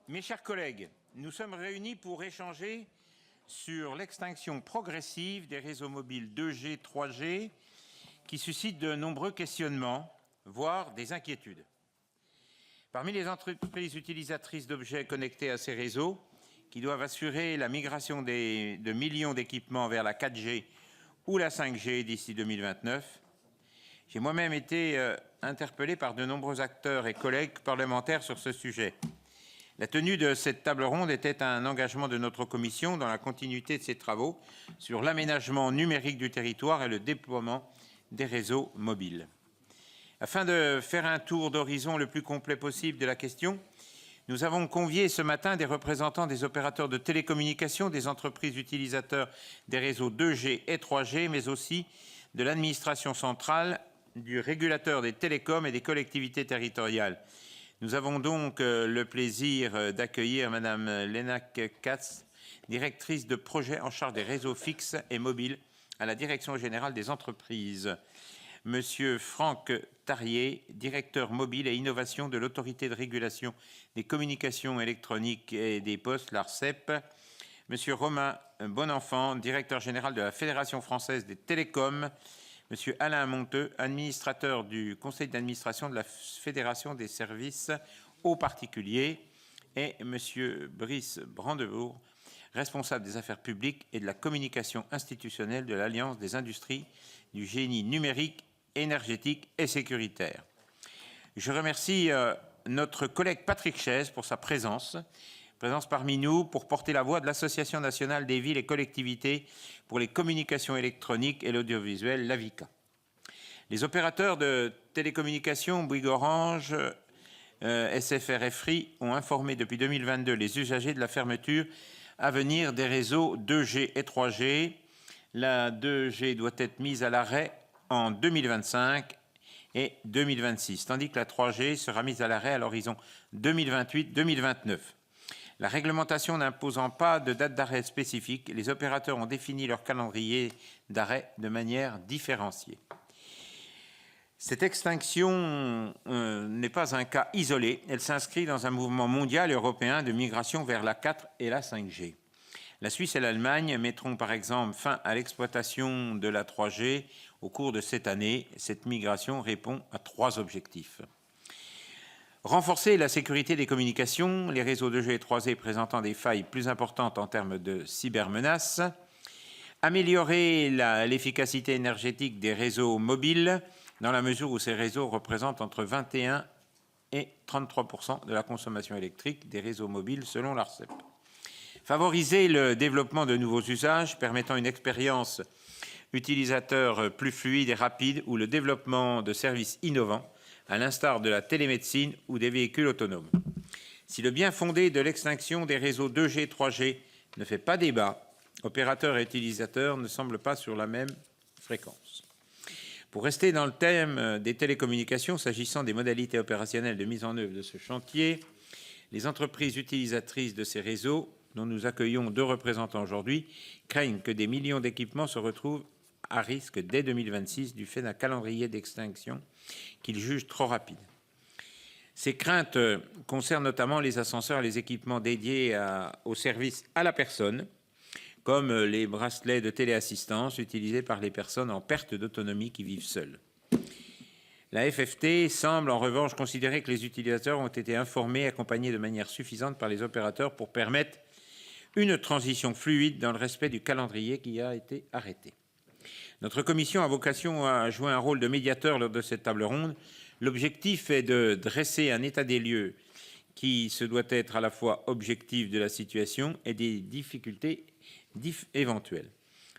Mes chers collègues, nous sommes réunis pour échanger sur l'extinction progressive des réseaux mobiles 2G, 3G, qui suscite de nombreux questionnements, voire des inquiétudes. Parmi les entreprises utilisatrices d'objets connectés à ces réseaux, qui doivent assurer la migration de millions d'équipements vers la 4G ou la 5G d'ici 2029, j'ai moi-même été interpellé par de nombreux acteurs et collègues parlementaires sur ce sujet. La tenue de cette table ronde était un engagement de notre commission dans la continuité de ses travaux sur l'aménagement numérique du territoire et le déploiement des réseaux mobiles. Afin de faire un tour d'horizon le plus complet possible de la question, nous avons convié ce matin des représentants des opérateurs de télécommunications, des entreprises utilisateurs des réseaux 2G et 3G, mais aussi de l'administration centrale, du régulateur des télécoms et des collectivités territoriales. Nous avons donc le plaisir d'accueillir Madame Lénac Katz, directrice de projet en charge des réseaux fixes et mobiles à la Direction générale des entreprises. Monsieur Franck Tarier, directeur mobile et innovation de l'Autorité de régulation des communications électroniques et des postes, l'ARCEP. Monsieur Romain Bonenfant, directeur général de la Fédération française des télécoms. Monsieur Alain Monteux, administrateur du conseil d'administration de la Fédération des services aux particuliers. Et Monsieur Brice Brandebourg, responsable des affaires publiques et de la communication institutionnelle de l'Alliance des industries du génie numérique, énergétique et sécuritaire. Je remercie notre collègue Patrick Chaise pour sa présence parmi nous pour porter la voix de l'Association nationale des villes et collectivités pour les communications électroniques et l'audiovisuel, l'AVICA. Les opérateurs de télécommunications, Bouygues Orange, SFR et Free ont informé depuis 2022 les usagers de la fermeture à venir des réseaux 2G et 3G. La 2G doit être mise à l'arrêt en 2025 et 2026, tandis que la 3G sera mise à l'arrêt à l'horizon 2028-2029. La réglementation n'imposant pas de date d'arrêt spécifique, les opérateurs ont défini leur calendrier d'arrêt de manière différenciée. Cette extinction n'est pas un cas isolé, elle s'inscrit dans un mouvement mondial et européen de migration vers la 4 et la 5G. La Suisse et l'Allemagne mettront par exemple fin à l'exploitation de la 3G au cours de cette année. Cette migration répond à 3 objectifs. Renforcer la sécurité des communications, les réseaux 2G et 3G présentant des failles plus importantes en termes de cybermenaces. Améliorer l'efficacité énergétique des réseaux mobiles, dans la mesure où ces réseaux représentent entre 21 et 33% de la consommation électrique des réseaux mobiles selon l'ARCEP. Favoriser le développement de nouveaux usages permettant une expérience utilisateur plus fluide et rapide ou le développement de services innovants, à l'instar de la télémédecine ou des véhicules autonomes. Si le bien fondé de l'extinction des réseaux 2G et 3G ne fait pas débat, opérateurs et utilisateurs ne semblent pas sur la même fréquence. Pour rester dans le thème des télécommunications, s'agissant des modalités opérationnelles de mise en œuvre de ce chantier, les entreprises utilisatrices de ces réseaux, dont nous accueillons 2 représentants aujourd'hui, craignent que des millions d'équipements se retrouvent à risque dès 2026 du fait d'un calendrier d'extinction qu'ils jugent trop rapide. Ces craintes concernent notamment les ascenseurs et les équipements dédiés aux services à la personne, comme les bracelets de téléassistance utilisés par les personnes en perte d'autonomie qui vivent seules. La FFT semble en revanche considérer que les utilisateurs ont été informés et accompagnés de manière suffisante par les opérateurs pour permettre une transition fluide dans le respect du calendrier qui a été arrêté. Notre commission a vocation à jouer un rôle de médiateur lors de cette table ronde. L'objectif est de dresser un état des lieux qui se doit être à la fois objectif de la situation et des difficultés éventuelles.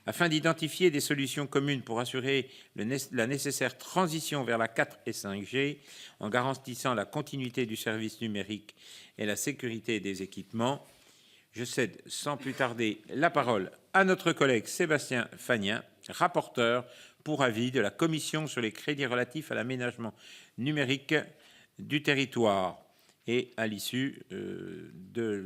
Afin d'identifier des solutions communes pour assurer la nécessaire transition vers la 4 et 5G, en garantissant la continuité du service numérique et la sécurité des équipements, je cède sans plus tarder la parole à notre collègue Sébastien Fagnien, rapporteur pour avis de la Commission sur les crédits relatifs à l'aménagement numérique du territoire. Et à l'issue de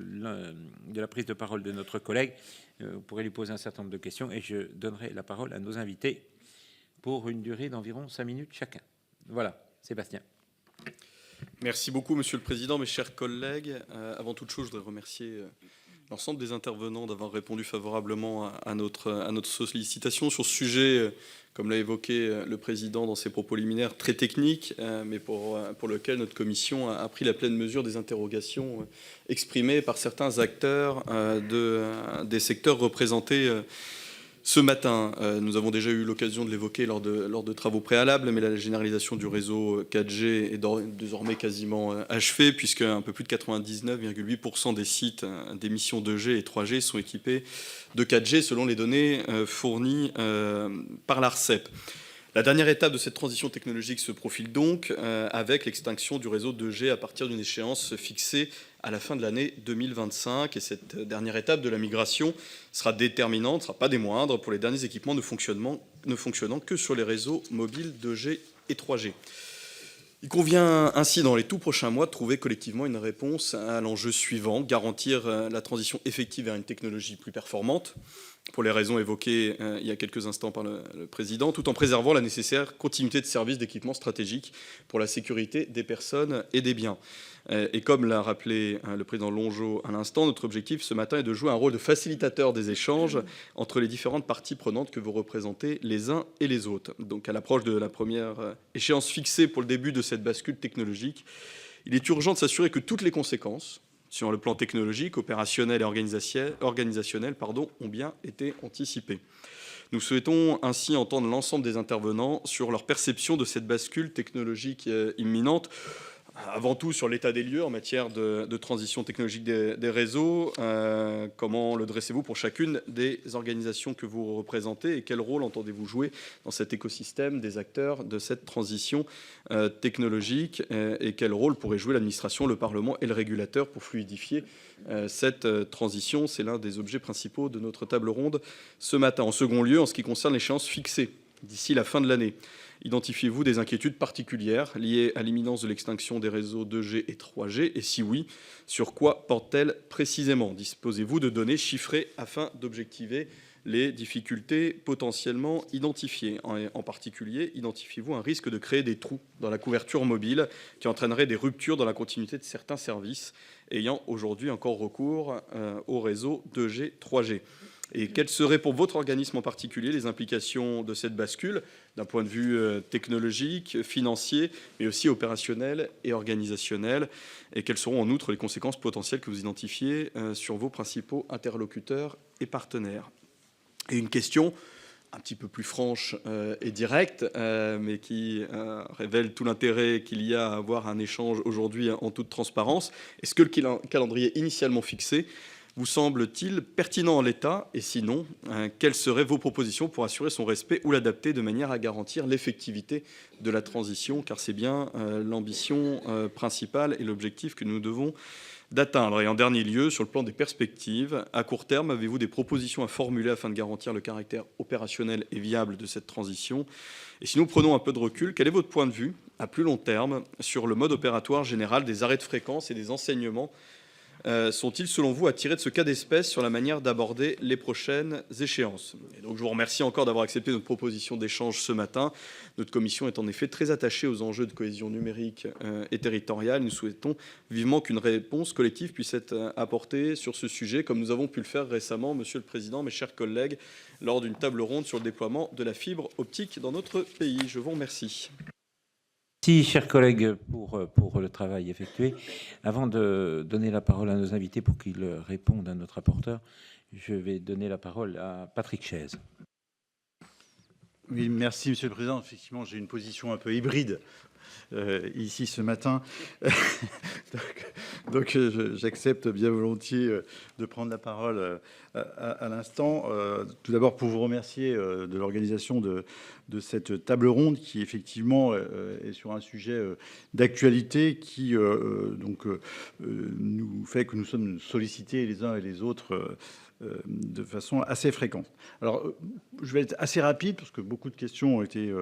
la prise de parole de notre collègue, vous pourrez lui poser un certain nombre de questions et je donnerai la parole à nos invités pour une durée d'environ 5 minutes chacun. Voilà, Sébastien. Merci beaucoup, Monsieur le Président, mes chers collègues. Avant toute chose, je voudrais remercier l'ensemble des intervenants d'avoir répondu favorablement à notre sollicitation sur ce sujet, comme l'a évoqué le Président dans ses propos liminaires, très technique, mais pour lequel notre commission a pris la pleine mesure des interrogations exprimées par certains acteurs des secteurs représentés ce matin. Nous avons déjà eu l'occasion de l'évoquer lors de travaux préalables, mais la généralisation du réseau 4G est désormais quasiment achevée, puisque un peu plus de 99,8% des sites d'émission 2G et 3G sont équipés de 4G selon les données fournies par l'ARCEP. La dernière étape de cette transition technologique se profile donc avec l'extinction du réseau 2G à partir d'une échéance fixée à la fin de l'année 2025. Et cette dernière étape de la migration sera déterminante, ne sera pas des moindres, pour les derniers équipements ne fonctionnant que sur les réseaux mobiles 2G et 3G. Il convient ainsi dans les tout prochains mois de trouver collectivement une réponse à l'enjeu suivant: garantir la transition effective vers une technologie plus performante, pour les raisons évoquées il y a quelques instants par le Président, tout en préservant la nécessaire continuité de service d'équipement stratégique pour la sécurité des personnes et des biens. Et comme l'a rappelé le Président Longeot à l'instant, notre objectif ce matin est de jouer un rôle de facilitateur des échanges entre les différentes parties prenantes que vous représentez les uns et les autres. Donc à l'approche de la première échéance fixée pour le début de cette bascule technologique, il est urgent de s'assurer que toutes les conséquences sur le plan technologique, opérationnel et organisationnel, ont bien été anticipées. Nous souhaitons ainsi entendre l'ensemble des intervenants sur leur perception de cette bascule technologique imminente, avant tout sur l'état des lieux en matière de transition technologique des réseaux. Comment le dressez-vous pour chacune des organisations que vous représentez et quel rôle entendez-vous jouer dans cet écosystème des acteurs de cette transition technologique et quel rôle pourrait jouer l'administration, le Parlement et le régulateur pour fluidifier cette transition? C'est l'un des objets principaux de notre table ronde ce matin. En second lieu, en ce qui concerne l'échéance fixée d'ici la fin de l'année, identifiez-vous des inquiétudes particulières liées à l'imminence de l'extinction des réseaux 2G et 3G? Et si oui, sur quoi portent-elles précisément? Disposez-vous de données chiffrées afin d'objectiver les difficultés potentiellement identifiées? En particulier, identifiez-vous un risque de créer des trous dans la couverture mobile qui entraînerait des ruptures dans la continuité de certains services ayant aujourd'hui encore recours au réseau 2G, 3G? Et quelles seraient pour votre organisme en particulier les implications de cette bascule d'un point de vue technologique, financier, mais aussi opérationnel et organisationnel? Et quelles seront en outre les conséquences potentielles que vous identifiez sur vos principaux interlocuteurs et partenaires? Et une question un petit peu plus franche et directe, mais qui révèle tout l'intérêt qu'il y a à avoir un échange aujourd'hui en toute transparence. Est-ce que le calendrier initialement fixé vous semble-t-il pertinent en l'état? Et sinon, quelles seraient vos propositions pour assurer son respect ou l'adapter de manière à garantir l'effectivité de la transition? Car c'est bien l'ambition principale et l'objectif que nous devons d'atteindre. Et en dernier lieu, sur le plan des perspectives, à court terme, avez-vous des propositions à formuler afin de garantir le caractère opérationnel et viable de cette transition? Et si nous prenons un peu de recul, quel est votre point de vue à plus long terme sur le mode opératoire général des arrêts de fréquence et des enseignements sont-ils, selon vous, à tirer de ce cas d'espèce sur la manière d'aborder les prochaines échéances? Et donc, je vous remercie encore d'avoir accepté notre proposition d'échange ce matin. Notre commission est en effet très attachée aux enjeux de cohésion numérique et territoriale. Nous souhaitons vivement qu'une réponse collective puisse être apportée sur ce sujet, comme nous avons pu le faire récemment, Monsieur le Président, mes chers collègues, lors d'une table ronde sur le déploiement de la fibre optique dans notre pays. Je vous remercie. Merci, chers collègues, pour le travail effectué. Avant de donner la parole à nos invités pour qu'ils répondent à notre rapporteur, je vais donner la parole à Patrick Chaize. Oui, merci, Monsieur le Président. Effectivement, j'ai une position un peu hybride ici ce matin. donc j'accepte bien volontiers de prendre la parole à l'instant. Tout d'abord, pour vous remercier de l'organisation de cette table ronde qui, effectivement, est sur un sujet d'actualité qui nous fait que nous sommes sollicités les uns et les autres de façon assez fréquente. Alors, je vais être assez rapide parce que beaucoup de questions ont été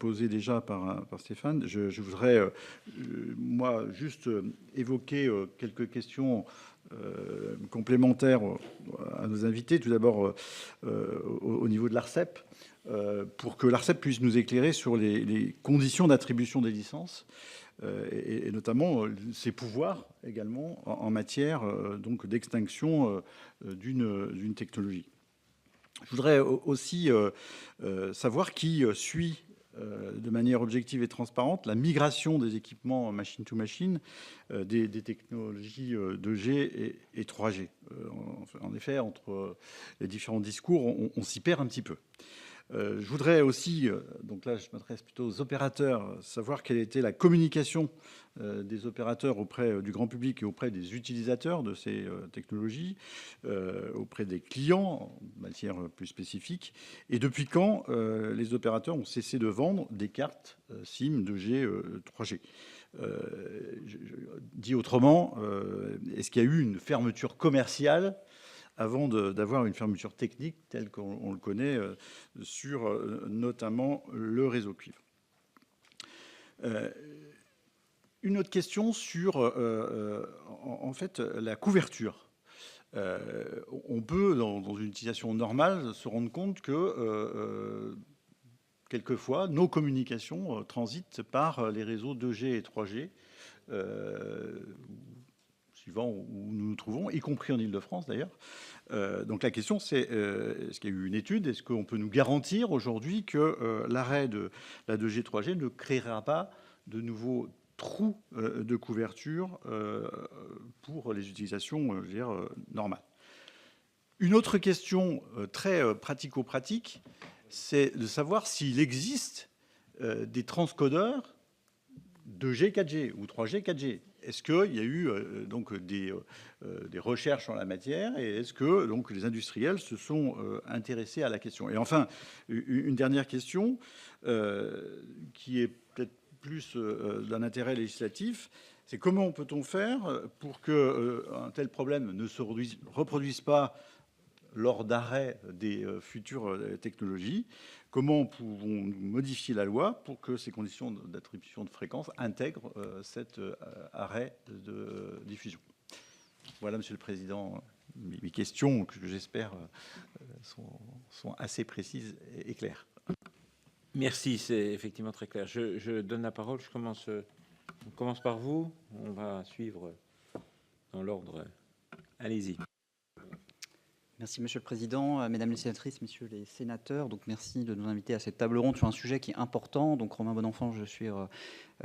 posées déjà par Stéphane. Je voudrais, moi, juste évoquer quelques questions complémentaires à nos invités. Tout d'abord, au niveau de l'ARCEP, pour que l'ARCEP puisse nous éclairer sur les conditions d'attribution des licences. et notamment ses pouvoirs également en matière donc d'extinction d'une technologie. Je voudrais aussi savoir qui suit de manière objective et transparente la migration des équipements machine-to-machine des technologies 2G et 3G. En effet, entre les différents discours, on s'y perd un petit peu. Je voudrais aussi, donc là je m'adresse plutôt aux opérateurs, savoir quelle était la communication des opérateurs auprès du grand public et auprès des utilisateurs de ces technologies, auprès des clients en matière plus spécifique, et depuis quand les opérateurs ont cessé de vendre des cartes SIM 2G, 3G. Dit autrement, est-ce qu'il y a eu une fermeture commerciale avant d'avoir une fermeture technique telle qu'on le connaît sur notamment le réseau cuivre. Une autre question sur en fait la couverture. On peut, dans une utilisation normale, se rendre compte que quelquefois, nos communications transitent par les réseaux 2G et 3G, suivant où nous nous trouvons, y compris en Île-de-France d'ailleurs. Donc la question c'est, est-ce qu'il y a eu une étude? Est-ce qu'on peut nous garantir aujourd'hui que l'arrêt de la 2G, 3G ne créera pas de nouveaux trous de couverture pour les utilisations je veux dire, normales? Une autre question très pratico-pratique, c'est de savoir s'il existe des transcodeurs 2G, 4G ou 3G, 4G. Est-ce qu'il y a eu donc des recherches en la matière et est-ce que donc les industriels se sont intéressés à la question? Et enfin, une dernière question qui est peut-être plus d'un intérêt législatif, c'est comment peut-on faire pour qu'un tel problème ne se reproduise pas lors d'arrêt des futures technologies? Comment pouvons-nous modifier la loi pour que ces conditions d'attribution de fréquence intègrent cet arrêt de diffusion? Voilà, Monsieur le Président, mes questions que j'espère sont assez précises et claires. Merci, c'est effectivement très clair. Je donne la parole, on commence par vous, on va suivre dans l'ordre. Allez-y. Merci Monsieur le Président, Mesdames les sénatrices, Messieurs les sénateurs. Donc merci de nous inviter à cette table ronde sur un sujet qui est important. Donc Romain Bonenfant, je suis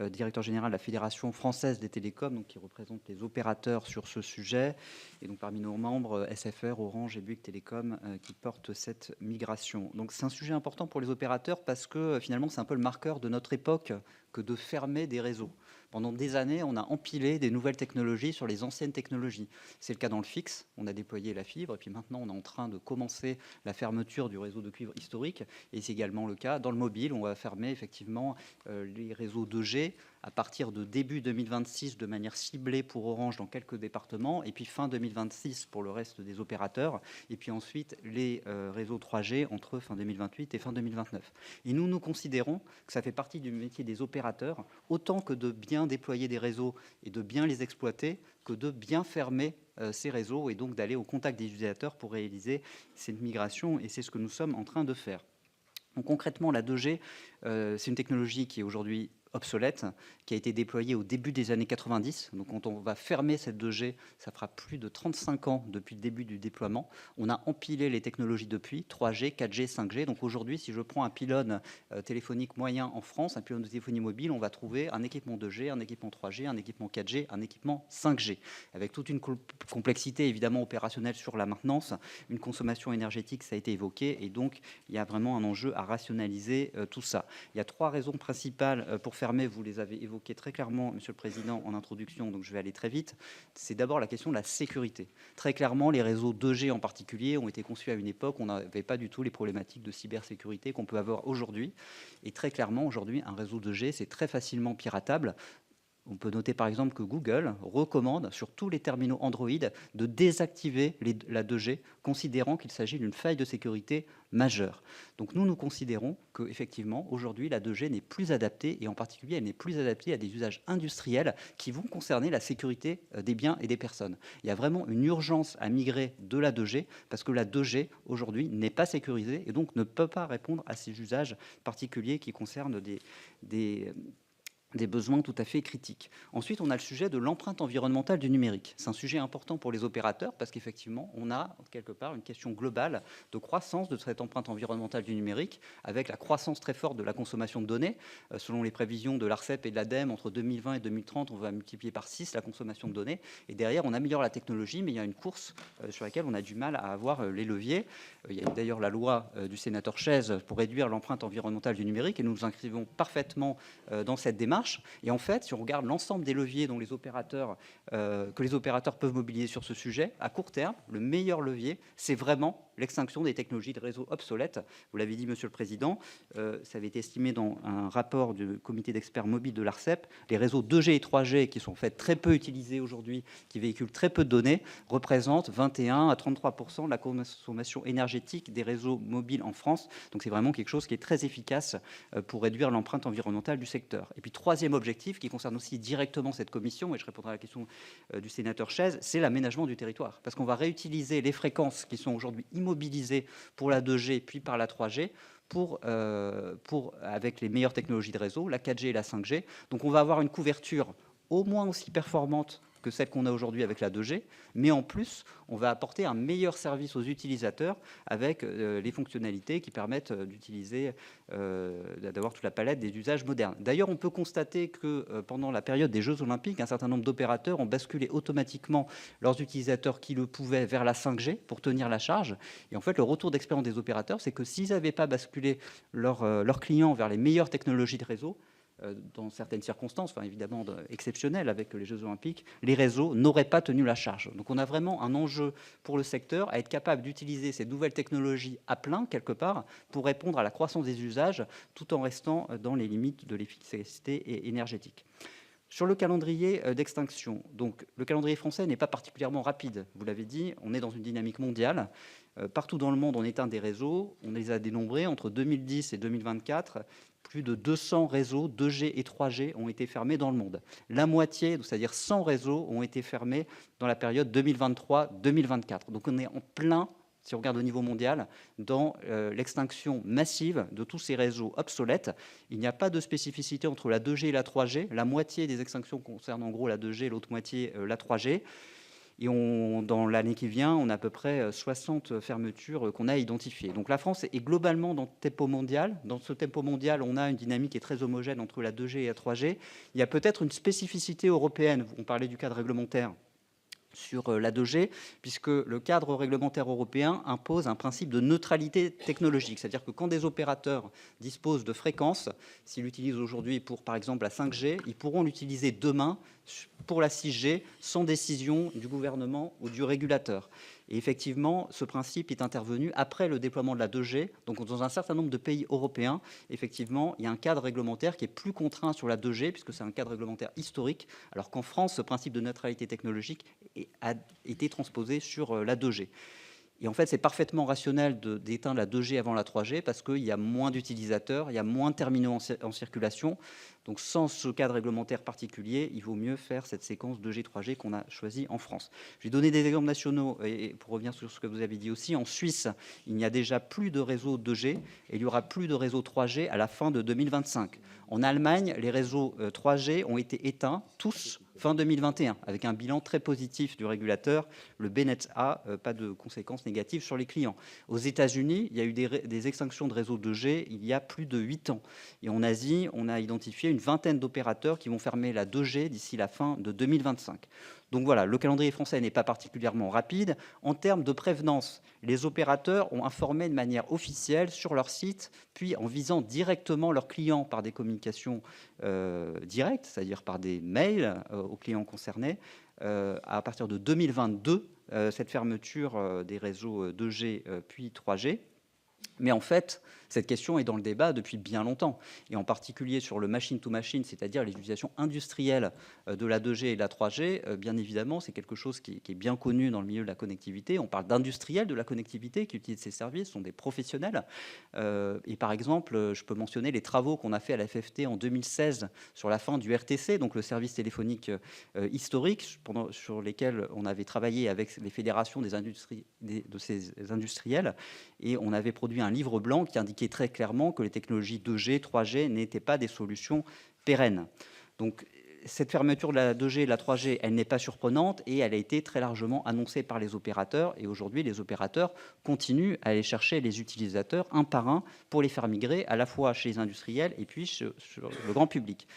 directeur général de la Fédération française des télécoms, donc qui représente les opérateurs sur ce sujet. Et donc parmi nos membres, SFR, Orange et Bouygues Télécom qui portent cette migration. Donc c'est un sujet important pour les opérateurs parce que finalement c'est un peu le marqueur de notre époque que de fermer des réseaux. Pendant des années, on a empilé des nouvelles technologies sur les anciennes technologies. C'est le cas dans le fixe, on a déployé la fibre, et puis maintenant on est en train de commencer la fermeture du réseau de cuivre historique, et c'est également le cas dans le mobile, on va fermer effectivement les réseaux 2G à partir de début 2026 de manière ciblée pour Orange dans quelques départements, et puis fin 2026 pour le reste des opérateurs, et puis ensuite les réseaux 3G entre fin 2028 et fin 2029. Et nous considérons que ça fait partie du métier des opérateurs, autant que de bien déployer des réseaux et de bien les exploiter, que de bien fermer ces réseaux et donc d'aller au contact des utilisateurs pour réaliser cette migration, et c'est ce que nous sommes en train de faire. Donc concrètement, la 2G, c'est une technologie qui est aujourd'hui obsolète, qui a été déployée au début des années 90. Donc quand on va fermer cette 2G, ça fera plus de 35 ans depuis le début du déploiement. On a empilé les technologies depuis, 3G, 4G, 5G. Donc aujourd'hui, si je prends un pylône téléphonique moyen en France, un pylône de téléphonie mobile, on va trouver un équipement 2G, un équipement 3G, un équipement 4G, un équipement 5G, avec toute une complexité évidemment opérationnelle sur la maintenance, une consommation énergétique, ça a été évoqué, et donc il y a vraiment un enjeu à rationaliser tout ça. Il y a trois raisons principales pour fermer, vous les avez évoquées très clairement, Monsieur le Président, en introduction, donc je vais aller très vite. C'est d'abord la question de la sécurité. Très clairement, les réseaux 2G en particulier ont été conçus à une époque où on n'avait pas du tout les problématiques de cybersécurité qu'on peut avoir aujourd'hui. Et très clairement, aujourd'hui, un réseau 2G, c'est très facilement piratable. On peut noter par exemple que Google recommande sur tous les terminaux Android de désactiver la 2G, considérant qu'il s'agit d'une faille de sécurité majeure. Donc nous considérons qu'effectivement, aujourd'hui, la 2G n'est plus adaptée, et en particulier, elle n'est plus adaptée à des usages industriels qui vont concerner la sécurité des biens et des personnes. Il y a vraiment une urgence à migrer de la 2G, parce que la 2G, aujourd'hui, n'est pas sécurisée, et donc ne peut pas répondre à ces usages particuliers qui concernent des des besoins tout à fait critiques. Ensuite, on a le sujet de l'empreinte environnementale du numérique. C'est un sujet important pour les opérateurs parce qu'effectivement, on a quelque part une question globale de croissance de cette empreinte environnementale du numérique avec la croissance très forte de la consommation de données. Selon les prévisions de l'ARCEP et de l'ADEME, entre 2020 et 2030, on va multiplier par 6 la consommation de données. Et derrière, on améliore la technologie, mais il y a une course sur laquelle on a du mal à avoir les leviers. Il y a d'ailleurs la loi du sénateur Chaise pour réduire l'empreinte environnementale du numérique et nous nous inscrivons parfaitement dans cette démarche. Et en fait, si on regarde l'ensemble des leviers dont que les opérateurs peuvent mobiliser sur ce sujet, à court terme, le meilleur levier, c'est vraiment l'extinction des technologies de réseau obsolètes. Vous l'avez dit, Monsieur le Président, ça avait été estimé dans un rapport du comité d'experts mobiles de l'ARCEP, les réseaux 2G et 3G qui sont en fait très peu utilisés aujourd'hui, qui véhiculent très peu de données, représentent 21 à 33% de la consommation énergétique des réseaux mobiles en France. Donc c'est vraiment quelque chose qui est très efficace pour réduire l'empreinte environnementale du secteur. Et puis troisième objectif, qui concerne aussi directement cette commission, et je répondrai à la question du sénateur Chaise, c'est l'aménagement du territoire. Parce qu'on va réutiliser les fréquences qui sont aujourd'hui immobilisées pour la 2G puis par la 3G avec les meilleures technologies de réseau, la 4G et la 5G. Donc on va avoir une couverture au moins aussi performante que celle qu'on a aujourd'hui avec la 2G, mais en plus, on va apporter un meilleur service aux utilisateurs avec les fonctionnalités qui permettent d'avoir toute la palette des usages modernes. D'ailleurs, on peut constater que pendant la période des Jeux Olympiques, un certain nombre d'opérateurs ont basculé automatiquement leurs utilisateurs qui le pouvaient vers la 5G pour tenir la charge. Et en fait, le retour d'expérience des opérateurs, c'est que s'ils n'avaient pas basculé leurs clients vers les meilleures technologies de réseau, dans certaines circonstances, évidemment exceptionnelles avec les Jeux Olympiques, les réseaux n'auraient pas tenu la charge. Donc on a vraiment un enjeu pour le secteur à être capable d'utiliser ces nouvelles technologies à plein, quelque part, pour répondre à la croissance des usages, tout en restant dans les limites de l'efficacité énergétique. Sur le calendrier d'extinction, donc le calendrier français n'est pas particulièrement rapide. Vous l'avez dit, on est dans une dynamique mondiale. Partout dans le monde, on éteint des réseaux. On les a dénombrés entre 2010 et 2024. Plus de 200 réseaux 2G et 3G ont été fermés dans le monde. La moitié, c'est-à-dire 100 réseaux, ont été fermés dans la période 2023-2024. Donc on est en plein, si on regarde au niveau mondial, dans l'extinction massive de tous ces réseaux obsolètes. Il n'y a pas de spécificité entre la 2G et la 3G. La moitié des extinctions concernent en gros la 2G, l'autre moitié la 3G. Et dans l'année qui vient, on a à peu près 60 fermetures qu'on a identifiées. Donc la France est globalement dans le tempo mondial. Dans ce tempo mondial, on a une dynamique qui est très homogène entre la 2G et la 3G. Il y a peut-être une spécificité européenne. On parlait du cadre réglementaire sur la 2G, puisque le cadre réglementaire européen impose un principe de neutralité technologique. C'est-à-dire que quand des opérateurs disposent de fréquences, s'ils l'utilisent aujourd'hui pour, par exemple, la 5G, ils pourront l'utiliser demain pour la 6G sans décision du gouvernement ou du régulateur. Et effectivement, ce principe est intervenu après le déploiement de la 2G. Donc, dans un certain nombre de pays européens, effectivement, il y a un cadre réglementaire qui est plus contraint sur la 2G, puisque c'est un cadre réglementaire historique, alors qu'en France, ce principe de neutralité technologique a été transposé sur la 2G. Et en fait, c'est parfaitement rationnel d'éteindre la 2G avant la 3G parce qu'il y a moins d'utilisateurs, il y a moins de terminaux en circulation. Donc, sans ce cadre réglementaire particulier, il vaut mieux faire cette séquence 2G, 3G qu'on a choisie en France. Je vais donner des exemples nationaux et pour revenir sur ce que vous avez dit aussi. En Suisse, il n'y a déjà plus de réseau 2G et il n'y aura plus de réseau 3G à la fin de 2025. En Allemagne, les réseaux 3G ont été éteints, tous, fin 2021, avec un bilan très positif du régulateur, le BNetzA, pas de conséquences négatives sur les clients. Aux États-Unis, il y a eu des extinctions de réseaux 2G il y a plus de 8 ans. Et en Asie, on a identifié une vingtaine d'opérateurs qui vont fermer la 2G d'ici la fin de 2025. Donc voilà, le calendrier français n'est pas particulièrement rapide. En termes de prévenance, les opérateurs ont informé de manière officielle sur leur site, puis en visant directement leurs clients par des communications directes, c'est-à-dire par des mails aux clients concernés. À partir de 2022, cette fermeture des réseaux 2G puis 3G. Mais en fait, cette question est dans le débat depuis bien longtemps, et en particulier sur le machine-to-machine, c'est-à-dire les utilisations industrielles de la 2G et de la 3G. Bien évidemment, c'est quelque chose qui est bien connu dans le milieu de la connectivité. On parle d'industriels de la connectivité qui utilisent ces services, ce sont des professionnels. Et par exemple, je peux mentionner les travaux qu'on a fait à la FFT en 2016 sur la fin du RTC, donc le service téléphonique historique, sur lesquels on avait travaillé avec les fédérations de ces industriels, et on avait produit un livre blanc qui indiquait très clairement que les technologies 2G, 3G n'étaient pas des solutions pérennes. Donc, cette fermeture de la 2G et de la 3G, elle n'est pas surprenante et elle a été très largement annoncée par les opérateurs. Et aujourd'hui, les opérateurs continuent à aller chercher les utilisateurs un par un pour les faire migrer à la fois chez les industriels et puis sur le grand public.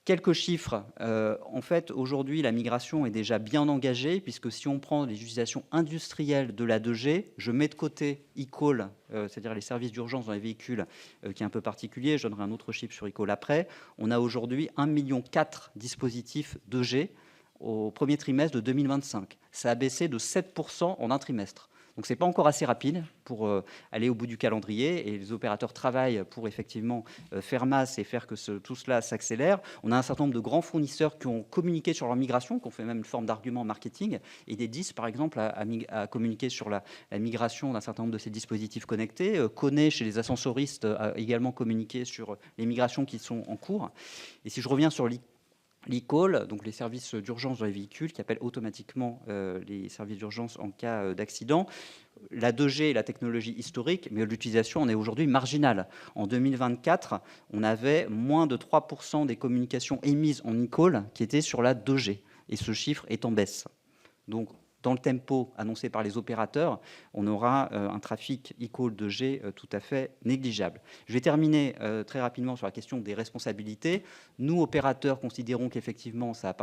Quelques chiffres. En fait, aujourd'hui, la migration est déjà bien engagée, puisque si on prend les utilisations industrielles de la 2G, je mets de côté eCall, c'est-à-dire les services d'urgence dans les véhicules, qui est un peu particulier. Je donnerai un autre chiffre sur eCall après. On a aujourd'hui 1,4 million de dispositifs 2G au premier trimestre de 2025. Ça a baissé de 7% en un trimestre. Donc, ce n'est pas encore assez rapide pour aller au bout du calendrier, et les opérateurs travaillent pour effectivement faire masse et faire que tout cela s'accélère. On a un certain nombre de grands fournisseurs qui ont communiqué sur leur migration, qui ont fait même une forme d'argument marketing, et des 10 par exemple à communiquer sur la migration d'un certain nombre de ces dispositifs connectés. Kone, chez les ascensoristes, a également communiqué sur les migrations qui sont en cours. Et si je reviens sur l'eCall, donc les services d'urgence dans les véhicules qui appellent automatiquement les services d'urgence en cas d'accident. La 2G est la technologie historique, mais l'utilisation en est aujourd'hui marginale. En 2024, on avait moins de 3% des communications émises en eCall qui étaient sur la 2G, et ce chiffre est en baisse. Donc, dans le tempo annoncé par les opérateurs, on aura un trafic eCall 2G tout à fait négligeable. Je vais terminer très rapidement sur la question des responsabilités. Nous, opérateurs, considérons qu'effectivement, ça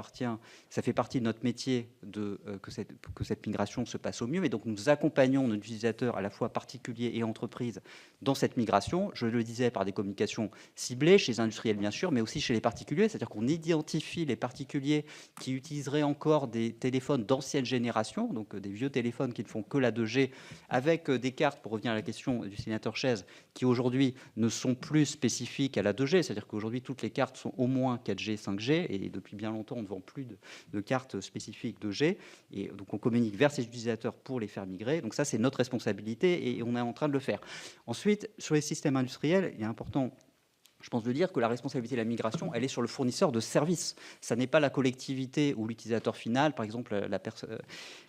fait partie de notre métier que cette migration se passe au mieux. Et donc, nous accompagnons nos utilisateurs, à la fois particuliers et entreprises, dans cette migration. Je le disais, par des communications ciblées, chez les industriels bien sûr, mais aussi chez les particuliers. C'est-à-dire qu'on identifie les particuliers qui utiliseraient encore des téléphones d'ancienne génération, donc des vieux téléphones qui ne font que la 2G, avec des cartes, pour revenir à la question du sénateur Chaise, qui aujourd'hui ne sont plus spécifiques à la 2G, c'est-à-dire qu'aujourd'hui toutes les cartes sont au moins 4G, 5G, et depuis bien longtemps on ne vend plus de cartes spécifiques 2G, et donc on communique vers ces utilisateurs pour les faire migrer. Donc ça, c'est notre responsabilité et on est en train de le faire. Ensuite, sur les systèmes industriels, il est important, je pense, de dire que la responsabilité de la migration, elle est sur le fournisseur de services. Ça n'est pas la collectivité ou l'utilisateur final, par exemple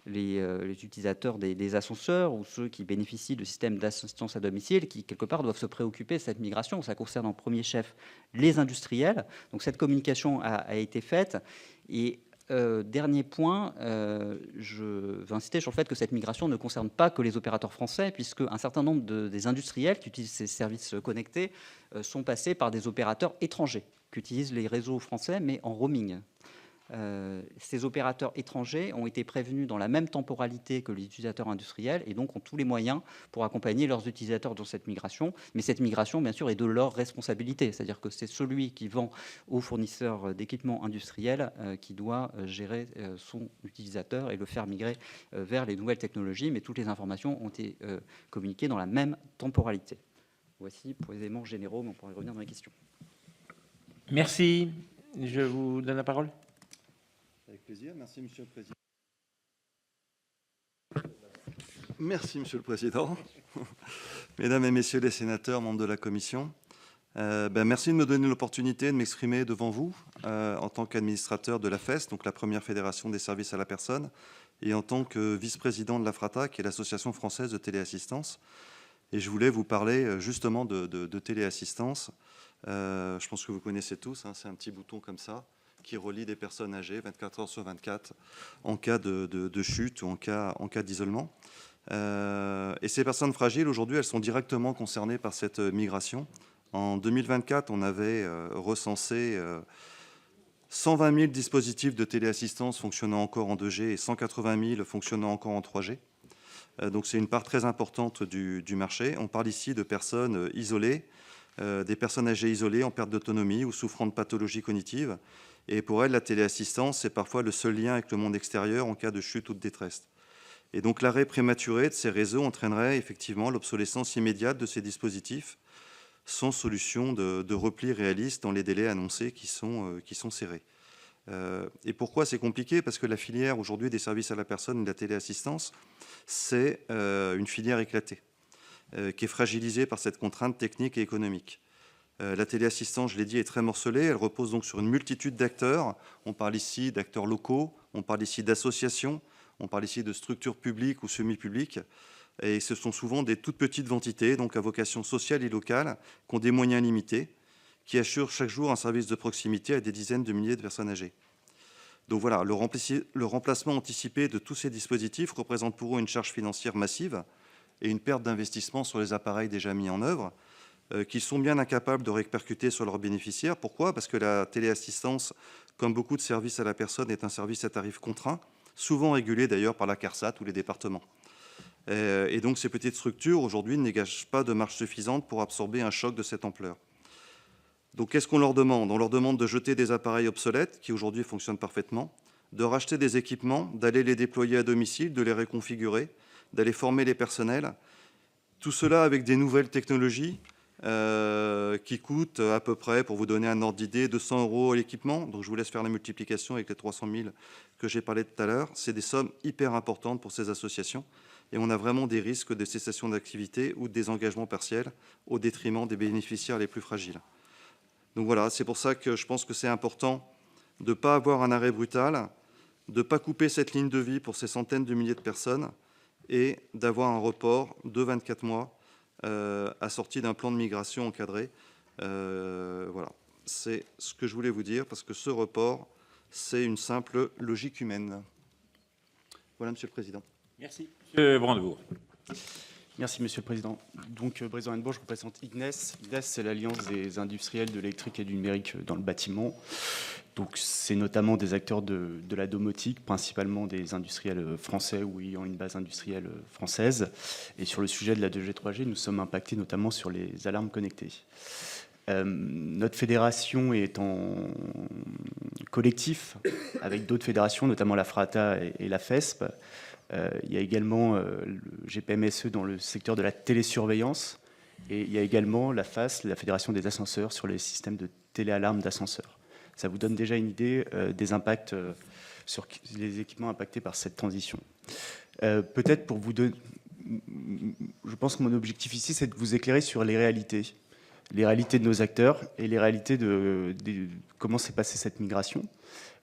les utilisateurs des ascenseurs ou ceux qui bénéficient de systèmes d'assistance à domicile, qui quelque part doivent se préoccuper de cette migration. Ça concerne en premier chef les industriels. Donc cette communication a été faite. Et dernier point, je veux insister sur le fait que cette migration ne concerne pas que les opérateurs français, puisque un certain nombre des industriels qui utilisent ces services connectés sont passés par des opérateurs étrangers qui utilisent les réseaux français, mais en roaming. Ces opérateurs étrangers ont été prévenus dans la même temporalité que les utilisateurs industriels et donc ont tous les moyens pour accompagner leurs utilisateurs dans cette migration. Mais cette migration, bien sûr, est de leur responsabilité. C'est-à-dire que c'est celui qui vend aux fournisseurs d'équipements industriels qui doit gérer son utilisateur et le faire migrer vers les nouvelles technologies. Mais toutes les informations ont été communiquées dans la même temporalité. Voici pour les éléments généraux, mais on pourrait revenir dans les questions. Merci. Je vous donne la parole. Avec plaisir. Merci, Monsieur le Président. Merci, Monsieur le Président. Mesdames et Messieurs les sénateurs, membres de la Commission, merci de me donner l'opportunité de m'exprimer devant vous en tant qu'administrateur de la FES, donc la première fédération des services à la personne, et en tant que vice-président de l'AFRATA, qui est l'Association française de téléassistance. Et je voulais vous parler justement de téléassistance. Je pense que vous connaissez tous, hein, c'est un petit bouton comme ça, qui relie des personnes âgées 24 heures sur 24 en cas de chute ou en cas d'isolement. Et ces personnes fragiles, aujourd'hui, elles sont directement concernées par cette migration. En 2024, on avait recensé 120 000 dispositifs de téléassistance fonctionnant encore en 2G et 180 000 fonctionnant encore en 3G. Donc c'est une part très importante du marché. On parle ici de personnes isolées, des personnes âgées isolées en perte d'autonomie ou souffrant de pathologies cognitives. Et pour elles, la téléassistance, c'est parfois le seul lien avec le monde extérieur en cas de chute ou de détresse. Et donc l'arrêt prématuré de ces réseaux entraînerait effectivement l'obsolescence immédiate de ces dispositifs, sans solution de repli réaliste dans les délais annoncés qui sont serrés. Et pourquoi c'est compliqué? Parce que la filière aujourd'hui des services à la personne et de la téléassistance, c'est une filière éclatée, qui est fragilisée par cette contrainte technique et économique. La téléassistance, je l'ai dit, est très morcelée. Elle repose donc sur une multitude d'acteurs. On parle ici d'acteurs locaux, on parle ici d'associations, on parle ici de structures publiques ou semi-publiques. Et ce sont souvent des toutes petites entités, donc à vocation sociale et locale, qui ont des moyens limités, qui assurent chaque jour un service de proximité à des dizaines de milliers de personnes âgées. Donc voilà, le remplacement anticipé de tous ces dispositifs représente pour eux une charge financière massive et une perte d'investissement sur les appareils déjà mis en œuvre, qu'ils sont bien incapables de répercuter sur leurs bénéficiaires. Pourquoi ? Parce que la téléassistance, comme beaucoup de services à la personne, est un service à tarif contraint, souvent régulé d'ailleurs par la CARSAT ou les départements. Et donc ces petites structures, aujourd'hui, ne dégagent pas de marge suffisante pour absorber un choc de cette ampleur. Donc qu'est-ce qu'on leur demande ? On leur demande de jeter des appareils obsolètes, qui aujourd'hui fonctionnent parfaitement, de racheter des équipements, d'aller les déployer à domicile, de les réconfigurer, d'aller former les personnels. Tout cela avec des nouvelles technologies qui coûtent à peu près, pour vous donner un ordre d'idée, 200 € l'équipement. Donc je vous laisse faire la multiplication avec les 300 000 que j'ai parlé tout à l'heure. C'est des sommes hyper importantes pour ces associations. Et on a vraiment des risques de cessation d'activité ou de désengagement partiel au détriment des bénéficiaires les plus fragiles. Donc voilà, c'est pour ça que je pense que c'est important de ne pas avoir un arrêt brutal, de ne pas couper cette ligne de vie pour ces centaines de milliers de personnes et d'avoir un report de 24 mois assorti d'un plan de migration encadré. Voilà, c'est ce que je voulais vous dire, parce que ce report, c'est une simple logique humaine. Voilà, Monsieur le Président. Merci. Monsieur Brandebourg. Merci, Monsieur le Président. Donc, Brésil Hennebeau, je représente IGNES. IGNES, c'est l'Alliance des industriels de l'électrique et du numérique dans le bâtiment. Donc, c'est notamment des acteurs de la domotique, principalement des industriels français ou ayant une base industrielle française. Et sur le sujet de la 2G, 3G, nous sommes impactés notamment sur les alarmes connectées. Notre fédération est en collectif avec d'autres fédérations, notamment la FRATA et la FESP. Il y a également le GPMSE dans le secteur de la télésurveillance et il y a également la FAS, la Fédération des ascenseurs, sur les systèmes de téléalarme d'ascenseurs. Ça vous donne déjà une idée des impacts sur les équipements impactés par cette transition. Peut-être pour vous donner... Je pense que mon objectif ici, c'est de vous éclairer sur les réalités de nos acteurs et les réalités de comment s'est passée cette migration,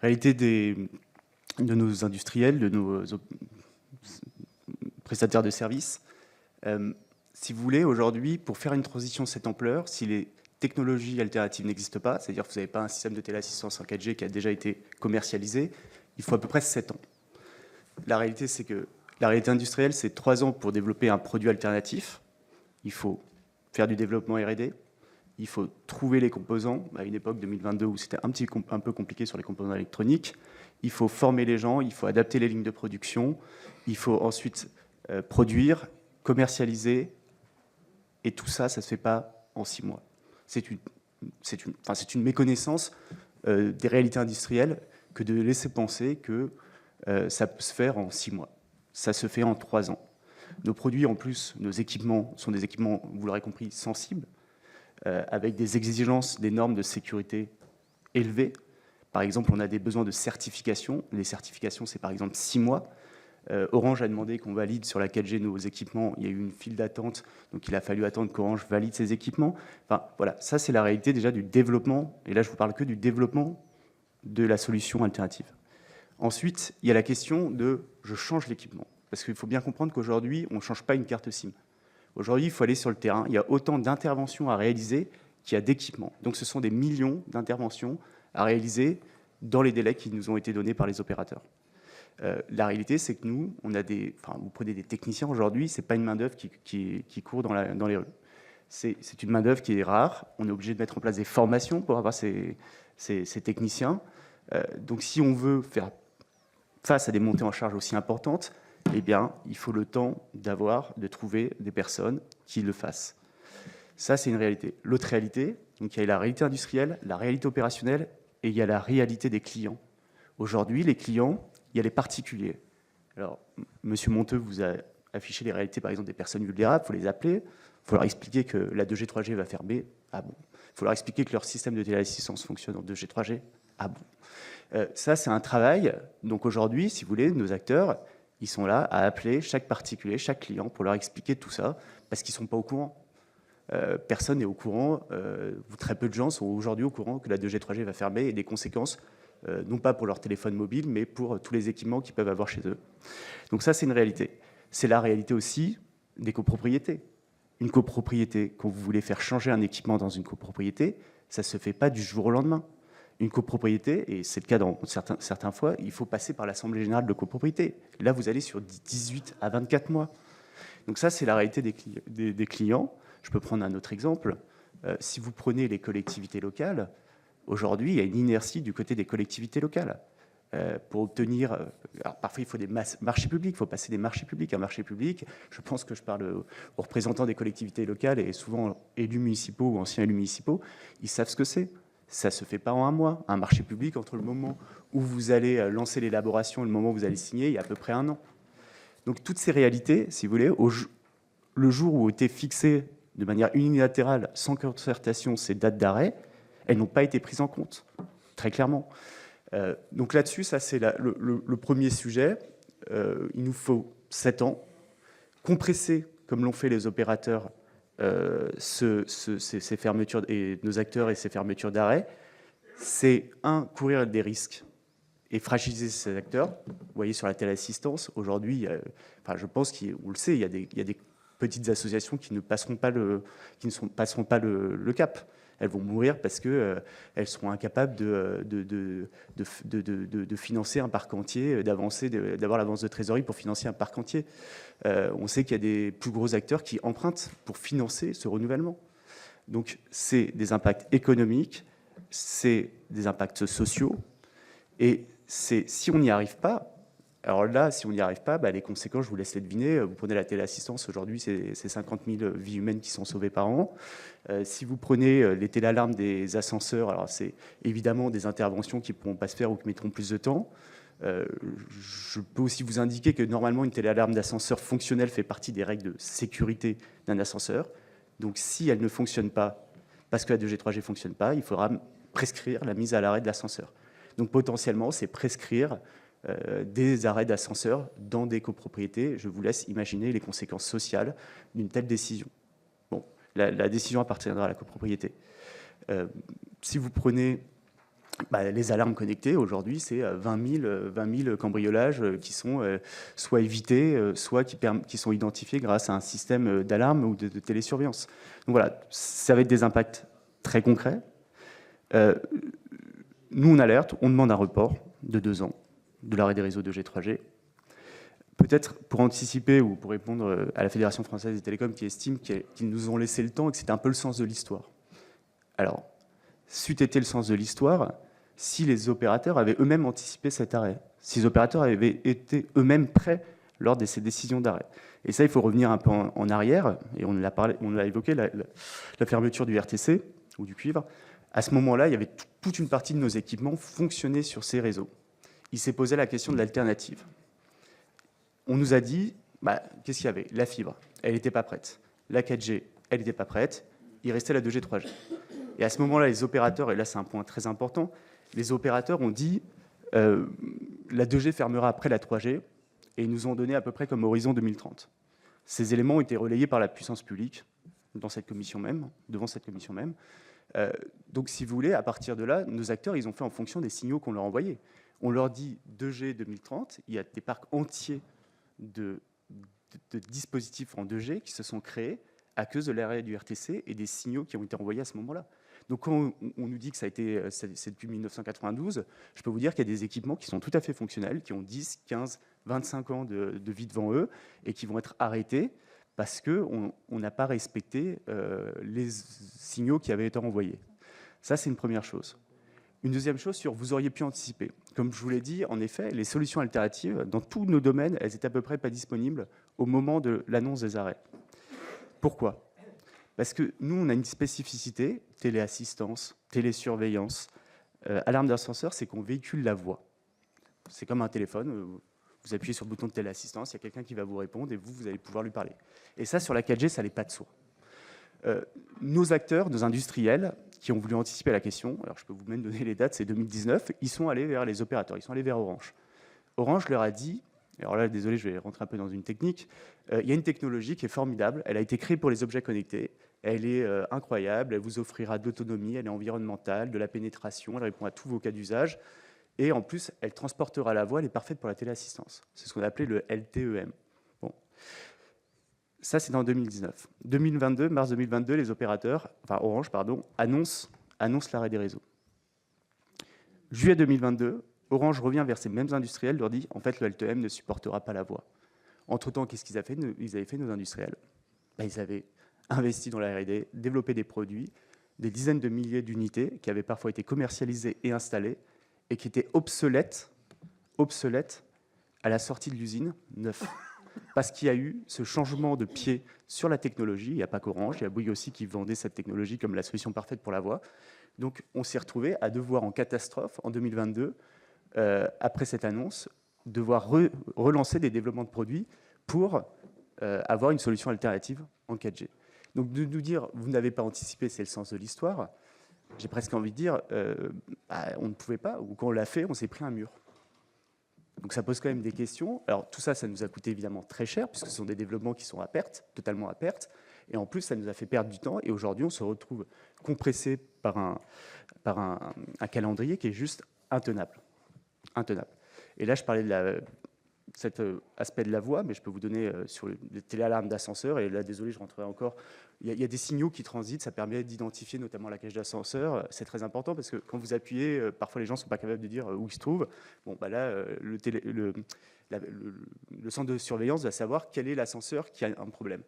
réalité de nos industriels, de nos prestataires de services. Si vous voulez, aujourd'hui, pour faire une transition de cette ampleur, si les technologies alternatives n'existent pas, c'est-à-dire que vous n'avez pas un système de téléassistance en 4G qui a déjà été commercialisé, il faut à peu près 7 ans. La réalité, c'est que la réalité industrielle, c'est 3 ans pour développer un produit alternatif. Il faut faire du développement R&D. Il faut trouver les composants, à une époque 2022 où c'était un peu compliqué sur les composants électroniques. Il faut former les gens, il faut adapter les lignes de production, il faut ensuite produire, commercialiser, et tout ça, ça ne se fait pas en 6 mois. C'est une méconnaissance des réalités industrielles que de laisser penser que ça peut se faire en 6 mois. Ça se fait en 3 ans. Nos produits, en plus, nos équipements, sont des équipements, vous l'aurez compris, sensibles, avec des exigences, des normes de sécurité élevées. Par exemple, on a des besoins de certification. Les certifications, c'est par exemple 6 mois. Orange a demandé qu'on valide sur la 4G nos équipements. Il y a eu une file d'attente, donc il a fallu attendre qu'Orange valide ses équipements. Enfin, voilà, ça c'est la réalité déjà du développement. Et là, je ne vous parle que du développement de la solution alternative. Ensuite, il y a la question de « je change l'équipement ». Parce qu'il faut bien comprendre qu'aujourd'hui, on ne change pas une carte SIM. Aujourd'hui, il faut aller sur le terrain. Il y a autant d'interventions à réaliser qu'il y a d'équipements. Donc ce sont des millions d'interventions à réaliser dans les délais qui nous ont été donnés par les opérateurs. La réalité, c'est que nous, on a vous prenez des techniciens aujourd'hui, ce n'est pas une main-d'œuvre qui court dans les rues. C'est une main-d'œuvre qui est rare. On est obligé de mettre en place des formations pour avoir ces techniciens. Donc si on veut faire face à des montées en charge aussi importantes, eh bien, il faut le temps de trouver des personnes qui le fassent. Ça, c'est une réalité. L'autre réalité, donc il y a la réalité industrielle, la réalité opérationnelle, et il y a la réalité des clients. Aujourd'hui, les clients, il y a les particuliers. Alors, M. Monteux vous a affiché les réalités, par exemple, des personnes vulnérables. Il faut les appeler. Il faut leur expliquer que la 2G, 3G va fermer. Ah bon. Il faut leur expliquer que leur système de téléassistance fonctionne en 2G, 3G. Ah bon. Ça, c'est un travail. Donc aujourd'hui, si vous voulez, nos acteurs, ils sont là à appeler chaque particulier, chaque client, pour leur expliquer tout ça, parce qu'ils ne sont pas au courant. Personne n'est au courant. Très peu de gens sont aujourd'hui au courant que la 2G, 3G va fermer et des conséquences, non pas pour leur téléphone mobile, mais pour tous les équipements qu'ils peuvent avoir chez eux. Donc ça, c'est une réalité. C'est la réalité aussi des copropriétés. Une copropriété, quand vous voulez faire changer un équipement dans une copropriété, Ça ne se fait pas du jour au lendemain. Une copropriété, et c'est le cas dans certains fois, il faut passer par l'Assemblée générale de copropriété. Là, vous allez sur 18 à 24 mois. Donc ça, c'est la réalité des clients. Je peux prendre un autre exemple. Si vous prenez les collectivités locales, aujourd'hui, il y a une inertie du côté des collectivités locales. Pour obtenir... alors parfois, il faut des marchés publics, il faut passer des marchés publics. Un marché public, je pense que je parle aux représentants des collectivités locales et souvent élus municipaux ou anciens élus municipaux, ils savent ce que c'est. Ça ne se fait pas en un mois. Un marché public, entre le moment où vous allez lancer l'élaboration et le moment où vous allez signer, il y a à peu près 1 an. Donc toutes ces réalités, si vous voulez, le jour où ont été fixées de manière unilatérale, sans concertation, ces dates d'arrêt, elles n'ont pas été prises en compte, très clairement. Donc là-dessus, ça c'est le premier sujet. Il nous faut 7 ans, compresser, comme l'ont fait les opérateurs, ces fermetures et nos acteurs et ces fermetures d'arrêt. C'est courir des risques et fragiliser ces acteurs. Vous voyez sur la téléassistance, aujourd'hui, je pense qu'on le sait, il y a des petites associations qui ne passeront pas le cap. Elles vont mourir parce qu'elles seront incapables de financer un parc entier, d'avoir l'avance de trésorerie pour financer un parc entier. On sait qu'il y a des plus gros acteurs qui empruntent pour financer ce renouvellement. Donc, c'est des impacts économiques, c'est des impacts sociaux. Et si on n'y arrive pas, alors là, si on n'y arrive pas, les conséquences, je vous laisse les deviner. Vous prenez la téléassistance, aujourd'hui, c'est 50 000 vies humaines qui sont sauvées par an. Si vous prenez les téléalarmes des ascenseurs, alors c'est évidemment des interventions qui ne pourront pas se faire ou qui mettront plus de temps. Je peux aussi vous indiquer que normalement, une téléalarme d'ascenseur fonctionnelle fait partie des règles de sécurité d'un ascenseur. Donc si elle ne fonctionne pas, parce que la 2G, 3G ne fonctionne pas, il faudra prescrire la mise à l'arrêt de l'ascenseur. Donc potentiellement, c'est prescrire des arrêts d'ascenseurs dans des copropriétés. Je vous laisse imaginer les conséquences sociales d'une telle décision. Bon, la décision appartiendra à la copropriété. Si vous prenez les alarmes connectées, aujourd'hui, c'est 20 000 cambriolages qui sont soit évités, soit qui sont identifiés grâce à un système d'alarme ou de télésurveillance. Donc voilà, ça va être des impacts très concrets. Nous, on alerte, on demande un report de 2 ans de l'arrêt des réseaux 2G, 3G. Peut-être pour anticiper ou pour répondre à la Fédération française des télécoms qui estime qu'ils nous ont laissé le temps et que c'était un peu le sens de l'histoire. Alors, c'eût été le sens de l'histoire si les opérateurs avaient eux-mêmes anticipé cet arrêt, si les opérateurs avaient été eux-mêmes prêts lors de ces décisions d'arrêt. Et ça, il faut revenir un peu en arrière, et on l'a évoqué, la fermeture du RTC ou du cuivre. À ce moment-là, il y avait toute une partie de nos équipements fonctionnaient sur ces réseaux. Il s'est posé la question de l'alternative. On nous a dit, qu'est-ce qu'il y avait? La fibre, elle n'était pas prête. La 4G, elle n'était pas prête. Il restait la 2G, 3G. Et à ce moment-là, les opérateurs, et là c'est un point très important, les opérateurs ont dit, la 2G fermera après la 3G, et ils nous ont donné à peu près comme horizon 2030. Ces éléments ont été relayés par la puissance publique, devant cette commission même. Donc, si vous voulez, à partir de là, nos acteurs, ils ont fait en fonction des signaux qu'on leur envoyait. On leur dit 2G 2030, il y a des parcs entiers de dispositifs en 2G qui se sont créés à cause de l'arrêt du RTC et des signaux qui ont été envoyés à ce moment-là. Donc, quand on nous dit que c'est depuis 1992, je peux vous dire qu'il y a des équipements qui sont tout à fait fonctionnels, qui ont 10, 15, 25 ans de vie devant eux et qui vont être arrêtés parce qu'on n'a pas respecté les signaux qui avaient été envoyés. Ça, c'est une première chose. Une deuxième chose sur vous auriez pu anticiper. Comme je vous l'ai dit, en effet, les solutions alternatives, dans tous nos domaines, elles étaient à peu près pas disponibles au moment de l'annonce des arrêts. Pourquoi? Parce que nous, on a une spécificité, téléassistance, télésurveillance, alarme d'ascenseur, c'est qu'on véhicule la voix. C'est comme un téléphone, vous appuyez sur le bouton de téléassistance, il y a quelqu'un qui va vous répondre et vous allez pouvoir lui parler. Et ça, sur la 4G, ça n'allait pas de soi. Nos acteurs, nos industriels, qui ont voulu anticiper la question, alors je peux vous même donner les dates, c'est 2019, ils sont allés vers les opérateurs, ils sont allés vers Orange. Orange leur a dit, alors là, désolé, je vais rentrer un peu dans une technique, il y a une technologie qui est formidable, elle a été créée pour les objets connectés, elle est incroyable, elle vous offrira de l'autonomie, elle est environnementale, de la pénétration, elle répond à tous vos cas d'usage, et en plus, elle transportera la voix, elle est parfaite pour la téléassistance. C'est ce qu'on appelait le LTEM. Bon. Ça, c'est en 2019. 2022, mars 2022, les opérateurs, enfin Orange, pardon, annoncent annonce l'arrêt des réseaux. Juillet 2022, Orange revient vers ces mêmes industriels, leur dit en fait le LTE-M ne supportera pas la voix. Entre-temps, qu'est-ce qu'ils avaient fait? Ils avaient fait, nos industriels? Ils avaient investi dans la R&D, développé des produits, des dizaines de milliers d'unités qui avaient parfois été commercialisées et installées et qui étaient obsolètes à la sortie de l'usine, neuf. Parce qu'il y a eu ce changement de pied sur la technologie. Il n'y a pas qu'Orange, il y a Bouygues aussi qui vendait cette technologie comme la solution parfaite pour la voix. Donc on s'est retrouvé à devoir en catastrophe en 2022, après cette annonce, devoir relancer des développements de produits pour avoir une solution alternative en 4G. Donc de nous dire, vous n'avez pas anticipé, c'est le sens de l'histoire, j'ai presque envie de dire, on ne pouvait pas, ou quand on l'a fait, on s'est pris un mur. Donc ça pose quand même des questions. Alors tout ça, ça nous a coûté évidemment très cher, puisque ce sont des développements qui sont à perte, totalement à perte. Et en plus, ça nous a fait perdre du temps. Et aujourd'hui, on se retrouve compressé par un calendrier qui est juste intenable. Intenable. Et là, je parlais de cet aspect de la voix, mais je peux vous donner sur les téléalarmes d'ascenseur. Et là, désolé, je rentrerai encore. Il y a des signaux qui transitent, ça permet d'identifier notamment la cage d'ascenseur. C'est très important parce que quand vous appuyez, parfois les gens ne sont pas capables de dire où ils se trouvent. Bon, bah là, le centre de surveillance va savoir quel est l'ascenseur qui a un problème.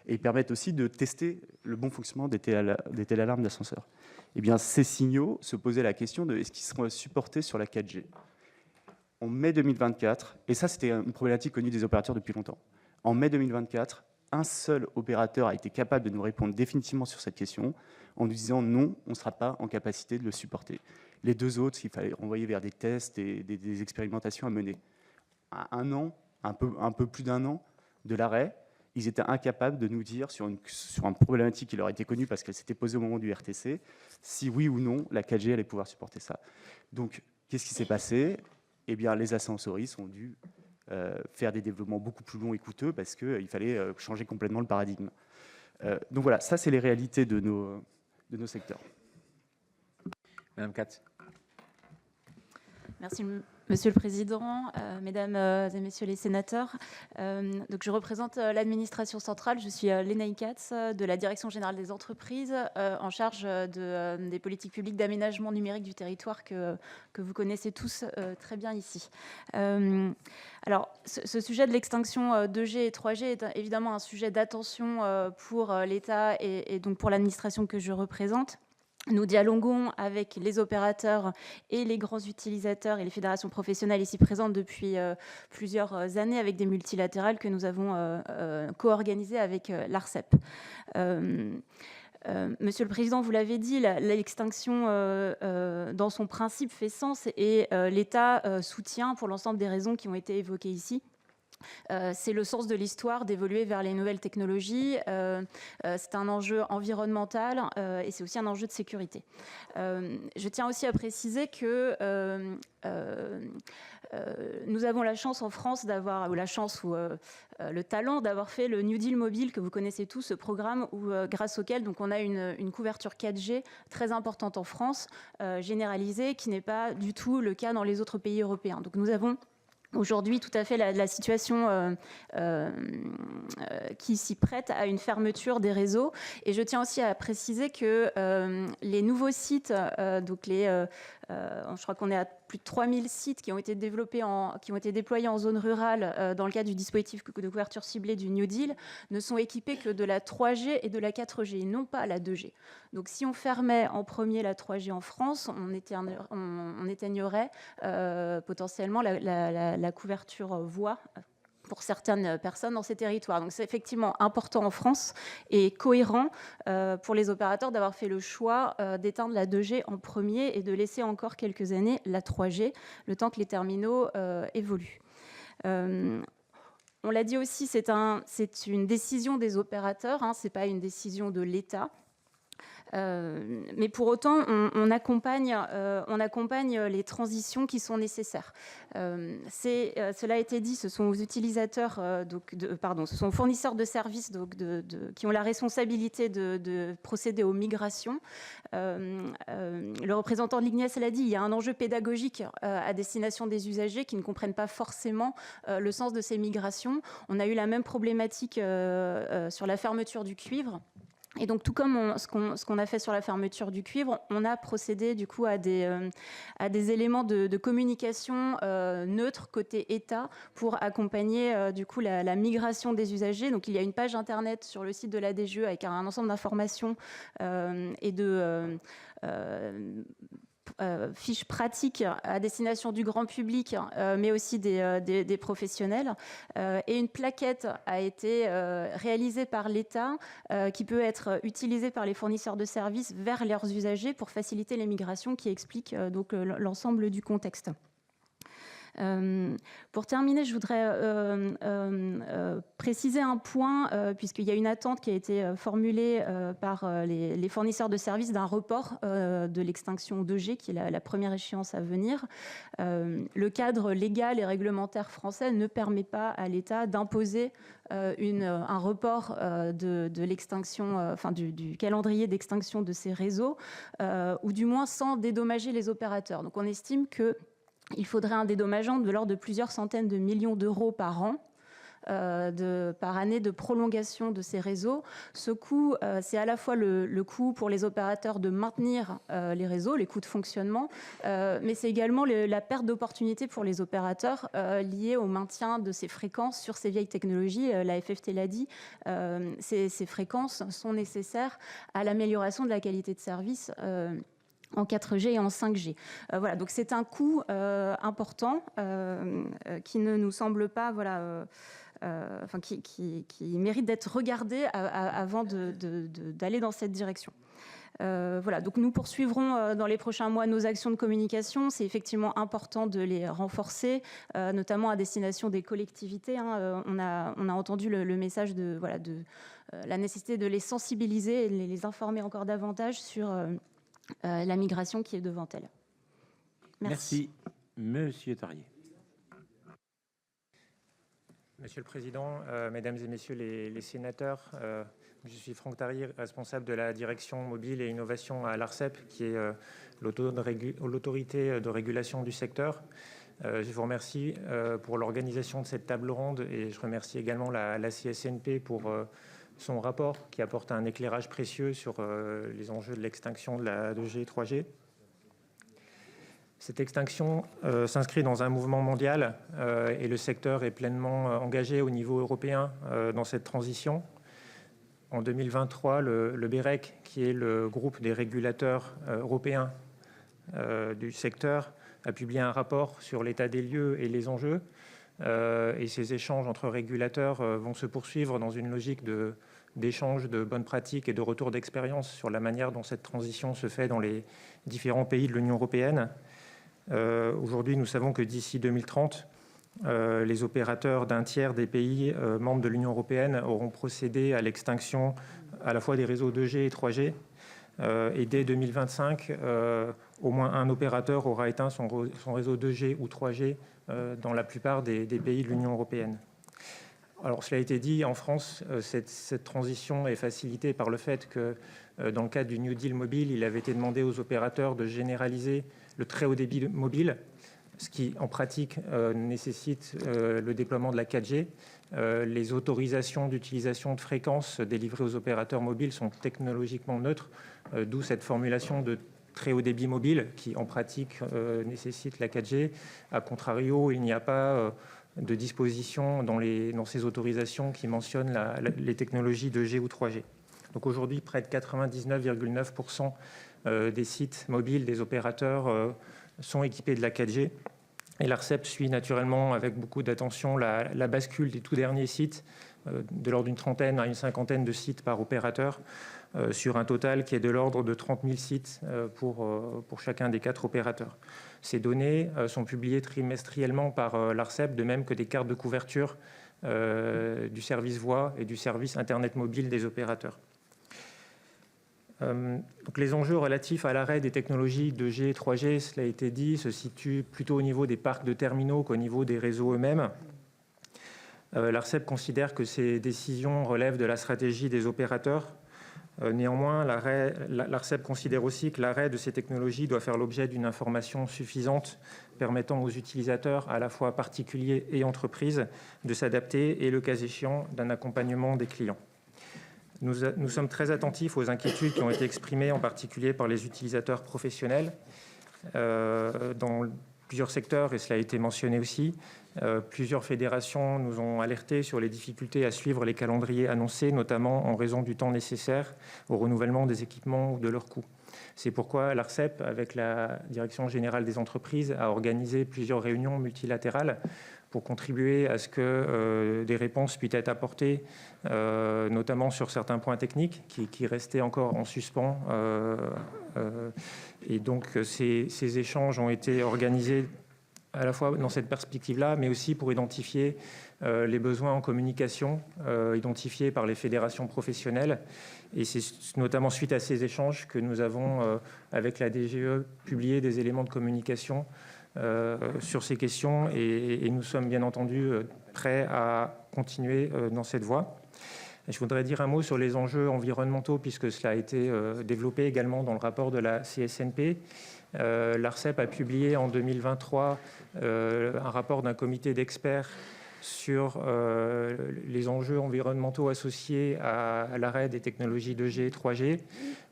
Et ils permettent aussi de tester le bon fonctionnement des téléalarmes d'ascenseur. Eh bien, ces signaux se posaient la question de est-ce qu'ils seront supportés sur la 4G. En mai 2024, et ça c'était une problématique connue des opérateurs depuis longtemps, en mai 2024, un seul opérateur a été capable de nous répondre définitivement sur cette question en nous disant non, on ne sera pas en capacité de le supporter. Les deux autres, il fallait renvoyer vers des tests et des expérimentations à mener. À un an, un peu plus d'un an de l'arrêt, ils étaient incapables de nous dire sur une problématique qui leur était connue parce qu'elle s'était posée au moment du RTC, si oui ou non la 4G allait pouvoir supporter ça. Donc, qu'est-ce qui s'est passé? Eh bien, les ascensoristes ont dû faire des développements beaucoup plus longs et coûteux parce qu'il fallait changer complètement le paradigme. Donc voilà, ça, c'est les réalités de nos secteurs. Madame Katz. Merci, Monsieur le Président, Mesdames et Messieurs les sénateurs. Donc, je représente l'administration centrale. Je suis Lénaï Katz de la Direction générale des entreprises en charge des politiques publiques d'aménagement numérique du territoire que vous connaissez tous très bien ici. Alors, ce sujet de l'extinction 2G et 3G est évidemment un sujet d'attention pour l'État et donc pour l'administration que je représente. Nous dialoguons avec les opérateurs et les grands utilisateurs et les fédérations professionnelles ici présentes depuis plusieurs années avec des multilatérales que nous avons co-organisées avec l'ARCEP. Monsieur le Président, vous l'avez dit, l'extinction dans son principe fait sens et l'État soutient pour l'ensemble des raisons qui ont été évoquées ici. C'est le sens de l'histoire d'évoluer vers les nouvelles technologies. C'est un enjeu environnemental et c'est aussi un enjeu de sécurité. Je tiens aussi à préciser que nous avons la chance en France d'avoir, ou la chance ou le talent d'avoir fait le New Deal mobile que vous connaissez tous, ce programme grâce auquel donc, on a une couverture 4G très importante en France, généralisée, qui n'est pas du tout le cas dans les autres pays européens. Donc nous avons aujourd'hui, tout à fait, la situation qui s'y prête à une fermeture des réseaux. Et je tiens aussi à préciser que les nouveaux sites, donc je crois qu'on est à plus de 3000 sites qui ont été déployés en zone rurale dans le cadre du dispositif de couverture ciblée du New Deal, ne sont équipés que de la 3G et de la 4G, et non pas la 2G. Donc si on fermait en premier la 3G en France, on éteignerait potentiellement la couverture voix pour certaines personnes dans ces territoires. Donc c'est effectivement important en France et cohérent pour les opérateurs d'avoir fait le choix d'éteindre la 2G en premier et de laisser encore quelques années la 3G, le temps que les terminaux évoluent. On l'a dit aussi, c'est une décision des opérateurs, ce n'est pas une décision de l'État. Mais pour autant, on accompagne les transitions qui sont nécessaires. Cela a été dit, ce sont aux utilisateurs, ce sont aux fournisseurs de services qui ont la responsabilité de procéder aux migrations. Le représentant de l'IGNES l'a dit, il y a un enjeu pédagogique à destination des usagers qui ne comprennent pas forcément le sens de ces migrations. On a eu la même problématique sur la fermeture du cuivre. Et donc, tout comme ce qu'on a fait sur la fermeture du cuivre, on a procédé du coup à des éléments de communication neutres côté État pour accompagner du coup la migration des usagers. Donc, il y a une page internet sur le site de la DGE avec un ensemble d'informations et de fiches pratiques à destination du grand public, mais aussi des professionnels. Et une plaquette a été réalisée par l'État qui peut être utilisée par les fournisseurs de services vers leurs usagers pour faciliter les migrations, qui explique donc l'ensemble du contexte. Pour terminer, je voudrais préciser un point, puisqu'il y a une attente qui a été formulée par les fournisseurs de services d'un report de l'extinction 2G, qui est la première échéance à venir. Le cadre légal et réglementaire français ne permet pas à l'État d'imposer un report de l'extinction, enfin du calendrier d'extinction de ces réseaux, ou du moins sans dédommager les opérateurs. Donc on estime qu'il faudrait un dédommagement de l'ordre de plusieurs centaines de millions d'euros par an, par année de prolongation de ces réseaux. Ce coût, c'est à la fois le coût pour les opérateurs de maintenir les réseaux, les coûts de fonctionnement, mais c'est également la perte d'opportunités pour les opérateurs liée au maintien de ces fréquences sur ces vieilles technologies. La FFT l'a dit, ces fréquences sont nécessaires à l'amélioration de la qualité de service en 4G et en 5G. Voilà, donc c'est un coût important qui ne nous semble pas, qui mérite d'être regardé avant d'aller dans cette direction. Voilà, donc nous poursuivrons dans les prochains mois nos actions de communication. C'est effectivement important de les renforcer, notamment à destination des collectivités. On a entendu le message de la nécessité de les sensibiliser et de les informer encore davantage sur la migration qui est devant elle. Merci. Monsieur Tarier. Monsieur le Président, Mesdames et Messieurs les sénateurs, je suis Franck Tarier, responsable de la direction mobile et innovation à l'ARCEP, qui est l'autorité de régulation du secteur. Je vous remercie pour l'organisation de cette table ronde et je remercie également la CSNP pour son rapport qui apporte un éclairage précieux sur les enjeux de l'extinction de la 2G et 3G. Cette extinction s'inscrit dans un mouvement mondial et le secteur est pleinement engagé au niveau européen dans cette transition. En 2023, le BEREC, qui est le groupe des régulateurs européens du secteur, a publié un rapport sur l'état des lieux et les enjeux. Et ces échanges entre régulateurs vont se poursuivre dans une logique d'échange de bonnes pratiques et de retour d'expérience sur la manière dont cette transition se fait dans les différents pays de l'Union européenne. Aujourd'hui, nous savons que d'ici 2030, les opérateurs d'un tiers des pays membres de l'Union européenne auront procédé à l'extinction à la fois des réseaux 2G et 3G. Et dès 2025, au moins un opérateur aura éteint son réseau 2G ou 3G dans la plupart des pays de l'Union européenne. Alors, cela a été dit, en France, cette transition est facilitée par le fait que, dans le cadre du New Deal mobile, il avait été demandé aux opérateurs de généraliser le très haut débit mobile, ce qui, en pratique, nécessite le déploiement de la 4G. Les autorisations d'utilisation de fréquences délivrées aux opérateurs mobiles sont technologiquement neutres, d'où cette formulation de très haut débit mobile qui, en pratique, nécessite la 4G. A contrario, il n'y a pas de disposition dans ces autorisations qui mentionnent les technologies 2G ou 3G. Donc aujourd'hui, près de 99,9% des sites mobiles des opérateurs sont équipés de la 4G. Et l'ARCEP suit naturellement avec beaucoup d'attention la bascule des tout derniers sites, de l'ordre d'une trentaine à une cinquantaine de sites par opérateur, sur un total qui est de l'ordre de 30 000 sites pour chacun des 4 opérateurs. Ces données sont publiées trimestriellement par l'ARCEP, de même que des cartes de couverture du service voix et du service Internet mobile des opérateurs. Donc les enjeux relatifs à l'arrêt des technologies 2G et 3G, cela a été dit, se situent plutôt au niveau des parcs de terminaux qu'au niveau des réseaux eux-mêmes. L'ARCEP considère que ces décisions relèvent de la stratégie des opérateurs. Néanmoins, l'ARCEP considère aussi que l'arrêt de ces technologies doit faire l'objet d'une information suffisante permettant aux utilisateurs, à la fois particuliers et entreprises, de s'adapter et, le cas échéant, d'un accompagnement des clients. Nous sommes très attentifs aux inquiétudes qui ont été exprimées, en particulier par les utilisateurs professionnels dans plusieurs secteurs, et cela a été mentionné aussi. Plusieurs fédérations nous ont alertés sur les difficultés à suivre les calendriers annoncés, notamment en raison du temps nécessaire au renouvellement des équipements ou de leurs coûts. C'est pourquoi l'ARCEP, avec la Direction générale des entreprises, a organisé plusieurs réunions multilatérales pour contribuer à ce que des réponses puissent être apportées, notamment sur certains points techniques qui restaient encore en suspens. Et donc, ces échanges ont été organisés à la fois dans cette perspective-là, mais aussi pour identifier les besoins en communication identifiés par les fédérations professionnelles. Et c'est notamment suite à ces échanges que nous avons, avec la DGE, publié des éléments de communication sur ces questions, et nous sommes bien entendu prêts à continuer dans cette voie. Je voudrais dire un mot sur les enjeux environnementaux, puisque cela a été développé également dans le rapport de la CSNP. L'ARCEP a publié en 2023 un rapport d'un comité d'experts sur les enjeux environnementaux associés à l'arrêt des technologies 2G et 3G.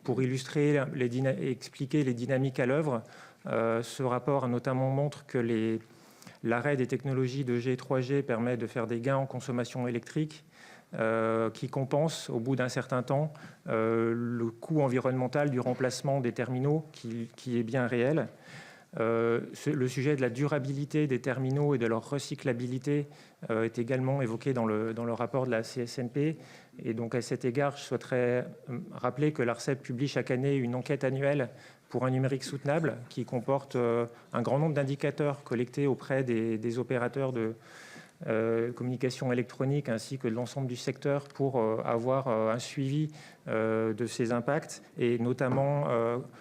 Pour illustrer et expliquer les dynamiques à l'œuvre, ce rapport notamment montre que l'arrêt des technologies 2G et 3G permet de faire des gains en consommation électrique qui compensent au bout d'un certain temps le coût environnemental du remplacement des terminaux qui est bien réel. Le sujet de la durabilité des terminaux et de leur recyclabilité est également évoqué dans le rapport de la CSNP. Et donc à cet égard, je souhaiterais rappeler que l'ARCEP publie chaque année une enquête annuelle pour un numérique soutenable qui comporte un grand nombre d'indicateurs collectés auprès des opérateurs de communication électronique ainsi que de l'ensemble du secteur pour avoir un suivi de ces impacts. Et notamment,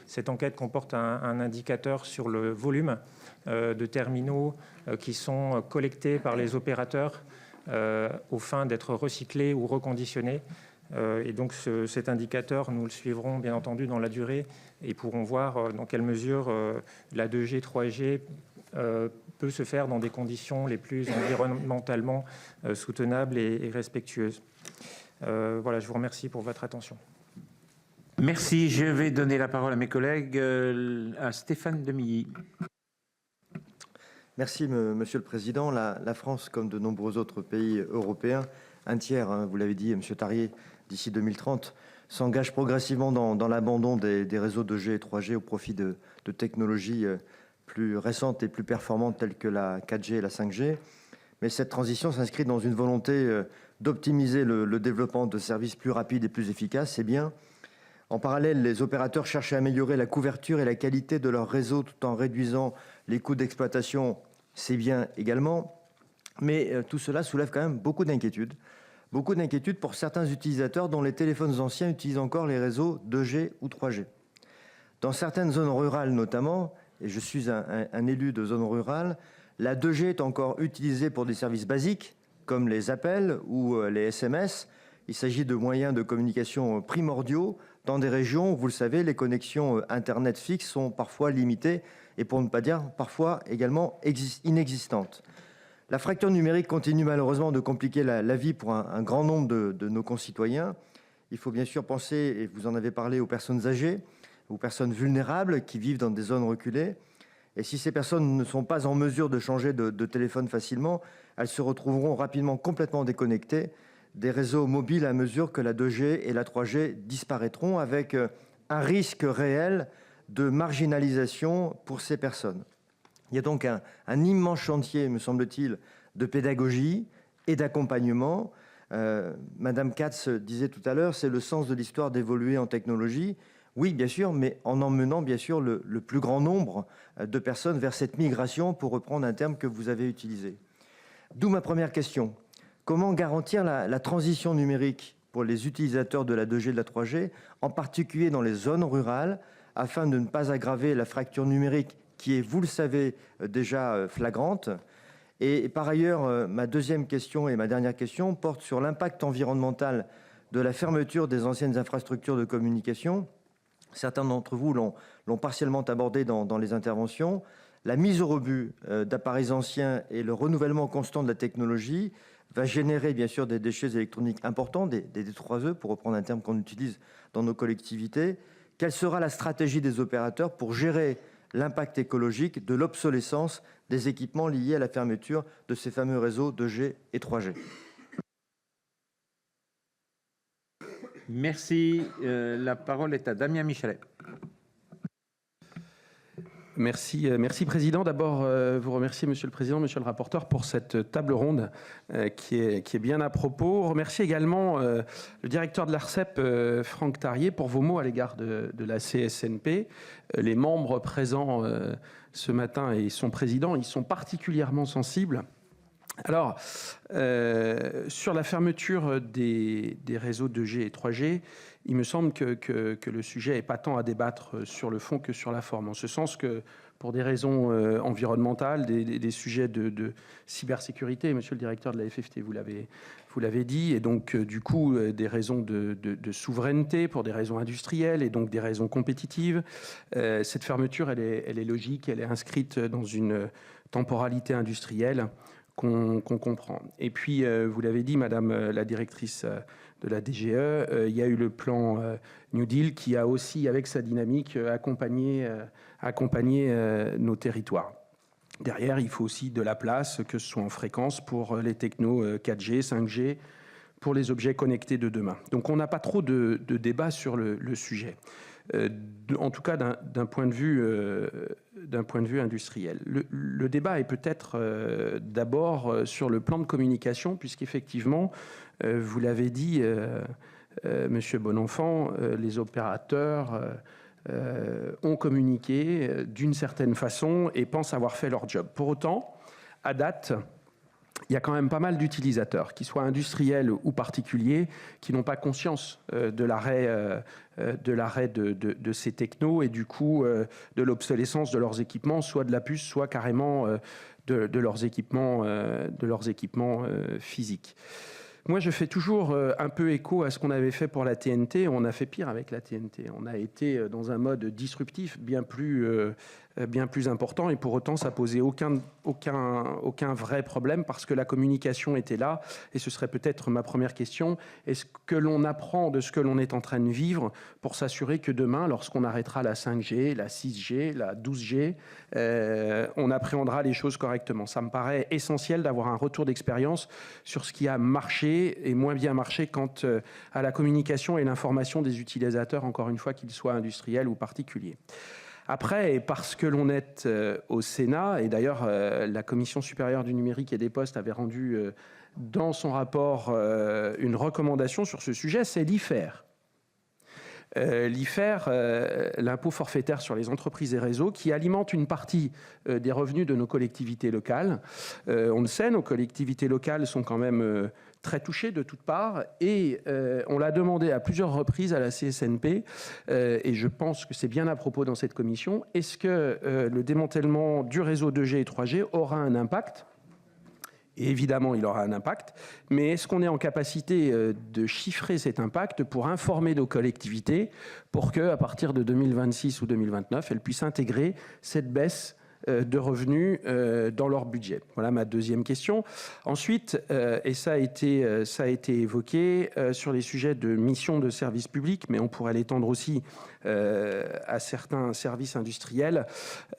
cette enquête comporte un indicateur sur le volume de terminaux qui sont collectés par les opérateurs aux fins d'être recyclés ou reconditionnés. Et donc cet indicateur, nous le suivrons bien entendu dans la durée et pourrons voir dans quelle mesure la 2G, 3G peut se faire dans des conditions les plus environnementalement soutenables et respectueuses. Voilà, je vous remercie pour votre attention. Merci. Je vais donner la parole à mes collègues, à Stéphane Demilly. Merci, Monsieur le Président. La France, comme de nombreux autres pays européens, un tiers, hein, vous l'avez dit, Monsieur Tarier, d'ici 2030, s'engage progressivement dans l'abandon des réseaux 2G et 3G au profit de technologies plus récentes et plus performantes telles que la 4G et la 5G. Mais cette transition s'inscrit dans une volonté d'optimiser le développement de services plus rapides et plus efficaces. C'est bien. En parallèle, les opérateurs cherchent à améliorer la couverture et la qualité de leur réseau tout en réduisant les coûts d'exploitation. C'est bien également. Mais tout cela soulève quand même beaucoup d'inquiétudes. Beaucoup d'inquiétudes pour certains utilisateurs dont les téléphones anciens utilisent encore les réseaux 2G ou 3G. Dans certaines zones rurales notamment, et je suis un élu de zone rurale, la 2G est encore utilisée pour des services basiques comme les appels ou les SMS. Il s'agit de moyens de communication primordiaux dans des régions où, vous le savez, les connexions Internet fixes sont parfois limitées et pour ne pas dire parfois également inexistantes. La fracture numérique continue malheureusement de compliquer la vie pour un grand nombre de nos concitoyens. Il faut bien sûr penser, et vous en avez parlé, aux personnes âgées, aux personnes vulnérables qui vivent dans des zones reculées. Et si ces personnes ne sont pas en mesure de changer de téléphone facilement, elles se retrouveront rapidement complètement déconnectées des réseaux mobiles à mesure que la 2G et la 3G disparaîtront, avec un risque réel de marginalisation pour ces personnes. Il y a donc un immense chantier, me semble-t-il, de pédagogie et d'accompagnement. Madame Katz disait tout à l'heure, c'est le sens de l'histoire d'évoluer en technologie. Oui, bien sûr, mais en emmenant bien sûr le plus grand nombre de personnes vers cette migration, pour reprendre un terme que vous avez utilisé. D'où ma première question. Comment garantir la transition numérique pour les utilisateurs de la 2G et de la 3G, en particulier dans les zones rurales, afin de ne pas aggraver la fracture numérique qui est, vous le savez, déjà flagrante? Et par ailleurs, ma deuxième question et ma dernière question portent sur l'impact environnemental de la fermeture des anciennes infrastructures de communication. Certains d'entre vous l'ont partiellement abordé dans les interventions. La mise au rebut d'appareils anciens et le renouvellement constant de la technologie va générer bien sûr des déchets électroniques importants, des D3E, pour reprendre un terme qu'on utilise dans nos collectivités. Quelle sera la stratégie des opérateurs pour gérer l'impact écologique de l'obsolescence des équipements liés à la fermeture de ces fameux réseaux 2G et 3G? Merci. La parole est à Damien Michelet. Merci, Président. D'abord, vous remercier, Monsieur le Président, Monsieur le rapporteur, pour cette table ronde qui est bien à propos. Remercier également le directeur de l'ARCEP, Franck Tarier, pour vos mots à l'égard de la CSNP. Les membres présents ce matin et son président, ils sont particulièrement sensibles. Alors, sur la fermeture des réseaux 2G et 3G, il me semble que le sujet n'est pas tant à débattre sur le fond que sur la forme. En ce sens que, pour des raisons environnementales, des sujets de cybersécurité, monsieur le directeur de la FFT, vous l'avez dit, et donc du coup des raisons de souveraineté, pour des raisons industrielles et donc des raisons compétitives, cette fermeture, elle est logique, elle est inscrite dans une temporalité industrielle qu'on comprend. Et puis, vous l'avez dit, Madame la directrice de la DGE, il y a eu le plan New Deal qui a aussi, avec sa dynamique, accompagné nos territoires. Derrière, il faut aussi de la place, que ce soit en fréquence, pour les technos 4G, 5G, pour les objets connectés de demain. Donc, on n'a pas trop de débat sur le sujet. En tout cas d'un point de vue industriel. Le débat est peut-être d'abord sur le plan de communication, puisqu'effectivement, vous l'avez dit, Monsieur Bonenfant, les opérateurs ont communiqué d'une certaine façon et pensent avoir fait leur job. Pour autant, à date, il y a quand même pas mal d'utilisateurs, qu'ils soient industriels ou particuliers, qui n'ont pas conscience de l'arrêt de ces technos et du coup de l'obsolescence de leurs équipements, soit de la puce, soit carrément de leurs équipements physiques. Moi, je fais toujours un peu écho à ce qu'on avait fait pour la TNT. On a fait pire avec la TNT. On a été dans un mode disruptif bien plus important et pour autant, ça posait aucun vrai problème parce que la communication était là. Et ce serait peut-être ma première question. Est-ce que l'on apprend de ce que l'on est en train de vivre pour s'assurer que demain, lorsqu'on arrêtera la 5G, la 6G, la 12G, on appréhendra les choses correctement? Ça me paraît essentiel d'avoir un retour d'expérience sur ce qui a marché et moins bien marché quant à la communication et l'information des utilisateurs, encore une fois, qu'ils soient industriels ou particuliers. Après, parce que l'on est au Sénat, et d'ailleurs la Commission supérieure du numérique et des postes avait rendu dans son rapport une recommandation sur ce sujet, c'est l'IFER. L'IFER, l'impôt forfaitaire sur les entreprises et réseaux, qui alimente une partie des revenus de nos collectivités locales. On le sait, nos collectivités locales sont quand même très touchées de toutes parts et on l'a demandé à plusieurs reprises à la CSNP et je pense que c'est bien à propos dans cette commission. Est-ce que le démantèlement du réseau 2G et 3G aura un impact ? Et évidemment, il aura un impact, mais est-ce qu'on est en capacité de chiffrer cet impact pour informer nos collectivités pour qu'à partir de 2026 ou 2029, elles puissent intégrer cette baisse de revenus dans leur budget? Voilà ma deuxième question. Ensuite, et ça a été évoqué sur les sujets de mission de service public, mais on pourrait l'étendre aussi à certains services industriels.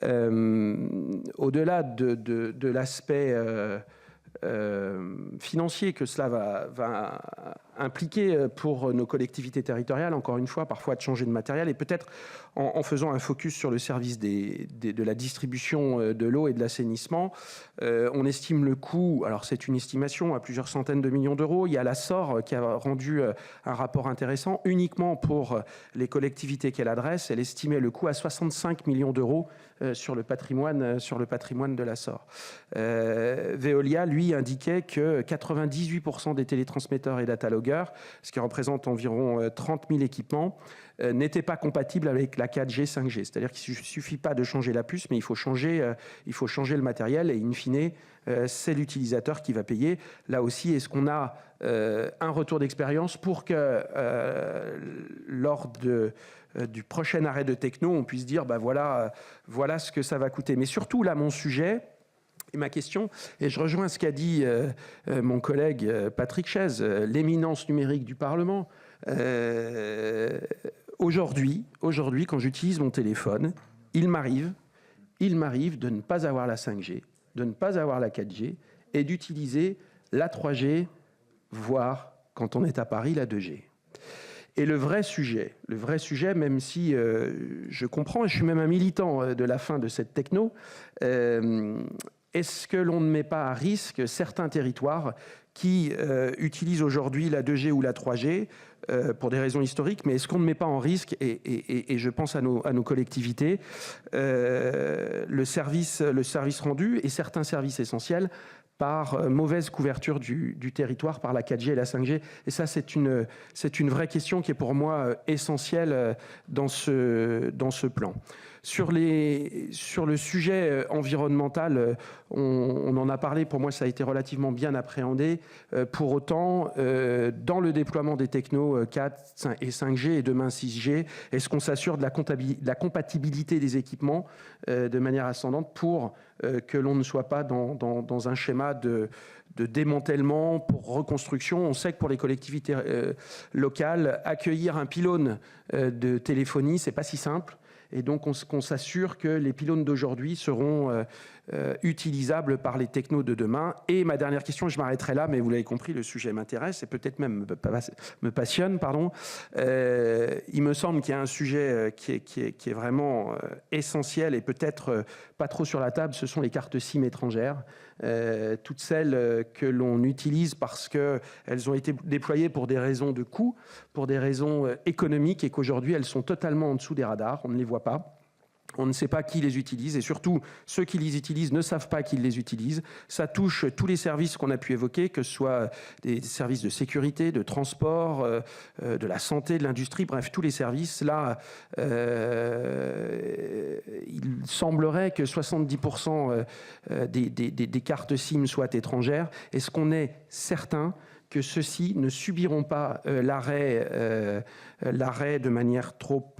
Au-delà de l'aspect financier que cela va impliquer pour nos collectivités territoriales, encore une fois, parfois de changer de matériel, et peut-être en faisant un focus sur le service de la distribution de l'eau et de l'assainissement. On estime le coût, alors c'est une estimation, à plusieurs centaines de millions d'euros. Il y a la SOR qui a rendu un rapport intéressant uniquement pour les collectivités qu'elle adresse. Elle estimait le coût à 65 millions d'euros sur le patrimoine de la SOR. Veolia, lui, indiquait que 98% des télétransmetteurs et datalogueurs, ce qui représente environ 30 000 équipements, n'étaient pas compatibles avec la 4G, 5G. C'est-à-dire qu'il ne suffit pas de changer la puce, mais il faut changer le matériel et in fine, c'est l'utilisateur qui va payer. Là aussi, est-ce qu'on a un retour d'expérience pour que lors du prochain arrêt de techno, on puisse dire voilà ce que ça va coûter. Mais surtout, là, mon sujet, Et ma question, et je rejoins ce qu'a dit mon collègue Patrick Chaize, l'éminence numérique du Parlement. Aujourd'hui, quand j'utilise mon téléphone, il m'arrive de ne pas avoir la 5G, de ne pas avoir la 4G et d'utiliser la 3G, voire, quand on est à Paris, la 2G. Et le vrai sujet, même si je comprends, et je suis même un militant de la fin de cette techno, est-ce que l'on ne met pas à risque certains territoires qui utilisent aujourd'hui la 2G ou la 3G pour des raisons historiques, mais est-ce qu'on ne met pas en risque, et je pense à nos collectivités, le service rendu et certains services essentiels par mauvaise couverture du territoire par la 4G et la 5G. Et ça, c'est une vraie question qui est pour moi essentielle dans ce plan. Sur le sujet environnemental, on en a parlé, pour moi ça a été relativement bien appréhendé. Pour autant, dans le déploiement des technos 4 et 5G et demain 6G, est-ce qu'on s'assure de la compatibilité des équipements de manière ascendante pour que l'on ne soit pas dans un schéma de démantèlement pour reconstruction? On sait que pour les collectivités locales, accueillir un pylône de téléphonie, c'est pas si simple. Et donc, qu'on s'assure que les pylônes d'aujourd'hui seront utilisables par les technos de demain. Et ma dernière question, je m'arrêterai là, mais vous l'avez compris, le sujet m'intéresse et peut-être même me passionne. Il me semble qu'il y a un sujet qui est vraiment essentiel et peut-être pas trop sur la table, ce sont les cartes SIM étrangères. Toutes celles que l'on utilise parce qu'elles ont été déployées pour des raisons de coût, pour des raisons économiques, et qu'aujourd'hui elles sont totalement en dessous des radars, on ne les voit pas. On ne sait pas qui les utilise, et surtout ceux qui les utilisent ne savent pas qu'ils les utilisent. Ça touche tous les services qu'on a pu évoquer, que ce soit des services de sécurité, de transport, de la santé, de l'industrie, bref, tous les services. Là, il semblerait que 70% des cartes SIM soient étrangères. Est-ce qu'on est certain que ceux-ci ne subiront pas l'arrêt de manière trop,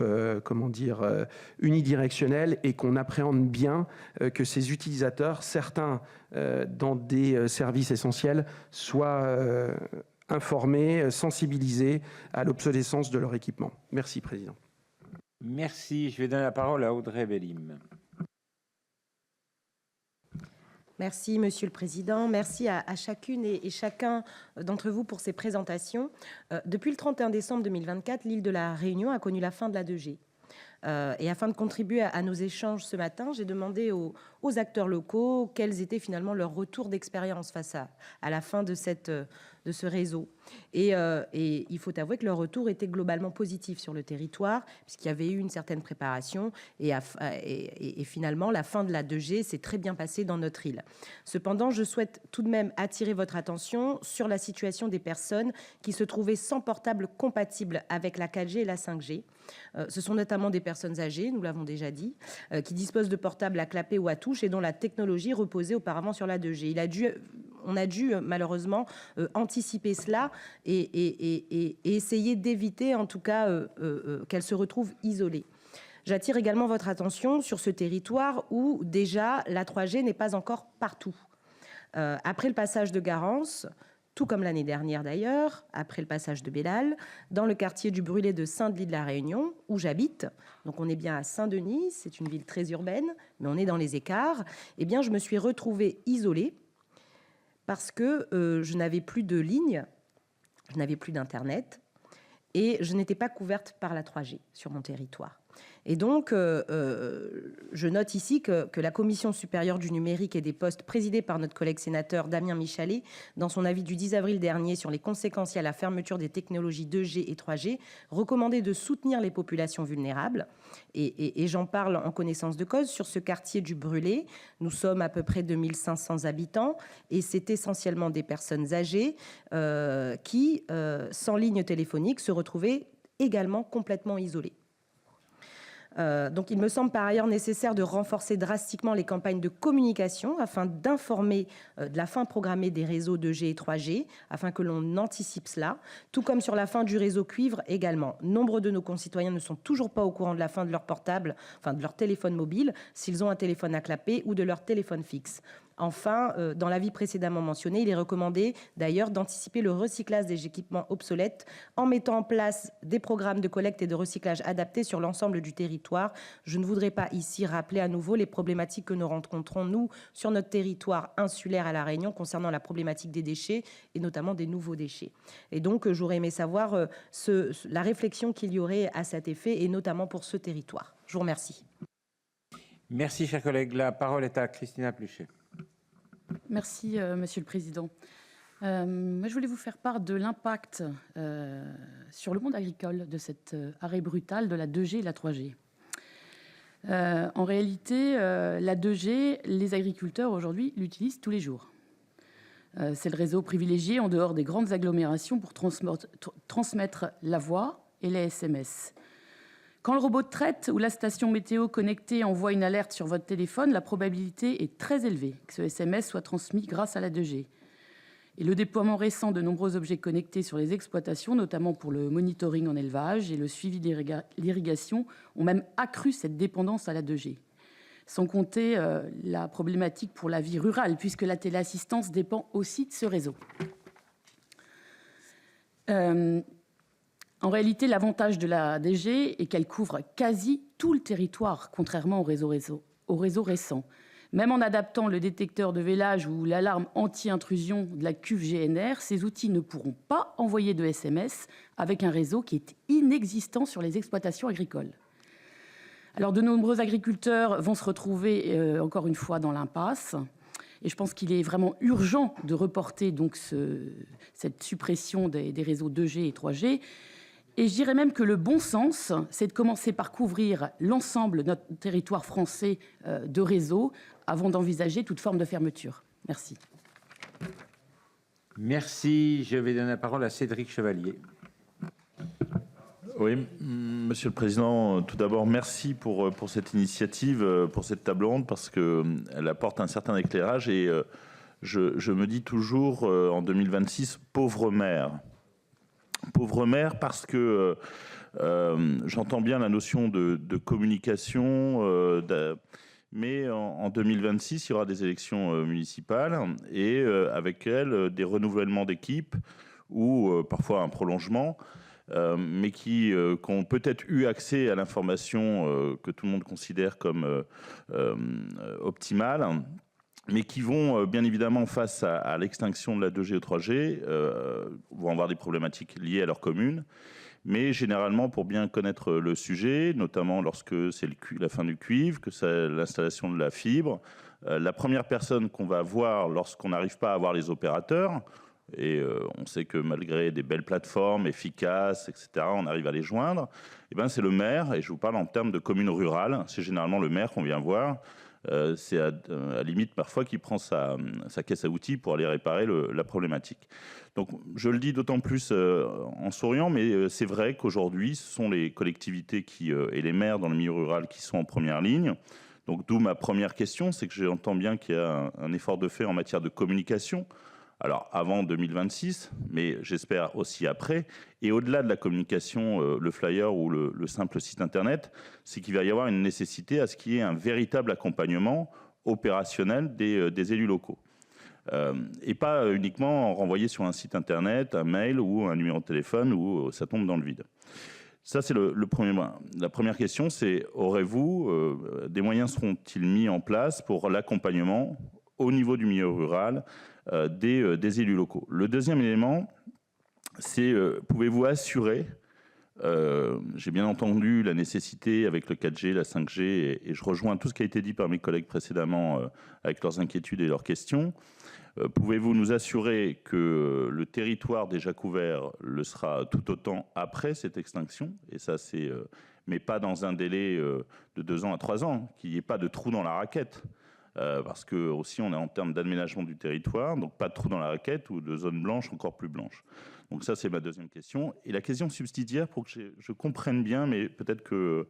unidirectionnelle, et qu'on appréhende bien que ces utilisateurs, certains dans des services essentiels, soient informés, sensibilisés à l'obsolescence de leur équipement. Merci, Président. Merci. Je vais donner la parole à Audrey Bélim. Merci, Monsieur le Président. Merci à chacune et chacun d'entre vous pour ces présentations. Depuis le 31 décembre 2024, l'île de la Réunion a connu la fin de la 2G. Et afin de contribuer à nos échanges ce matin, j'ai demandé aux acteurs locaux quels étaient finalement leurs retours d'expérience face à la fin de ce réseau. Et il faut avouer que leur retour était globalement positif sur le territoire, puisqu'il y avait eu une certaine préparation, et finalement la fin de la 2G s'est très bien passée dans notre île. Cependant, je souhaite tout de même attirer votre attention sur la situation des personnes qui se trouvaient sans portable compatible avec la 4G et la 5G. Ce sont notamment des personnes âgées, nous l'avons déjà dit, qui disposent de portables à clapet ou à touche et dont la technologie reposait auparavant sur la 2G. On a dû malheureusement anticiper cela et essayer d'éviter en tout cas qu'elles se retrouvent isolées. J'attire également votre attention sur ce territoire où déjà la 3G n'est pas encore partout. Après le passage de Garance, tout comme l'année dernière d'ailleurs, après le passage de Bellal, dans le quartier du Brûlé de Saint-Denis-de-la-Réunion, où j'habite, donc on est bien à Saint-Denis, c'est une ville très urbaine, mais on est dans les écarts, eh bien je me suis retrouvée isolée parce que je n'avais plus de ligne, je n'avais plus d'Internet, et je n'étais pas couverte par la 3G sur mon territoire. Et donc, je note ici que la Commission supérieure du numérique et des postes, présidée par notre collègue sénateur Damien Michalet, dans son avis du 10 avril dernier sur les conséquences liées à la fermeture des technologies 2G et 3G, recommandait de soutenir les populations vulnérables. Et j'en parle en connaissance de cause. Sur ce quartier du Brûlé, nous sommes à peu près 2500 habitants, et c'est essentiellement des personnes âgées qui, sans ligne téléphonique, se retrouvaient également complètement isolées. Donc, il me semble par ailleurs nécessaire de renforcer drastiquement les campagnes de communication afin d'informer de la fin programmée des réseaux 2G et 3G, afin que l'on anticipe cela, tout comme sur la fin du réseau cuivre également. Nombre de nos concitoyens ne sont toujours pas au courant de la fin de leur portable, enfin de leur téléphone mobile, s'ils ont un téléphone à clapet, ou de leur téléphone fixe. Enfin, dans l'avis précédemment mentionné, il est recommandé d'ailleurs d'anticiper le recyclage des équipements obsolètes en mettant en place des programmes de collecte et de recyclage adaptés sur l'ensemble du territoire. Je ne voudrais pas ici rappeler à nouveau les problématiques que nous rencontrons, nous, sur notre territoire insulaire à La Réunion, concernant la problématique des déchets et notamment des nouveaux déchets. Et donc, j'aurais aimé savoir la réflexion qu'il y aurait à cet effet, et notamment pour ce territoire. Je vous remercie. Merci, chers collègues. La parole est à Christina Pluchet. Merci, Monsieur le Président. Moi, je voulais vous faire part de l'impact sur le monde agricole de cet arrêt brutal de la 2G et la 3G. En réalité, la 2G, les agriculteurs aujourd'hui l'utilisent tous les jours. C'est le réseau privilégié en dehors des grandes agglomérations pour transmettre la voix et les SMS. Quand le robot de traite ou la station météo connectée envoie une alerte sur votre téléphone, la probabilité est très élevée que ce SMS soit transmis grâce à la 2G. Et le déploiement récent de nombreux objets connectés sur les exploitations, notamment pour le monitoring en élevage et le suivi de l'irrigation, ont même accru cette dépendance à la 2G. Sans compter la problématique pour la vie rurale, puisque la téléassistance dépend aussi de ce réseau. En réalité, l'avantage de la 2G est qu'elle couvre quasi tout le territoire, contrairement au réseau récent. Même en adaptant le détecteur de vélage ou l'alarme anti-intrusion de la cuve GNR, ces outils ne pourront pas envoyer de SMS avec un réseau qui est inexistant sur les exploitations agricoles. Alors, de nombreux agriculteurs vont se retrouver encore une fois dans l'impasse. Et je pense qu'il est vraiment urgent de reporter donc cette suppression des réseaux 2G et 3G. Et je dirais même que le bon sens, c'est de commencer par couvrir l'ensemble de notre territoire français de réseaux avant d'envisager toute forme de fermeture. Merci. Merci. Je vais donner la parole à Cédric Chevalier. Oui, Monsieur le Président, tout d'abord, merci pour cette initiative, pour cette table ronde, parce qu'elle apporte un certain éclairage. Et je me dis toujours, en 2026, pauvre maire. Pauvre maire, parce que j'entends bien la notion de communication, mais en 2026, il y aura des élections municipales et avec elles, des renouvellements d'équipes ou parfois un prolongement. Mais qui ont peut-être eu accès à l'information que tout le monde considère comme optimale, mais qui vont bien évidemment face à l'extinction de la 2G et 3G, vont avoir des problématiques liées à leur commune. Mais généralement, pour bien connaître le sujet, notamment lorsque c'est la fin du cuivre, que c'est l'installation de la fibre, la première personne qu'on va voir lorsqu'on n'arrive pas à avoir les opérateurs, et on sait que malgré des belles plateformes efficaces, etc., on arrive à les joindre, et ben c'est le maire, et je vous parle en termes de commune rurale, c'est généralement le maire qu'on vient voir, c'est à limite parfois qui prend sa caisse à outils pour aller réparer la problématique. Donc je le dis d'autant plus en souriant, mais c'est vrai qu'aujourd'hui, ce sont les collectivités et les maires dans le milieu rural qui sont en première ligne. Donc d'où ma première question, c'est que j'entends bien qu'il y a un effort de fait en matière de communication. Alors avant 2026, mais j'espère aussi après. Et au-delà de la communication, le flyer ou le simple site internet, c'est qu'il va y avoir une nécessité à ce qu'il y ait un véritable accompagnement opérationnel des élus locaux. Et pas uniquement renvoyer sur un site internet, un mail ou un numéro de téléphone où ça tombe dans le vide. Ça, c'est le premier point. La première question, c'est aurez-vous, des moyens seront-ils mis en place pour l'accompagnement au niveau du milieu rural des élus locaux? Le deuxième élément, c'est pouvez-vous assurer, j'ai bien entendu la nécessité avec le 4G, la 5G, et je rejoins tout ce qui a été dit par mes collègues précédemment avec leurs inquiétudes et leurs questions. Pouvez-vous nous assurer que le territoire déjà couvert le sera tout autant après cette extinction? Et ça, c'est, mais pas dans un délai de 2 ans à 3 ans, qu'il n'y ait pas de trou dans la raquette. Parce que aussi on est en termes d'aménagement du territoire, donc pas de trou dans la raquette ou de zones blanches encore plus blanches. Donc ça, c'est ma deuxième question. Et la question subsidiaire, pour que je comprenne bien, mais peut-être que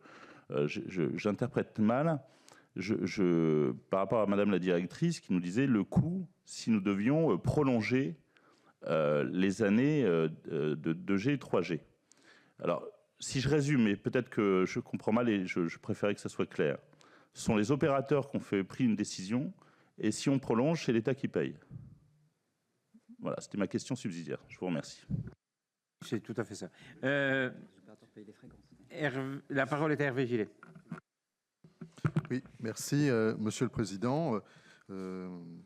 j'interprète mal, par rapport à Madame la directrice qui nous disait le coût si nous devions prolonger les années de 2G et 3G. Alors, si je résume, mais peut-être que je comprends mal et je préférais que ça soit clair. Ce sont les opérateurs qui ont pris une décision Et si on prolonge, c'est l'État qui paye. Voilà, c'était ma question subsidiaire. Je vous remercie. C'est tout à fait ça. La parole est à Hervé Gillet. Oui, merci, Monsieur le Président.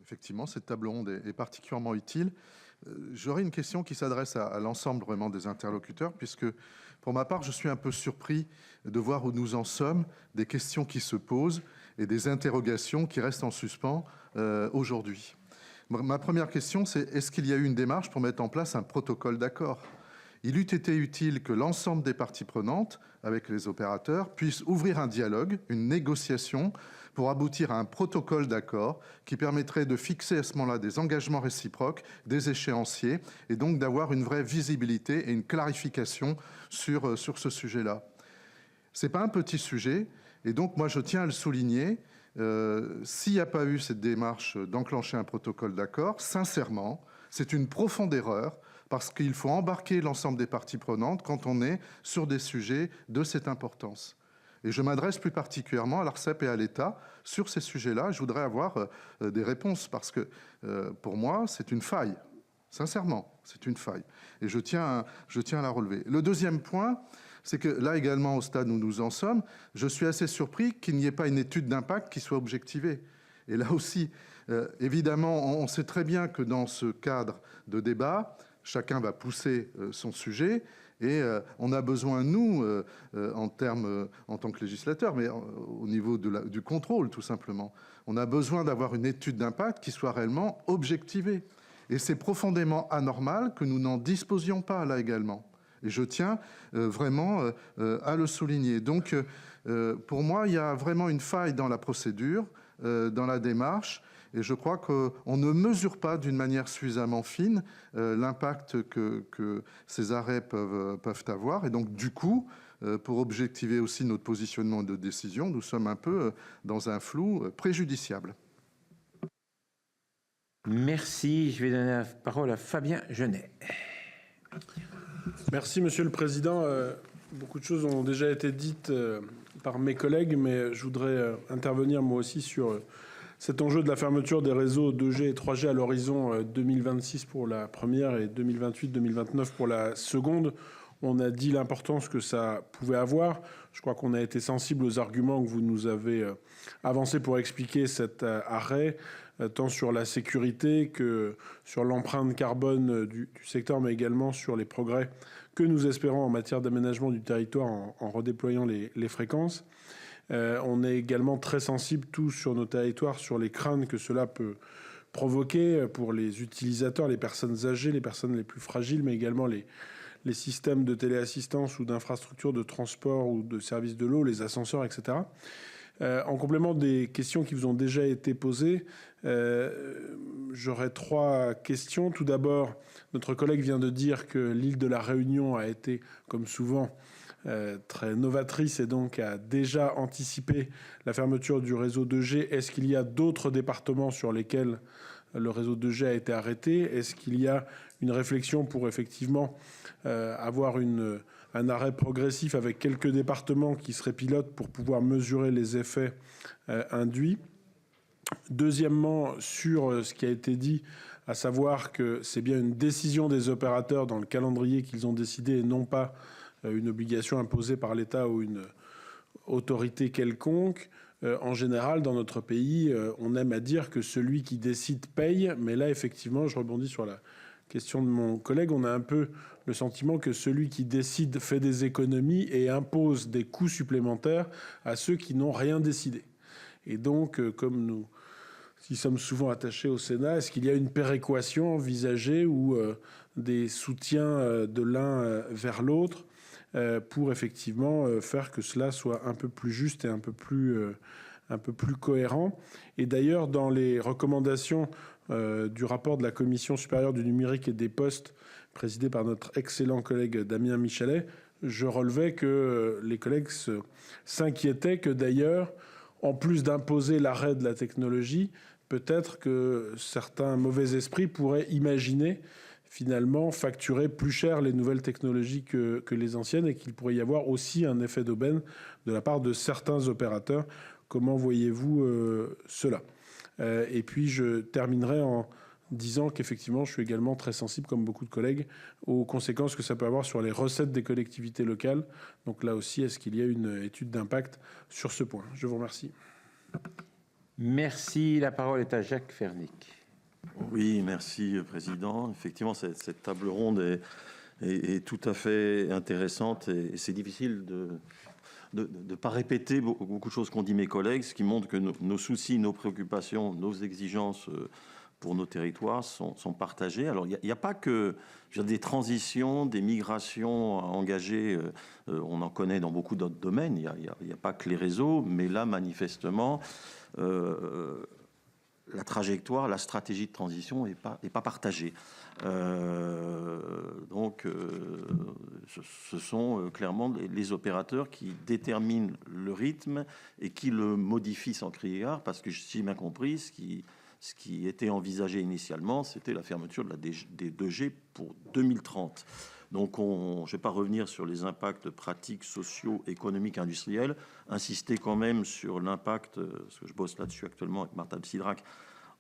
Effectivement, cette table ronde est particulièrement utile. J'aurais une question qui s'adresse à l'ensemble vraiment des interlocuteurs, puisque pour ma part, je suis un peu surpris de voir où nous en sommes, des questions qui se posent et des interrogations qui restent en suspens aujourd'hui. Ma première question, c'est est-ce qu'il y a eu une démarche pour mettre en place un protocole d'accord ? Il eût été utile que l'ensemble des parties prenantes, avec les opérateurs, puissent ouvrir un dialogue, une négociation, pour aboutir à un protocole d'accord qui permettrait de fixer à ce moment-là des engagements réciproques, des échéanciers, et donc d'avoir une vraie visibilité et une clarification sur ce sujet-là. Ce n'est pas un petit sujet, et donc moi je tiens à le souligner. S'il n'y a pas eu cette démarche d'enclencher un protocole d'accord, sincèrement, c'est une profonde erreur, parce qu'il faut embarquer l'ensemble des parties prenantes quand on est sur des sujets de cette importance. Et je m'adresse plus particulièrement à l'ARCEP et à l'État sur ces sujets-là. Je voudrais avoir des réponses, parce que pour moi, c'est une faille. Sincèrement, c'est une faille. Et je tiens à la relever. Le deuxième point, c'est que là également, au stade où nous en sommes, je suis assez surpris qu'il n'y ait pas une étude d'impact qui soit objectivée. Et là aussi, évidemment, on sait très bien que dans ce cadre de débat, chacun va pousser son sujet et on a besoin, nous, en tant que législateurs, mais au niveau du contrôle, tout simplement, on a besoin d'avoir une étude d'impact qui soit réellement objectivée. Et c'est profondément anormal que nous n'en disposions pas, là également. Et je tiens vraiment à le souligner. Donc, pour moi, il y a vraiment une faille dans la procédure, dans la démarche. Et je crois qu'on ne mesure pas d'une manière suffisamment fine l'impact que ces arrêts peuvent avoir. Et donc, du coup, pour objectiver aussi notre positionnement de décision, nous sommes un peu dans un flou préjudiciable. Merci. Je vais donner la parole à Fabien Genet. Merci, Monsieur le Président. Beaucoup de choses ont déjà été dites par mes collègues, mais je voudrais intervenir moi aussi sur cet enjeu de la fermeture des réseaux 2G et 3G à l'horizon 2026 pour la première et 2028-2029 pour la seconde. On a dit l'importance que ça pouvait avoir. Je crois qu'on a été sensible aux arguments que vous nous avez avancés pour expliquer cet arrêt, tant sur la sécurité que sur l'empreinte carbone du secteur, mais également sur les progrès que nous espérons en matière d'aménagement du territoire en redéployant les fréquences. On est également très sensible tous sur nos territoires sur les craintes que cela peut provoquer pour les utilisateurs, les personnes âgées, les personnes les plus fragiles, mais également les systèmes de téléassistance ou d'infrastructures de transport ou de services de l'eau, les ascenseurs, etc. En complément des questions qui vous ont déjà été posées, j'aurais 3 questions. Tout d'abord, notre collègue vient de dire que l'île de la Réunion a été, comme souvent, très novatrice et donc a déjà anticipé la fermeture du réseau 2G. Est-ce qu'il y a d'autres départements sur lesquels le réseau 2G a été arrêté? Est-ce qu'il y a une réflexion pour effectivement avoir un arrêt progressif avec quelques départements qui seraient pilotes pour pouvoir mesurer les effets induits? Deuxièmement, sur ce qui a été dit, à savoir que c'est bien une décision des opérateurs dans le calendrier qu'ils ont décidé et non pas une obligation imposée par l'État ou une autorité quelconque. En général, dans notre pays, on aime à dire que celui qui décide paye. Mais là, effectivement, je rebondis sur la question de mon collègue. On a un peu le sentiment que celui qui décide fait des économies et impose des coûts supplémentaires à ceux qui n'ont rien décidé. Et donc, comme nous y sommes souvent attachés au Sénat, est-ce qu'il y a une péréquation envisagée ou des soutiens de l'un vers l'autre pour effectivement faire que cela soit un peu plus juste et un peu plus cohérent? Et d'ailleurs, dans les recommandations du rapport de la Commission supérieure du numérique et des postes, présidée par notre excellent collègue Damien Michelet, je relevais que les collègues s'inquiétaient que d'ailleurs, en plus d'imposer l'arrêt de la technologie, peut-être que certains mauvais esprits pourraient imaginer finalement facturer plus cher les nouvelles technologies que les anciennes et qu'il pourrait y avoir aussi un effet d'aubaine de la part de certains opérateurs. Comment voyez-vous cela? Et puis, je terminerai en disant qu'effectivement, je suis également très sensible, comme beaucoup de collègues, aux conséquences que ça peut avoir sur les recettes des collectivités locales. Donc là aussi, est-ce qu'il y a une étude d'impact sur ce point? Je vous remercie. Merci. La parole est à Jacques Fernic. Oui, merci, Président. Effectivement, cette table ronde est tout à fait intéressante et c'est difficile de ne pas répéter beaucoup de choses qu'ont dit mes collègues, ce qui montre que nos soucis, nos préoccupations, nos exigences pour nos territoires sont partagés. Alors, il n'y a pas que des transitions, des migrations engagées, on en connaît dans beaucoup d'autres domaines, il n'y a pas que les réseaux, mais là, manifestement, la trajectoire, la stratégie de transition n'est pas partagée. Donc, ce sont clairement les opérateurs qui déterminent le rythme et qui le modifient sans crier gare, parce que si j'ai bien compris, ce qui était envisagé initialement, c'était la fermeture des 2G pour 2030. Donc, je ne vais pas revenir sur les impacts pratiques, sociaux, économiques, industriels, insister quand même sur l'impact, parce que je bosse là-dessus actuellement avec Martin Sidrac,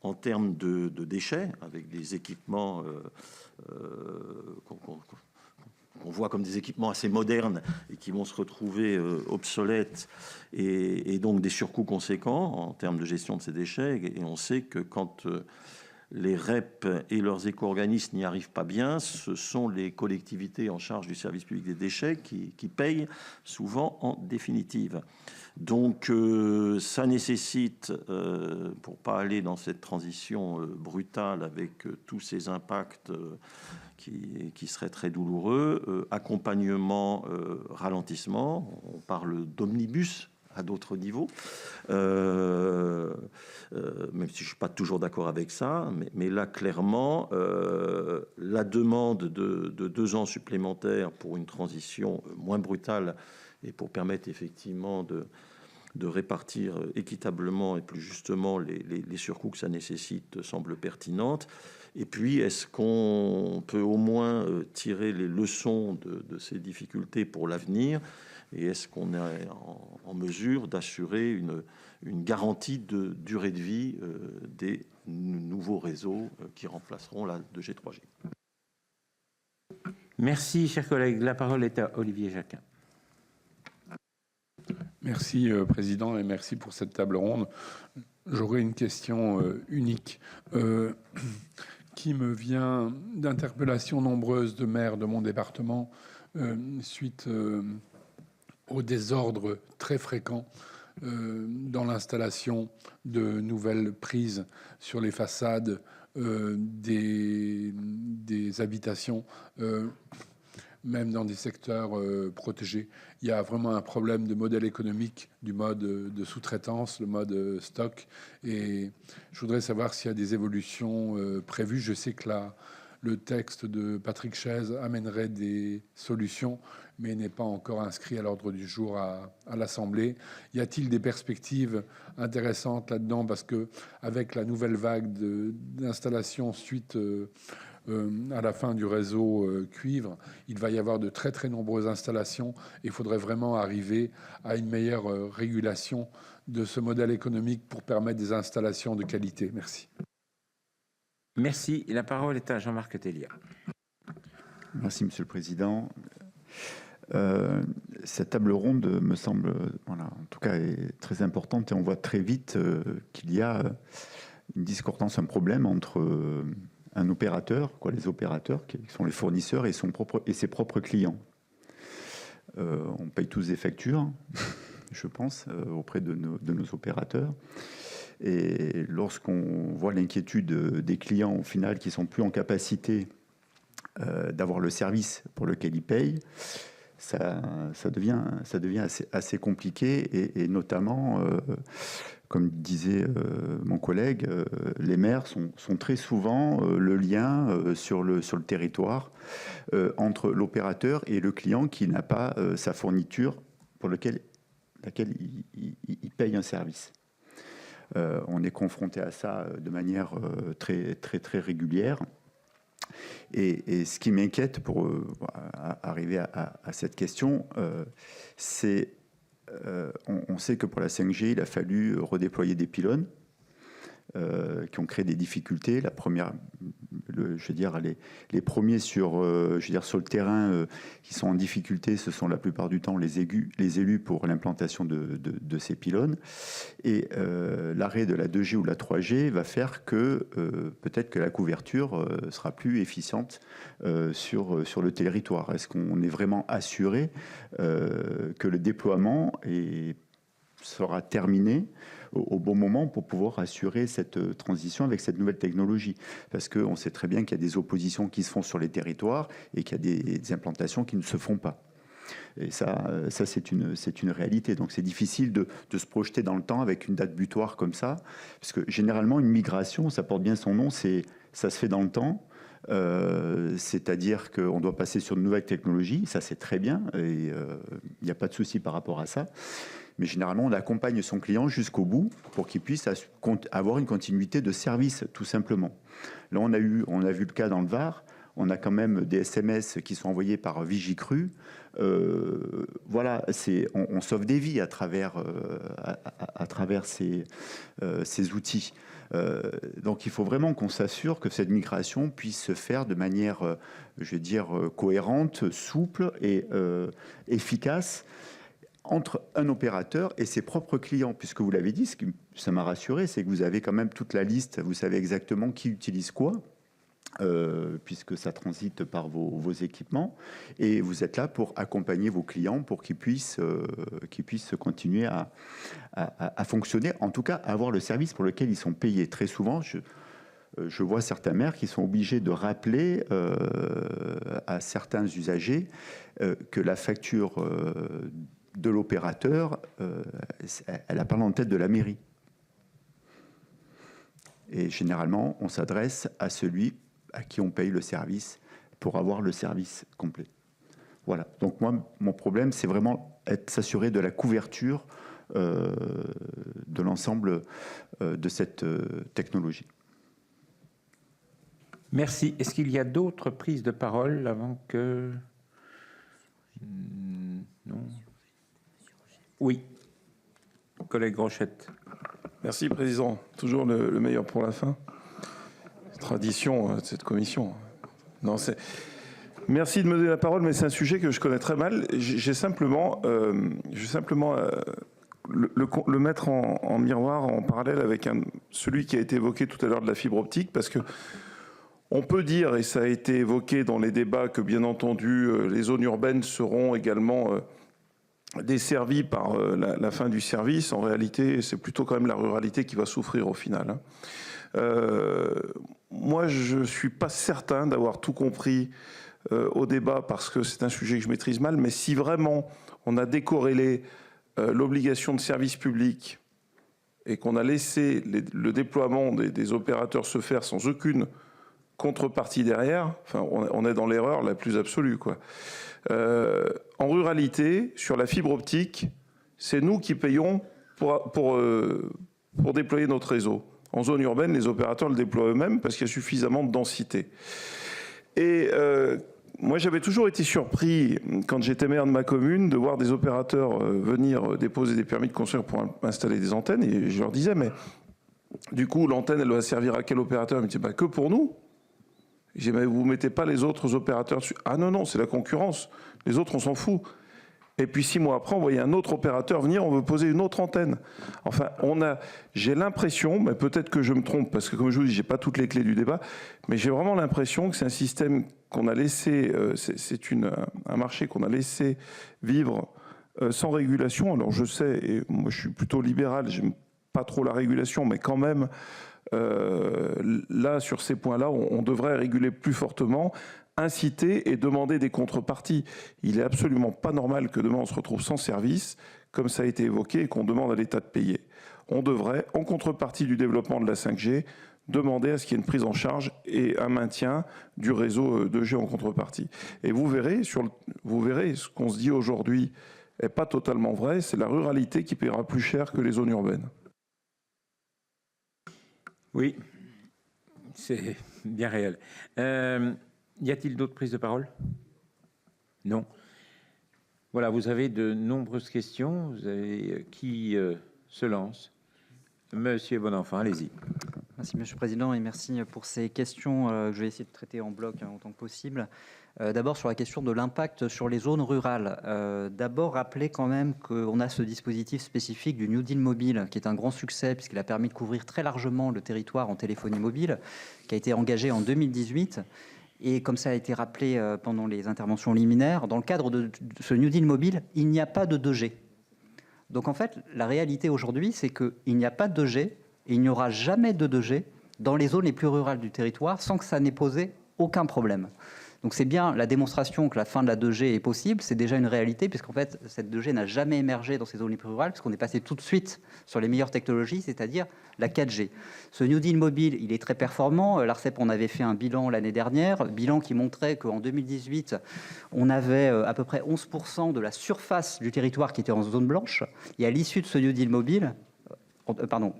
en termes de déchets, avec des équipements qu'on voit comme des équipements assez modernes et qui vont se retrouver obsolètes et donc des surcoûts conséquents en termes de gestion de ces déchets. Et on sait que quand les REP et leurs éco-organismes n'y arrivent pas bien, ce sont les collectivités en charge du service public des déchets qui payent souvent en définitive. Donc ça nécessite, pour pas aller dans cette transition brutale avec tous ces impacts qui seraient très douloureux, accompagnement, ralentissement, on parle d'omnibus à d'autres niveaux, même si je ne suis pas toujours d'accord avec ça, mais là, clairement, la demande de 2 ans supplémentaires pour une transition moins brutale et pour permettre effectivement de répartir équitablement et plus justement les surcoûts que ça nécessite semble pertinente. Et puis, est-ce qu'on peut au moins tirer les leçons de ces difficultés pour l'avenir ? Et est-ce qu'on est en mesure d'assurer une garantie de durée de vie des nouveaux réseaux qui remplaceront la 2G, 3G? Merci, chers collègues. La parole est à Olivier Jacquin. Merci, Président, et merci pour cette table ronde. J'aurais une question unique qui me vient d'interpellations nombreuses de maires de mon département suite au désordre très fréquent dans l'installation de nouvelles prises sur les façades des habitations, même dans des secteurs protégés. Il y a vraiment un problème de modèle économique, du mode de sous-traitance, le mode stock. Et je voudrais savoir s'il y a des évolutions prévues. Je sais que le texte de Patrick Chaize amènerait des solutions, mais n'est pas encore inscrit à l'ordre du jour à l'Assemblée. Y a-t-il des perspectives intéressantes là-dedans? Parce que avec la nouvelle vague d'installation suite à la fin du réseau cuivre, il va y avoir de très très nombreuses installations. Il faudrait vraiment arriver à une meilleure régulation de ce modèle économique pour permettre des installations de qualité. Merci. Merci. La parole est à Jean-Marc Tellier. Merci, Monsieur le Président. Cette table ronde me semble, en tout cas, est très importante et on voit très vite qu'il y a une discordance, un problème entre un opérateur, les opérateurs qui sont les fournisseurs et ses propres clients. On paye tous des factures, je pense, auprès de nos opérateurs. Et lorsqu'on voit l'inquiétude des clients au final qui sont plus en capacité d'avoir le service pour lequel ils payent, ça devient assez compliqué et notamment, comme disait mon collègue, les maires sont très souvent le lien sur le territoire entre l'opérateur et le client qui n'a pas sa fourniture pour laquelle il paye un service. On est confronté à ça de manière très, très, très régulière. Et ce qui m'inquiète pour arriver à cette question, c'est on sait que pour la 5G, il a fallu redéployer des pylônes. qui ont créé des difficultés. La première, je veux dire, les premiers sur le terrain qui sont en difficulté, ce sont la plupart du temps les élus pour l'implantation de ces pylônes. Et l'arrêt de la 2G ou de la 3G va faire que peut-être que la couverture sera plus efficiente sur le territoire. Est-ce qu'on est vraiment assuré que le déploiement sera terminé au bon moment pour pouvoir assurer cette transition avec cette nouvelle technologie? Parce qu'on sait très bien qu'il y a des oppositions qui se font sur les territoires et qu'il y a des implantations qui ne se font pas. Et ça c'est une réalité. Donc c'est difficile de se projeter dans le temps avec une date butoir comme ça, parce que généralement une migration, ça porte bien son nom, ça se fait dans le temps. C'est-à-dire qu'on doit passer sur de nouvelles technologies, ça c'est très bien, et il n'y a pas de souci par rapport à ça. Mais généralement, on accompagne son client jusqu'au bout pour qu'il puisse avoir une continuité de service, tout simplement. Là, on a vu le cas dans le Var. On a quand même des SMS qui sont envoyés par Vigicru. Voilà, on sauve des vies à travers ces outils. Donc, il faut vraiment qu'on s'assure que cette migration puisse se faire de manière, je vais dire, cohérente, souple et efficace, entre un opérateur et ses propres clients, puisque vous l'avez dit, ce qui ça m'a rassuré, c'est que vous avez quand même toute la liste, vous savez exactement qui utilise quoi, puisque ça transite par vos équipements, et vous êtes là pour accompagner vos clients pour qu'ils puissent continuer à fonctionner, en tout cas avoir le service pour lequel ils sont payés. Très souvent, je vois certains maires qui sont obligés de rappeler à certains usagers que la facture de l'opérateur, elle n'a pas en tête de la mairie. Et généralement, on s'adresse à celui à qui on paye le service pour avoir le service complet. Voilà. Donc moi, mon problème, c'est vraiment s'assurer de la couverture de l'ensemble de cette technologie. Merci. Est-ce qu'il y a d'autres prises de parole avant que... Non. Oui. Collègue Rochette. Merci, Président. Toujours le meilleur pour la fin. Tradition de cette commission. Non, merci de me donner la parole, mais c'est un sujet que je connais très mal. J'ai simplement, le mettre en miroir, en parallèle avec celui qui a été évoqué tout à l'heure de la fibre optique, parce que on peut dire, et ça a été évoqué dans les débats, que bien entendu, les zones urbaines seront également desservies par la fin du service. En réalité, c'est plutôt quand même la ruralité qui va souffrir au final. Moi, je ne suis pas certain d'avoir tout compris au débat parce que c'est un sujet que je maîtrise mal, mais si vraiment on a décorrélé l'obligation de service public et qu'on a laissé le déploiement des opérateurs se faire sans aucune contrepartie derrière, enfin, on est dans l'erreur la plus absolue, quoi. En ruralité, sur la fibre optique, c'est nous qui payons pour déployer notre réseau. En zone urbaine, les opérateurs le déploient eux-mêmes parce qu'il y a suffisamment de densité. Et moi, j'avais toujours été surpris, quand j'étais maire de ma commune, de voir des opérateurs venir déposer des permis de construire pour installer des antennes. Et je leur disais, mais du coup, l'antenne, elle va servir à quel opérateur? Ils me disaient, bah, que pour nous. Je disais, mais vous ne mettez pas les autres opérateurs dessus? Ah non, non, c'est la concurrence. Les autres, on s'en fout. Et puis 6 mois après, on voyait un autre opérateur venir, on veut poser une autre antenne. Enfin, j'ai l'impression, mais peut-être que je me trompe, parce que comme je vous dis, j'ai pas toutes les clés du débat, mais j'ai vraiment l'impression que c'est un système qu'on a laissé, c'est un marché qu'on a laissé vivre sans régulation. Alors je sais, et moi je suis plutôt libéral, j'aime pas trop la régulation, mais quand même, là, sur ces points-là, on devrait réguler plus fortement, inciter et demander des contreparties. Il est absolument pas normal que demain on se retrouve sans service, comme ça a été évoqué, et qu'on demande à l'État de payer. On devrait, en contrepartie du développement de la 5G, demander à ce qu'il y ait une prise en charge et un maintien du réseau 2G en contrepartie. Et vous verrez, ce qu'on se dit aujourd'hui n'est pas totalement vrai, c'est la ruralité qui paiera plus cher que les zones urbaines. Oui, c'est bien réel. Y a-t-il d'autres prises de parole? Non. Voilà, vous avez de nombreuses questions. Vous avez qui se lance? Monsieur Bonenfant, allez-y. Merci Monsieur le Président et merci pour ces questions que je vais essayer de traiter en bloc autant que possible. D'abord sur la question de l'impact sur les zones rurales. D'abord rappeler quand même qu'on a ce dispositif spécifique du New Deal mobile qui est un grand succès puisqu'il a permis de couvrir très largement le territoire en téléphonie mobile, qui a été engagé en 2018. Et comme ça a été rappelé pendant les interventions liminaires, dans le cadre de ce New Deal mobile, il n'y a pas de 2G. Donc en fait, la réalité aujourd'hui, c'est qu'il n'y a pas de 2G et il n'y aura jamais de 2G dans les zones les plus rurales du territoire sans que ça n'ait posé aucun problème. Donc c'est bien la démonstration que la fin de la 2G est possible, c'est déjà une réalité puisqu'en fait cette 2G n'a jamais émergé dans ces zones les plus rurales puisqu'on est passé tout de suite sur les meilleures technologies, c'est-à-dire la 4G. Ce New Deal mobile, il est très performant. L'ARCEP, on avait fait un bilan l'année dernière, bilan qui montrait qu'en 2018, on avait à peu près 11% de la surface du territoire qui était en zone blanche. Et à l'issue de ce New Deal mobile,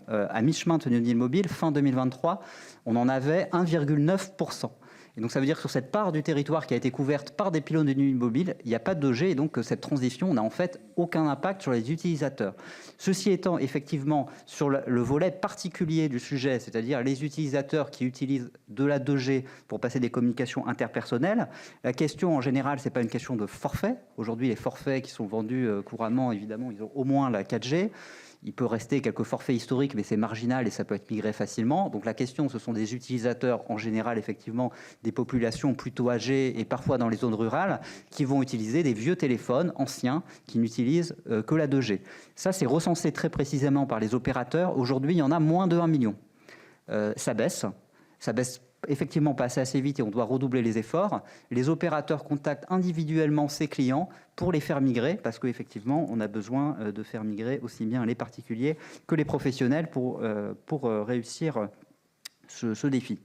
à mi-chemin de ce New Deal mobile, fin 2023, on en avait 1,9%. Et donc ça veut dire que sur cette part du territoire qui a été couverte par des pylônes de nuit mobile, il n'y a pas de 2G et donc cette transition n'a en fait aucun impact sur les utilisateurs. Ceci étant, effectivement, sur le volet particulier du sujet, c'est-à-dire les utilisateurs qui utilisent de la 2G pour passer des communications interpersonnelles, la question en général, ce n'est pas une question de forfait. Aujourd'hui, les forfaits qui sont vendus couramment, évidemment, ils ont au moins la 4G. Il peut rester quelques forfaits historiques, mais c'est marginal et ça peut être migré facilement. Donc la question, ce sont des utilisateurs, en général, effectivement, des populations plutôt âgées et parfois dans les zones rurales, qui vont utiliser des vieux téléphones anciens qui n'utilisent que la 2G. Ça, c'est recensé très précisément par les opérateurs. Aujourd'hui, il y en a moins de 1 million. Ça baisse effectivement pas assez vite et on doit redoubler les efforts. Les opérateurs contactent individuellement ces clients pour les faire migrer parce qu'effectivement, on a besoin de faire migrer aussi bien les particuliers que les professionnels pour réussir ce défi.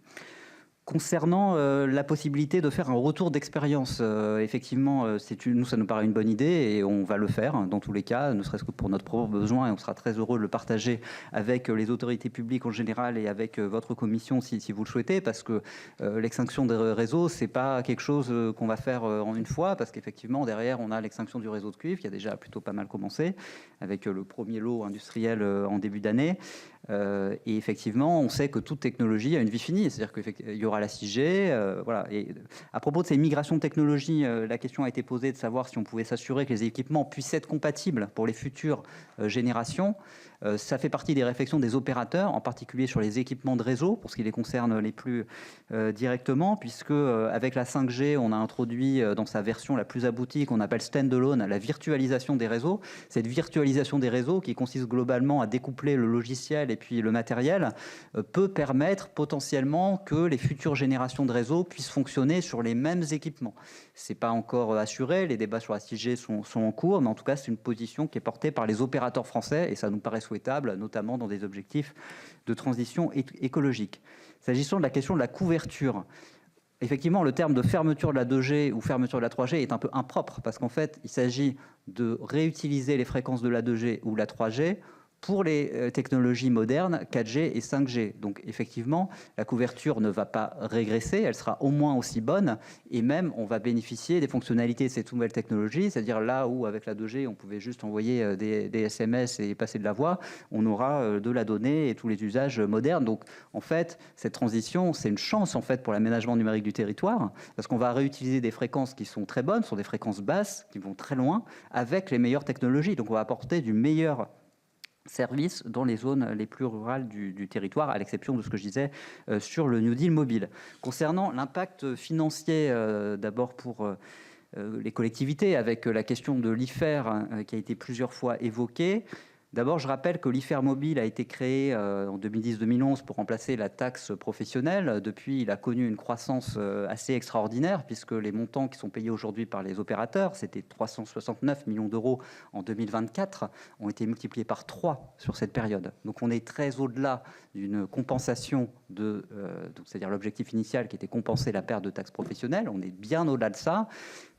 Concernant la possibilité de faire un retour d'expérience, effectivement, nous, ça nous paraît une bonne idée et on va le faire dans tous les cas, ne serait-ce que pour notre propre besoin et on sera très heureux de le partager avec les autorités publiques en général et avec votre commission si vous le souhaitez, parce que l'extinction des réseaux, c'est pas quelque chose qu'on va faire en une fois, parce qu'effectivement, derrière, on a l'extinction du réseau de cuivre qui a déjà plutôt pas mal commencé avec le premier lot industriel en début d'année. Et effectivement, on sait que toute technologie a une vie finie, c'est-à-dire qu'il y aura la 6G. Voilà. Et à propos de ces migrations de technologie, la question a été posée de savoir si on pouvait s'assurer que les équipements puissent être compatibles pour les futures générations. Ça fait partie des réflexions des opérateurs, en particulier sur les équipements de réseau, pour ce qui les concerne les plus directement, puisque avec la 5G, on a introduit dans sa version la plus aboutie, qu'on appelle standalone, la virtualisation des réseaux. Cette virtualisation des réseaux, qui consiste globalement à découpler le logiciel et puis le matériel, peut permettre potentiellement que les futures générations de réseaux puissent fonctionner sur les mêmes équipements. Ce n'est pas encore assuré, les débats sur la 6G sont en cours, mais en tout cas, c'est une position qui est portée par les opérateurs français, et ça nous paraît souhaitable, notamment dans des objectifs de transition écologique. S'agissant de la question de la couverture, effectivement, le terme de fermeture de la 2G ou fermeture de la 3G est un peu impropre, parce qu'en fait, il s'agit de réutiliser les fréquences de la 2G ou la 3G pour les technologies modernes 4G et 5G. Donc effectivement, la couverture ne va pas régresser, elle sera au moins aussi bonne et même on va bénéficier des fonctionnalités de cette nouvelle technologie, c'est-à-dire là où avec la 2G on pouvait juste envoyer des SMS et passer de la voix, on aura de la donnée et tous les usages modernes. Donc en fait, cette transition, c'est une chance en fait pour l'aménagement numérique du territoire parce qu'on va réutiliser des fréquences qui sont très bonnes, sont des fréquences basses qui vont très loin avec les meilleures technologies. Donc on va apporter du meilleur services dans les zones les plus rurales du territoire, à l'exception de ce que je disais sur le New Deal mobile. Concernant l'impact financier, d'abord pour les collectivités, avec la question de l'IFER qui a été plusieurs fois évoquée. D'abord, je rappelle que l'IFER mobile a été créé en 2010-2011 pour remplacer la taxe professionnelle. Depuis, il a connu une croissance assez extraordinaire puisque les montants qui sont payés aujourd'hui par les opérateurs, c'était 369 millions d'euros en 2024, ont été multipliés par 3 sur cette période. Donc on est très au-delà d'une compensation c'est-à-dire l'objectif initial qui était compenser la perte de taxe professionnelle. On est bien au-delà de ça.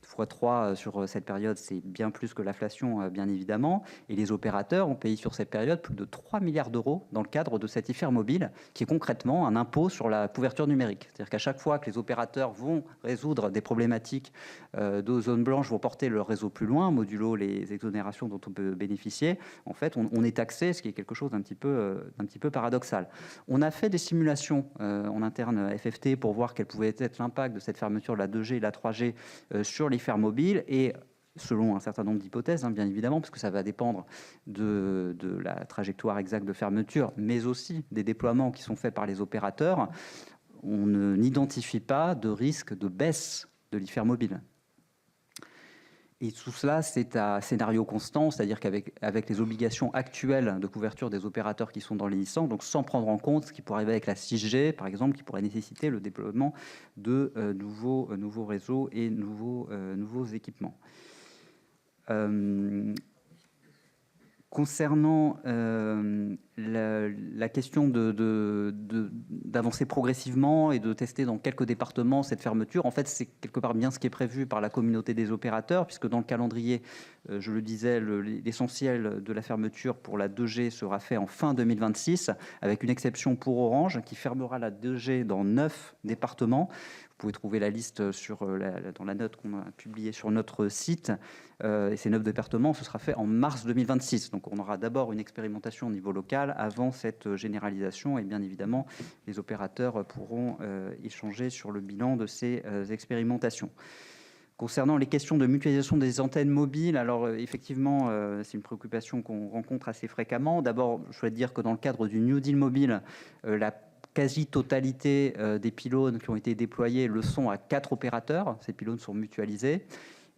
x3 sur cette période, c'est bien plus que l'inflation, bien évidemment. Et les opérateurs ont payé sur cette période plus de 3 milliards d'euros dans le cadre de cet IFER mobile, qui est concrètement un impôt sur la couverture numérique. C'est-à-dire qu'à chaque fois que les opérateurs vont résoudre des problématiques de zones blanches, vont porter leur réseau plus loin, modulo les exonérations dont on peut bénéficier, en fait, on est taxé, ce qui est quelque chose d'un petit peu paradoxal. On a fait des simulations en interne FFT pour voir quel pouvait être l'impact de cette fermeture de la 2G et la 3G sur l'IFER mobile, et selon un certain nombre d'hypothèses, bien évidemment, parce que ça va dépendre de la trajectoire exacte de fermeture, mais aussi des déploiements qui sont faits par les opérateurs, on n'identifie pas de risque de baisse de l'IFER mobile. Et tout cela, c'est à scénario constant, c'est-à-dire qu'avec les obligations actuelles de couverture des opérateurs qui sont dans les licences, donc sans prendre en compte ce qui pourrait arriver avec la 6G, par exemple, qui pourrait nécessiter le déploiement de nouveaux réseaux et nouveaux équipements. Concernant la question d'avancer progressivement et de tester dans quelques départements cette fermeture, en fait, c'est quelque part bien ce qui est prévu par la communauté des opérateurs, puisque dans le calendrier, je le disais, l'essentiel de la fermeture pour la 2G sera fait en fin 2026, avec une exception pour Orange, qui fermera la 2G dans 9 départements. Vous pouvez trouver la liste dans la note qu'on a publiée sur notre site. Et ces 9 départements, ce sera fait en mars 2026. Donc on aura d'abord une expérimentation au niveau local avant cette généralisation. Et bien évidemment, les opérateurs pourront échanger sur le bilan de ces expérimentations. Concernant les questions de mutualisation des antennes mobiles, alors effectivement, c'est une préoccupation qu'on rencontre assez fréquemment. D'abord, je souhaite dire que dans le cadre du New Deal mobile, la quasi-totalité des pylônes qui ont été déployés le sont à 4 opérateurs. Ces pylônes sont mutualisés.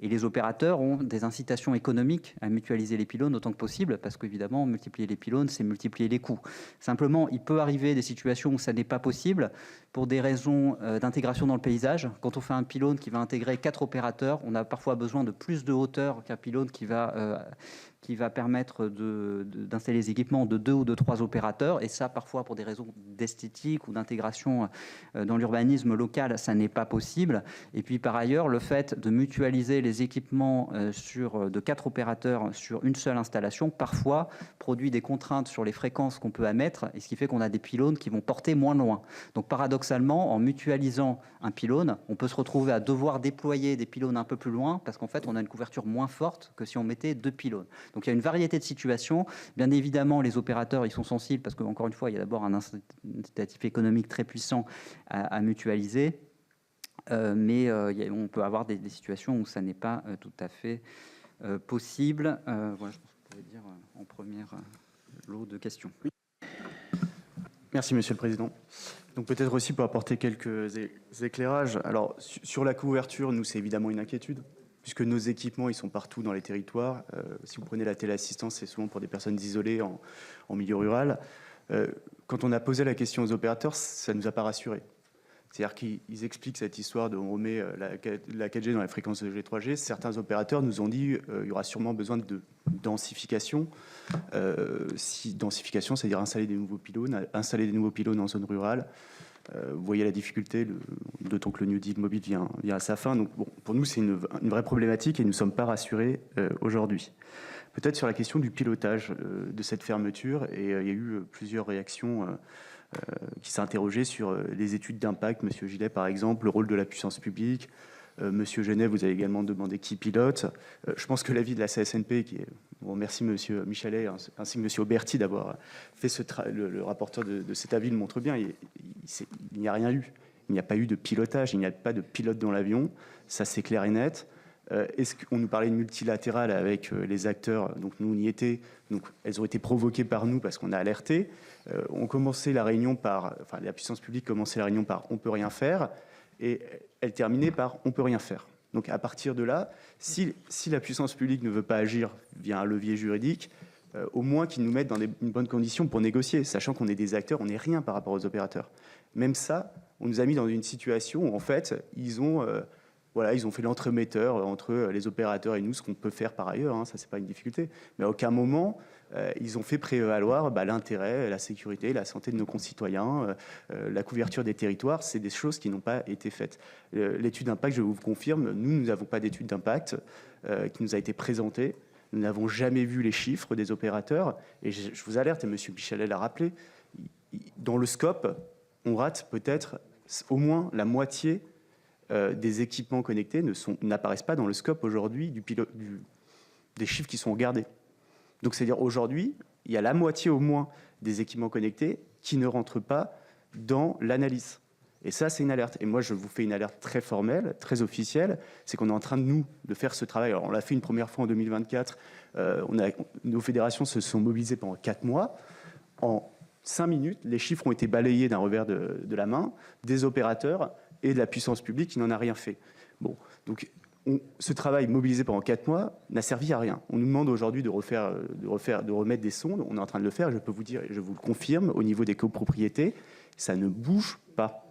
Et les opérateurs ont des incitations économiques à mutualiser les pylônes autant que possible, parce qu'évidemment, multiplier les pylônes, c'est multiplier les coûts. Simplement, il peut arriver des situations où ça n'est pas possible pour des raisons d'intégration dans le paysage. Quand on fait un pylône qui va intégrer 4 opérateurs, on a parfois besoin de plus de hauteur qu'un pylône qui va permettre d'installer les équipements de 2 ou de 3 opérateurs. Et ça, parfois, pour des raisons d'esthétique ou d'intégration dans l'urbanisme local, ça n'est pas possible. Et puis, par ailleurs, le fait de mutualiser les équipements de 4 opérateurs sur une seule installation, parfois, produit des contraintes sur les fréquences qu'on peut émettre, et ce qui fait qu'on a des pylônes qui vont porter moins loin. Donc, paradoxalement, en mutualisant un pylône, on peut se retrouver à devoir déployer des pylônes un peu plus loin, parce qu'en fait, on a une couverture moins forte que si on mettait 2 pylônes. Donc il y a une variété de situations. Bien évidemment, les opérateurs, ils sont sensibles parce qu'encore une fois, il y a d'abord un incitatif économique très puissant à mutualiser. Mais on peut avoir des situations où ça n'est pas tout à fait possible. Voilà, je pense que vous pouvez dire en première lot de questions. Merci, Monsieur le Président. Donc peut-être aussi pour apporter quelques éclairages. Alors sur la couverture, nous, c'est évidemment une inquiétude, puisque nos équipements, ils sont partout dans les territoires. Si vous prenez la téléassistance, c'est souvent pour des personnes isolées en milieu rural. Quand on a posé la question aux opérateurs, ça ne nous a pas rassurés. C'est-à-dire qu'ils expliquent cette histoire de on remet la 4G dans la fréquence 2G, 3G. Certains opérateurs nous ont dit il y aura sûrement besoin de densification. Densification, c'est-à-dire installer des nouveaux pylônes en zone rurale. Vous voyez la difficulté, d'autant que le New Deal mobile vient à sa fin. Donc, bon, pour nous, c'est une vraie problématique et nous ne sommes pas rassurés aujourd'hui. Peut-être sur la question du pilotage de cette fermeture, et il y a eu plusieurs réactions qui s'interrogeaient sur les études d'impact. Monsieur Gillet, par exemple, le rôle de la puissance publique. Monsieur Genet, vous avez également demandé qui pilote. Je pense que l'avis de la CSNP, merci Monsieur Michelet ainsi que Monsieur Auberti d'avoir fait le rapporteur de cet avis le montre bien. Il n'y a rien eu. Il n'y a pas eu de pilotage. Il n'y a pas de pilote dans l'avion. Ça, c'est clair et net. Est-ce qu'on nous parlait de multilatéral avec les acteurs? Donc nous, on y était. Donc elles ont été provoquées par nous parce qu'on a alerté. On commençait la réunion la puissance publique commençait la réunion par on peut rien faire. Et elle terminait par « on ne peut rien faire ». Donc à partir de là, si la puissance publique ne veut pas agir via un levier juridique, au moins qu'ils nous mettent dans une bonne condition pour négocier, sachant qu'on est des acteurs, on n'est rien par rapport aux opérateurs. Même ça, on nous a mis dans une situation où en fait, ils ont Voilà, ils ont fait l'entremetteur entre les opérateurs et nous, ce qu'on peut faire par ailleurs, hein, ça c'est pas une difficulté. Mais à aucun moment, ils ont fait prévaloir l'intérêt, la sécurité, la santé de nos concitoyens, la couverture des territoires. C'est des choses qui n'ont pas été faites. L'étude d'impact, je vous confirme, nous n'avons pas d'étude d'impact qui nous a été présentée. Nous n'avons jamais vu les chiffres des opérateurs. Et je vous alerte, et M. Michelet l'a rappelé, dans le scope, on rate peut-être au moins la moitié des équipements connectés n'apparaissent pas dans le scope aujourd'hui des chiffres qui sont regardés. Donc, c'est-à-dire aujourd'hui, il y a la moitié au moins des équipements connectés qui ne rentrent pas dans l'analyse. Et ça, c'est une alerte. Et moi, je vous fais une alerte très formelle, très officielle. C'est qu'on est en train de faire ce travail. Alors, on l'a fait une première fois en 2024. Nos fédérations se sont mobilisées pendant 4 mois. En 5 minutes, les chiffres ont été balayés d'un revers de la main des opérateurs et de la puissance publique qui n'en a rien fait. Bon, donc ce travail mobilisé pendant 4 mois n'a servi à rien. On nous demande aujourd'hui de remettre des sondes. On est en train de le faire. Et je peux vous dire, et je vous le confirme, au niveau des copropriétés, ça ne bouge pas.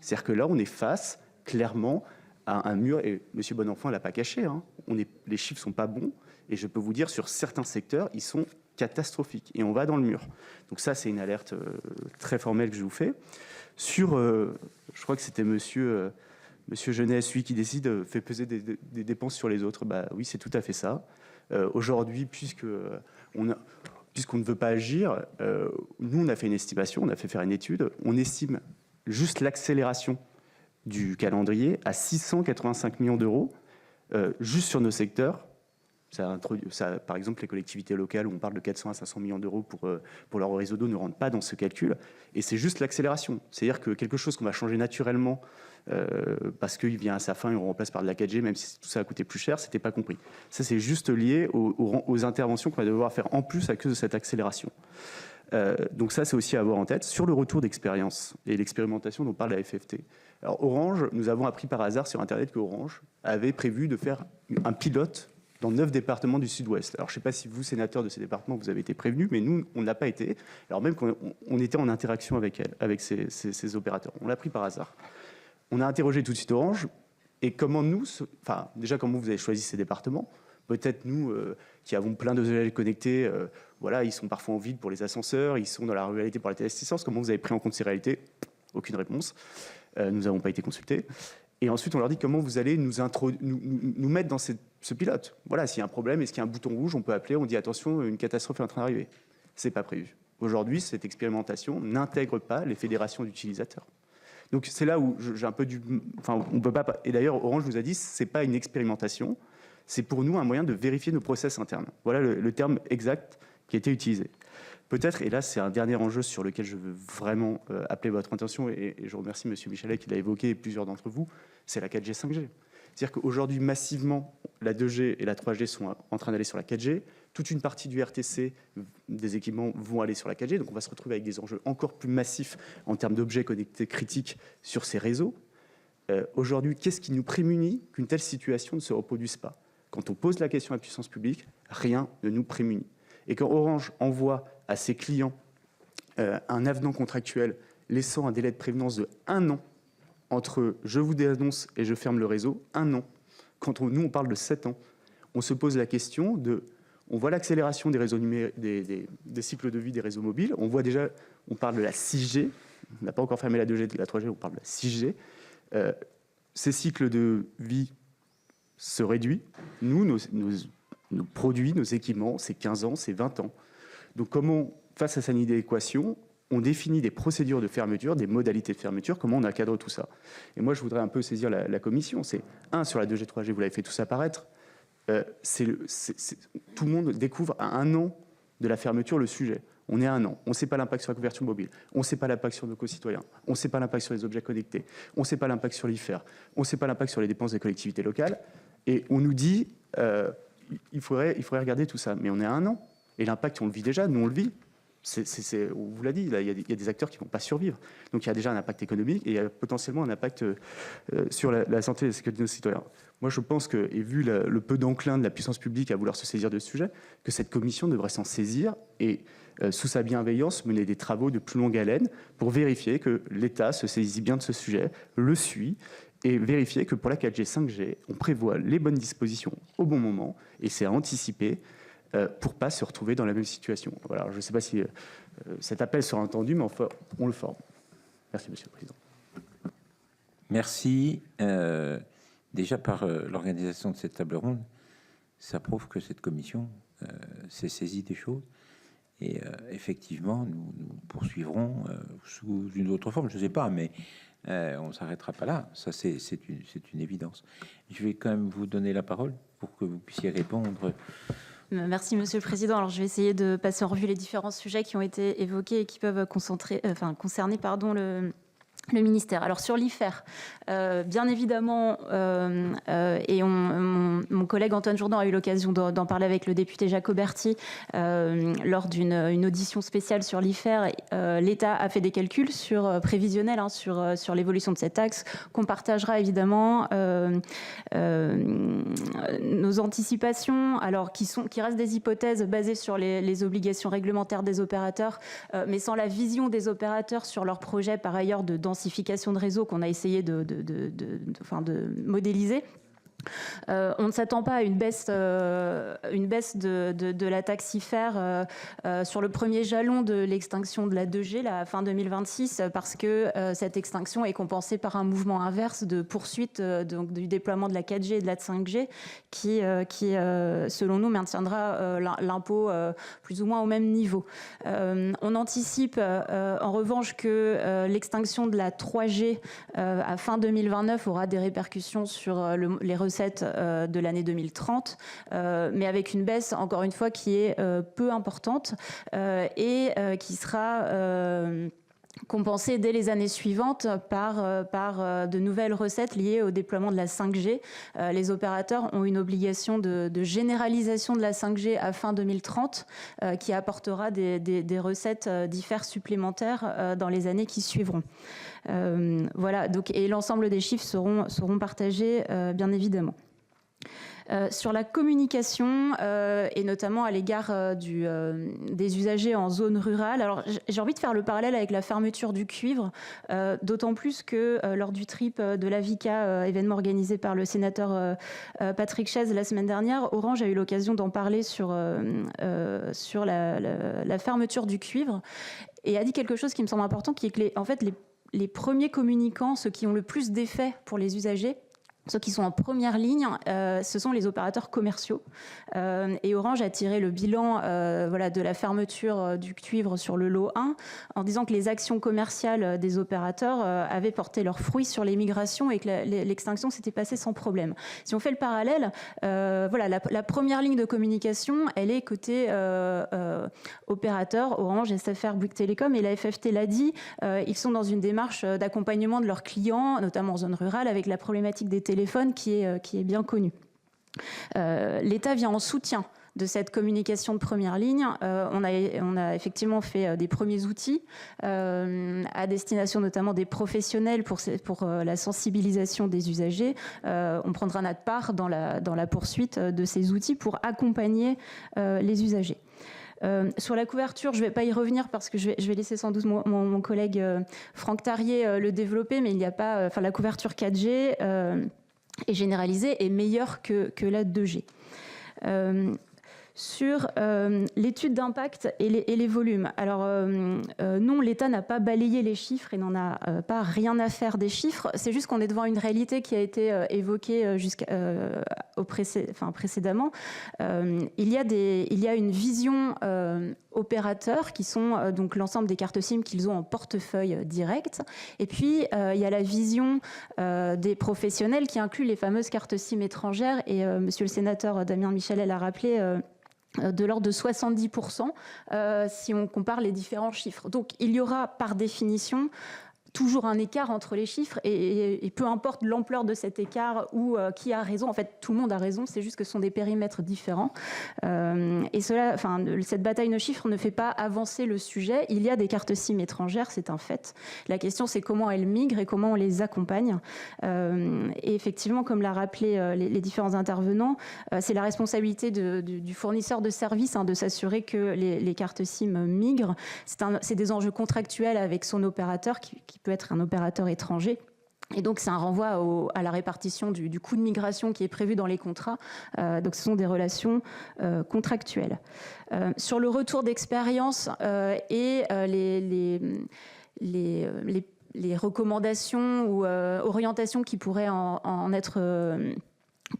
C'est-à-dire que là, on est face clairement à un mur. Et M. Bonenfant ne l'a pas caché. Hein. Les chiffres ne sont pas bons. Et je peux vous dire, sur certains secteurs, ils sont catastrophiques. Et on va dans le mur. Donc ça, c'est une alerte très formelle que je vous fais. Sur, je crois que c'était Monsieur Genet, celui qui décide, fait peser des dépenses sur les autres. Bah oui, c'est tout à fait ça. Aujourd'hui, puisqu'on ne veut pas agir, nous, on a fait une estimation, on a fait faire une étude. On estime juste l'accélération du calendrier à 685 millions d'euros, juste sur nos secteurs. Ça, par exemple, les collectivités locales, où on parle de 400 à 500 millions d'euros pour leur réseau d'eau, ne rentrent pas dans ce calcul. Et c'est juste l'accélération. C'est-à-dire que quelque chose qu'on va changer naturellement parce qu'il vient à sa fin et on remplace par de la 4G, même si tout ça a coûté plus cher, ce n'était pas compris. Ça, c'est juste lié aux interventions qu'on va devoir faire en plus à cause de cette accélération. Donc ça, c'est aussi à avoir en tête. Sur le retour d'expérience et l'expérimentation dont parle la FFT. Alors Orange, nous avons appris par hasard sur Internet qu'Orange avait prévu de faire un pilote dans 9 départements du Sud-Ouest. Alors, je ne sais pas si vous, sénateurs de ces départements, vous avez été prévenus, mais nous, on n'a pas été. Alors même qu'on était en interaction avec ces opérateurs. On l'a pris par hasard. On a interrogé tout de suite Orange. Et comment déjà, comment vous avez choisi ces départements? Peut-être nous, qui avons plein de connectés, voilà, ils sont parfois en vide pour les ascenseurs, ils sont dans la ruralité pour la téléassistance. Comment vous avez pris en compte ces réalités? Aucune réponse. Nous n'avons pas été consultés. Et ensuite, on leur dit comment vous allez nous mettre dans ce pilote. Voilà, s'il y a un problème, est-ce qu'il y a un bouton rouge, on peut appeler, on dit attention, une catastrophe est en train d'arriver. Ce n'est pas prévu. Aujourd'hui, cette expérimentation n'intègre pas les fédérations d'utilisateurs. Donc c'est là où j'ai un peu on peut pas. Et d'ailleurs, Orange nous a dit c'est pas une expérimentation, c'est pour nous un moyen de vérifier nos process internes. Voilà le terme exact qui a été utilisé. Peut-être, et là c'est un dernier enjeu sur lequel je veux vraiment appeler votre attention, et je remercie M. Michelet qui l'a évoqué, et plusieurs d'entre vous, c'est la 4G, 5G. C'est-à-dire qu'aujourd'hui, massivement, la 2G et la 3G sont en train d'aller sur la 4G. Toute une partie du RTC, des équipements, vont aller sur la 4G. Donc on va se retrouver avec des enjeux encore plus massifs en termes d'objets connectés critiques sur ces réseaux. Aujourd'hui, qu'est-ce qui nous prémunit qu'une telle situation ne se reproduise pas? Quand on pose la question à la puissance publique, rien ne nous prémunit. Et quand Orange envoie à ses clients un avenant contractuel laissant un délai de prévenance de 1 an entre je vous déannonce et je ferme le réseau, 1 an. Quand nous, on parle de 7 ans, on se pose la question on voit l'accélération des réseaux numériques, des cycles de vie des réseaux mobiles. On voit déjà, on parle de la 6G. On n'a pas encore fermé la 2G et la 3G, on parle de la 6G. Ces cycles de vie se réduisent. Nous, nos produits, nos équipements, c'est 15 ans, c'est 20 ans. Donc comment, face à cette équation, on définit des procédures de fermeture, des modalités de fermeture, comment on encadre tout ça. Et moi, je voudrais un peu saisir la commission. C'est, sur la 2G, 3G, vous l'avez fait tous apparaître. Tout le monde découvre à 1 an de la fermeture le sujet. On est à 1 an. On ne sait pas l'impact sur la couverture mobile. On ne sait pas l'impact sur nos concitoyens. On ne sait pas l'impact sur les objets connectés. On ne sait pas l'impact sur l'IFER. On ne sait pas l'impact sur les dépenses des collectivités locales. Et on nous dit, il faudrait regarder tout ça. Mais on est à 1 an. Et l'impact, on le vit déjà. Nous, on le vit. On vous l'a dit, il y a des acteurs qui ne vont pas survivre. Donc il y a déjà un impact économique et il y a potentiellement un impact sur la santé et la sécurité de nos citoyens. Moi, je pense que, et vu le peu d'enclin de la puissance publique à vouloir se saisir de ce sujet, que cette commission devrait s'en saisir et, sous sa bienveillance, mener des travaux de plus longue haleine pour vérifier que l'État se saisit bien de ce sujet, le suit et vérifier que pour la 4G, 5G, on prévoit les bonnes dispositions au bon moment, et c'est à anticiper pour ne pas se retrouver dans la même situation. Voilà, je ne sais pas si cet appel sera entendu, mais enfin, on le forme. Merci, Monsieur le Président. Merci. Déjà, par l'organisation de cette table ronde, ça prouve que cette commission s'est saisie des choses. Et effectivement, nous poursuivrons sous une autre forme, je ne sais pas, mais on ne s'arrêtera pas là. Ça, c'est une évidence. Je vais quand même vous donner la parole pour que vous puissiez répondre. Merci, Monsieur le Président. Alors, je vais essayer de passer en revue les différents sujets qui ont été évoqués et qui peuvent concerner le ministère. Alors sur l'IFER, bien évidemment, et mon collègue Antoine Jourdan a eu l'occasion d'en parler avec le député Jacoberti lors d'une audition spéciale sur l'IFER. L'État a fait des calculs prévisionnels sur l'évolution de cette taxe qu'on partagera évidemment. Nos anticipations, alors qui restent des hypothèses basées sur les obligations réglementaires des opérateurs, mais sans la vision des opérateurs sur leurs projets par ailleurs de densification de réseau qu'on a essayé de modéliser. On ne s'attend pas à une baisse de la taxe IFER sur le premier jalon de l'extinction de la 2G, la fin 2026, parce que cette extinction est compensée par un mouvement inverse de poursuite donc, du déploiement de la 4G et de la 5G qui selon nous, maintiendra l'impôt plus ou moins au même niveau. On anticipe en revanche que l'extinction de la 3G à fin 2029 aura des répercussions sur les recettes de l'année 2030, mais avec une baisse, encore une fois, qui est peu importante et qui sera compensée dès les années suivantes par de nouvelles recettes liées au déploiement de la 5G. Les opérateurs ont une obligation de généralisation de la 5G à fin 2030 qui apportera des recettes d'IFER supplémentaires dans les années qui suivront. Voilà, donc, et l'ensemble des chiffres seront partagés, bien évidemment. Sur la communication et notamment à l'égard des usagers en zone rurale. Alors j'ai envie de faire le parallèle avec la fermeture du cuivre, d'autant plus que lors du trip de l'AVICA, événement organisé par le sénateur Patrick Chaise la semaine dernière, Orange a eu l'occasion d'en parler sur la fermeture du cuivre et a dit quelque chose qui me semble important, qui est que les premiers communicants, ceux qui ont le plus d'effet pour les usagers, ceux qui sont en première ligne, ce sont les opérateurs commerciaux. Et Orange a tiré le bilan de la fermeture du cuivre sur le lot 1 en disant que les actions commerciales des opérateurs avaient porté leurs fruits sur les migrations et que l'extinction s'était passée sans problème. Si on fait le parallèle, la première ligne de communication, elle est côté opérateur, Orange, SFR, Bouygues Télécom, et la FFT l'a dit, ils sont dans une démarche d'accompagnement de leurs clients, notamment en zone rurale, avec la problématique des téléphones qui est bien connue. L'État vient en soutien de cette communication de première ligne. On a effectivement fait des premiers outils à destination notamment des professionnels pour la sensibilisation des usagers. On prendra notre part dans la poursuite de ces outils pour accompagner les usagers. Sur la couverture, je ne vais pas y revenir parce que je vais laisser sans doute mon collègue Franck Tarier le développer, mais il n'y a pas, la couverture 4G est généralisée et meilleure que la 2G. Sur l'étude d'impact et les volumes. Alors non, l'État n'a pas balayé les chiffres et n'en a pas rien à faire des chiffres. C'est juste qu'on est devant une réalité qui a été évoquée précédemment. Il y a une vision opérateurs qui sont donc l'ensemble des cartes SIM qu'ils ont en portefeuille direct. Et puis, il y a la vision des professionnels qui inclut les fameuses cartes SIM étrangères. Et monsieur le sénateur Damien Michelel a rappelé de l'ordre de 70% si on compare les différents chiffres. Donc, il y aura par définition toujours un écart entre les chiffres et peu importe l'ampleur de cet écart ou qui a raison, en fait tout le monde a raison, c'est juste que ce sont des périmètres différents et cette bataille de chiffres ne fait pas avancer le sujet. Il y a des cartes SIM étrangères, c'est un fait. La question c'est comment elles migrent et comment on les accompagne et effectivement comme l'a rappelé les différents intervenants, c'est la responsabilité du fournisseur de services de s'assurer que les cartes SIM migrent. C'est des enjeux contractuels avec son opérateur qui peut être un opérateur étranger. Et donc, c'est un renvoi à la répartition du coût de migration qui est prévu dans les contrats. Donc, ce sont des relations contractuelles. Sur le retour d'expérience et les recommandations ou orientations qui pourraient en être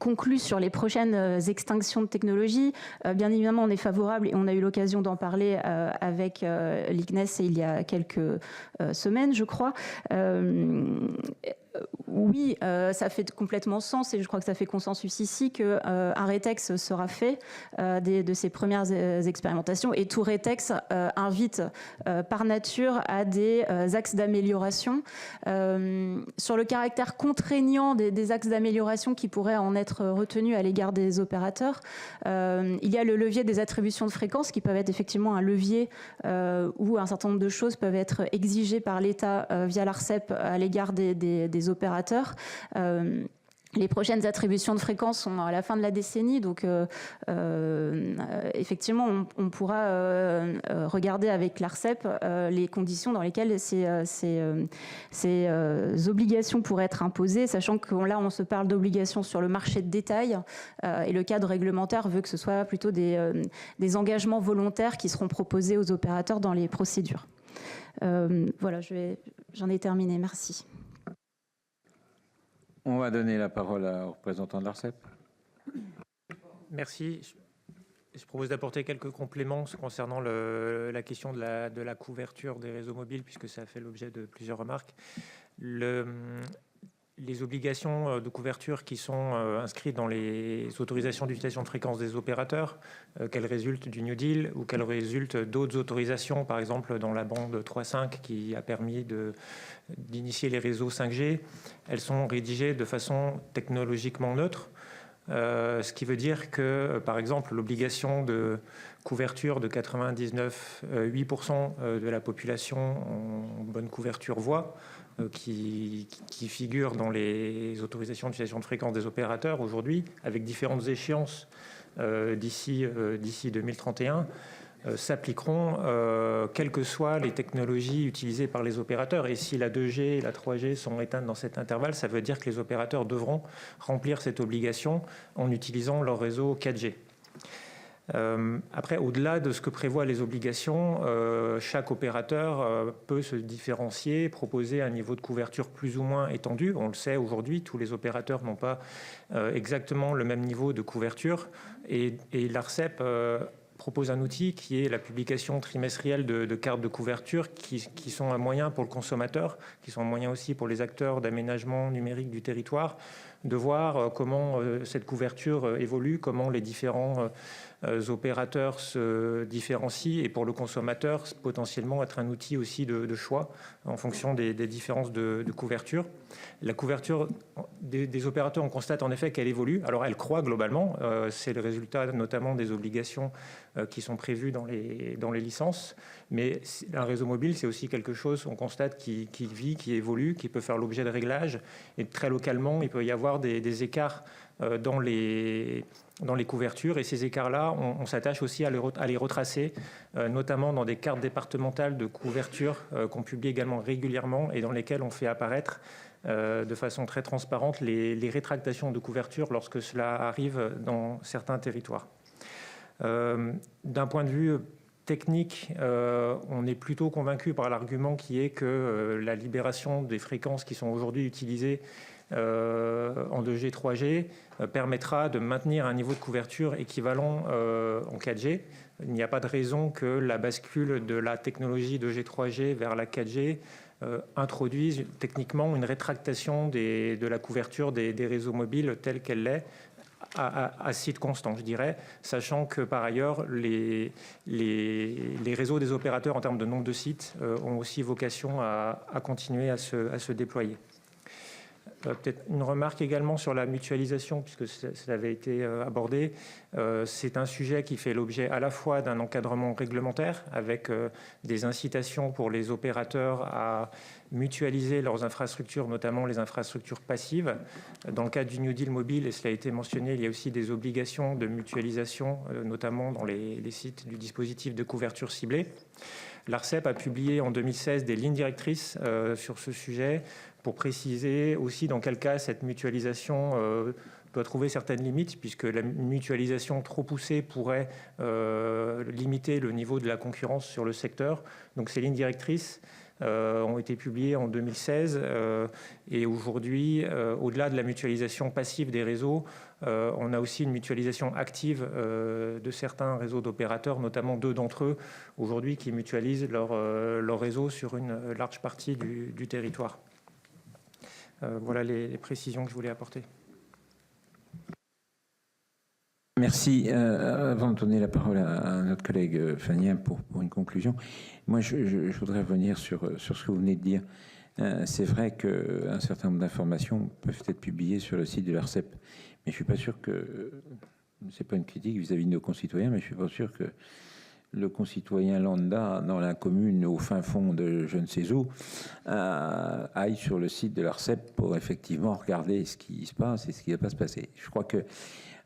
conclues sur les prochaines extinctions de technologies. Bien évidemment, on est favorable et on a eu l'occasion d'en parler avec l'ICNES il y a quelques semaines, je crois. Oui, ça fait complètement sens et je crois que ça fait consensus ici qu'un rétex sera fait de ces premières expérimentations et tout rétex invite par nature à des axes d'amélioration. Sur le caractère contraignant des axes d'amélioration qui pourraient en être retenus à l'égard des opérateurs, il y a le levier des attributions de fréquences qui peuvent être effectivement un levier où un certain nombre de choses peuvent être exigées par l'État via l'ARCEP à l'égard des opérateurs. Les prochaines attributions de fréquences sont à la fin de la décennie, donc effectivement, on pourra regarder avec l'ARCEP les conditions dans lesquelles ces obligations pourraient être imposées, sachant que là, on se parle d'obligations sur le marché de détail, et le cadre réglementaire veut que ce soit plutôt des engagements volontaires qui seront proposés aux opérateurs dans les procédures. Voilà, j'en ai terminé, merci. On va donner la parole au représentant de l'ARCEP. Merci. Je propose d'apporter quelques compléments concernant la question de la couverture des réseaux mobiles, puisque ça a fait l'objet de plusieurs remarques. Les obligations de couverture qui sont inscrites dans les autorisations d'utilisation de fréquence des opérateurs, qu'elles résultent du New Deal ou qu'elles résultent d'autres autorisations, par exemple dans la bande 3.5 qui a permis d'initier les réseaux 5G, elles sont rédigées de façon technologiquement neutre, ce qui veut dire que, par exemple, l'obligation de couverture de 99,8% de la population en bonne couverture voix, qui figure dans les autorisations d'utilisation de fréquence des opérateurs aujourd'hui, avec différentes échéances d'ici 2031, s'appliqueront quelles que soient les technologies utilisées par les opérateurs. Et si la 2G et la 3G sont éteintes dans cet intervalle, ça veut dire que les opérateurs devront remplir cette obligation en utilisant leur réseau 4G. Après, au-delà de ce que prévoient les obligations, chaque opérateur peut se différencier, proposer un niveau de couverture plus ou moins étendu. On le sait aujourd'hui, tous les opérateurs n'ont pas exactement le même niveau de couverture. Et l'ARCEP propose un outil qui est la publication trimestrielle de cartes de couverture qui sont un moyen pour le consommateur, qui sont un moyen aussi pour les acteurs d'aménagement numérique du territoire, de voir comment cette couverture évolue, comment les différents opérateurs se différencient et pour le consommateur potentiellement être un outil aussi de choix en fonction des différences de couverture. La couverture des opérateurs, on constate en effet qu'elle évolue. Alors elle croît globalement, c'est le résultat notamment des obligations qui sont prévues dans les licences, mais un réseau mobile c'est aussi quelque chose, on constate, qui vit, qui évolue, qui peut faire l'objet de réglages et très localement il peut y avoir des écarts dans les couvertures, et ces écarts-là, on s'attache aussi à les retracer, notamment dans des cartes départementales de couverture qu'on publie également régulièrement et dans lesquelles on fait apparaître de façon très transparente les rétractations de couverture lorsque cela arrive dans certains territoires. D'un point de vue technique, on est plutôt convaincu par l'argument qui est que la libération des fréquences qui sont aujourd'hui utilisées en 2G, 3G permettra de maintenir un niveau de couverture équivalent en 4G. Il n'y a pas de raison que la bascule de la technologie 2G, 3G vers la 4G introduise techniquement une rétractation de la couverture des réseaux mobiles telle qu'elle l'est à site constant, je dirais, sachant que par ailleurs les réseaux des opérateurs en termes de nombre de sites ont aussi vocation à continuer à se déployer. Peut-être une remarque également sur la mutualisation, puisque ça avait été abordé. C'est un sujet qui fait l'objet à la fois d'un encadrement réglementaire, avec des incitations pour les opérateurs à mutualiser leurs infrastructures, notamment les infrastructures passives. Dans le cadre du New Deal mobile, et cela a été mentionné, il y a aussi des obligations de mutualisation, notamment dans les sites du dispositif de couverture ciblée. L'ARCEP a publié en 2016 des lignes directrices sur ce sujet pour préciser aussi dans quel cas cette mutualisation doit trouver certaines limites, puisque la mutualisation trop poussée pourrait limiter le niveau de la concurrence sur le secteur. Donc ces lignes directrices ont été publiées en 2016 et aujourd'hui, au-delà de la mutualisation passive des réseaux, on a aussi une mutualisation active de certains réseaux d'opérateurs, notamment 2 d'entre eux aujourd'hui qui mutualisent leur réseau sur une large partie du territoire. Voilà les précisions que je voulais apporter. Merci. Avant de donner la parole à notre collègue Fagnin pour une conclusion, moi je voudrais revenir sur ce que vous venez de dire. C'est vrai qu'un certain nombre d'informations peuvent être publiées sur le site de l'ARCEP, mais je ne suis pas sûr que, c'est pas une critique vis-à-vis de nos concitoyens, mais je ne suis pas sûr que le concitoyen lambda dans la commune au fin fond de je ne sais où aille sur le site de l'ARCEP pour effectivement regarder ce qui se passe et ce qui ne va pas se passer. Je crois que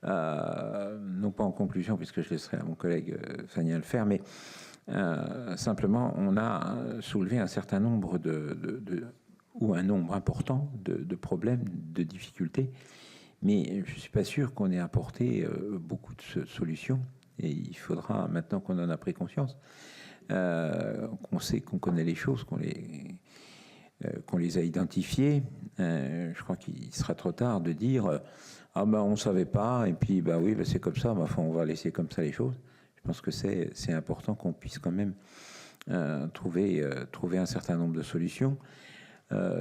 non pas en conclusion, puisque je laisserai à mon collègue Fagnin le faire, mais simplement, on a soulevé un certain nombre ou un nombre important de problèmes, de difficultés, mais je ne suis pas sûr qu'on ait apporté beaucoup de solutions, et il faudra, maintenant qu'on en a pris conscience, qu'on sait qu'on connaît les choses, qu'on les a identifiées, je crois qu'il sera trop tard de dire ah ben on ne savait pas, et puis ben oui, ben c'est comme ça, ben, on va laisser comme ça les choses. Je pense que c'est important qu'on puisse quand même trouver un certain nombre de solutions.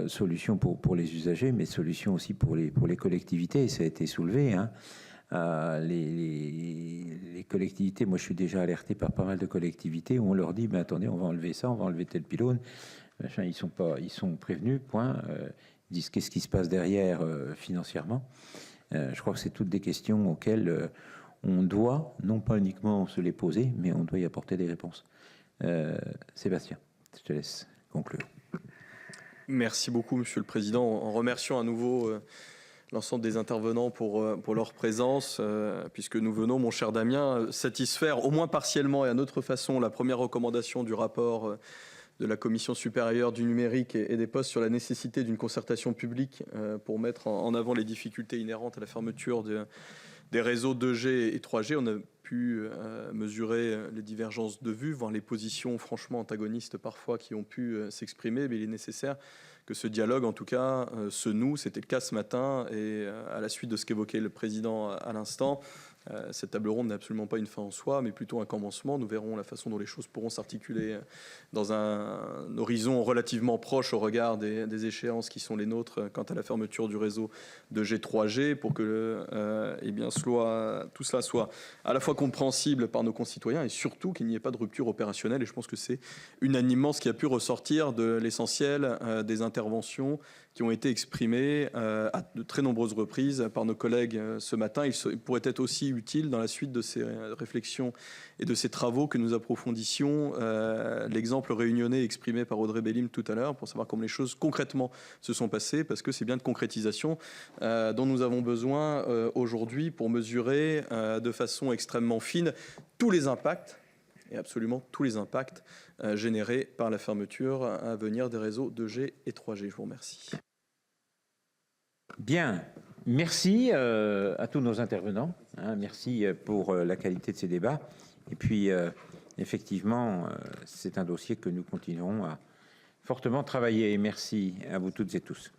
Solutions pour les usagers, mais solutions aussi pour les collectivités, et ça a été soulevé. Hein. Les collectivités, moi je suis déjà alerté par pas mal de collectivités où on leur dit, ben attendez, on va enlever ça, on va enlever tel pylône. Machin, ils sont prévenus, point. Ils disent qu'est-ce qui se passe derrière financièrement. Je crois que c'est toutes des questions auxquelles on doit, non pas uniquement se les poser, mais on doit y apporter des réponses. Sébastien, je te laisse conclure. Merci beaucoup, Monsieur le Président. En remerciant à nouveau l'ensemble des intervenants pour leur présence, puisque nous venons, mon cher Damien, satisfaire au moins partiellement et à notre façon la première recommandation du rapport de la Commission supérieure du numérique et des postes sur la nécessité d'une concertation publique pour mettre en avant les difficultés inhérentes à la fermeture des réseaux 2G et 3G. On a pu mesurer les divergences de vues, voire les positions franchement antagonistes parfois qui ont pu s'exprimer, mais il est nécessaire que ce dialogue, en tout cas, se noue. C'était le cas ce matin, et à la suite de ce qu'évoquait le Président à l'instant, cette table ronde n'est absolument pas une fin en soi, mais plutôt un commencement. Nous verrons la façon dont les choses pourront s'articuler dans un horizon relativement proche au regard des échéances qui sont les nôtres quant à la fermeture du réseau de G3G, pour que tout cela soit à la fois compréhensible par nos concitoyens et surtout qu'il n'y ait pas de rupture opérationnelle. Et je pense que c'est unanimement ce qui a pu ressortir de l'essentiel des interventions qui ont été exprimées à de très nombreuses reprises par nos collègues ce matin. Il pourrait être aussi utile dans la suite de ces réflexions et de ces travaux que nous approfondissions l'exemple réunionnais exprimé par Audrey Bélim tout à l'heure, pour savoir comment les choses concrètement se sont passées, parce que c'est bien de concrétisation dont nous avons besoin aujourd'hui pour mesurer de façon extrêmement fine tous les impacts, et absolument tous les impacts générés par la fermeture à venir des réseaux 2G et 3G. Je vous remercie. Bien, merci à tous nos intervenants. Merci pour la qualité de ces débats. Et puis, effectivement, c'est un dossier que nous continuerons à fortement travailler. Merci à vous toutes et tous.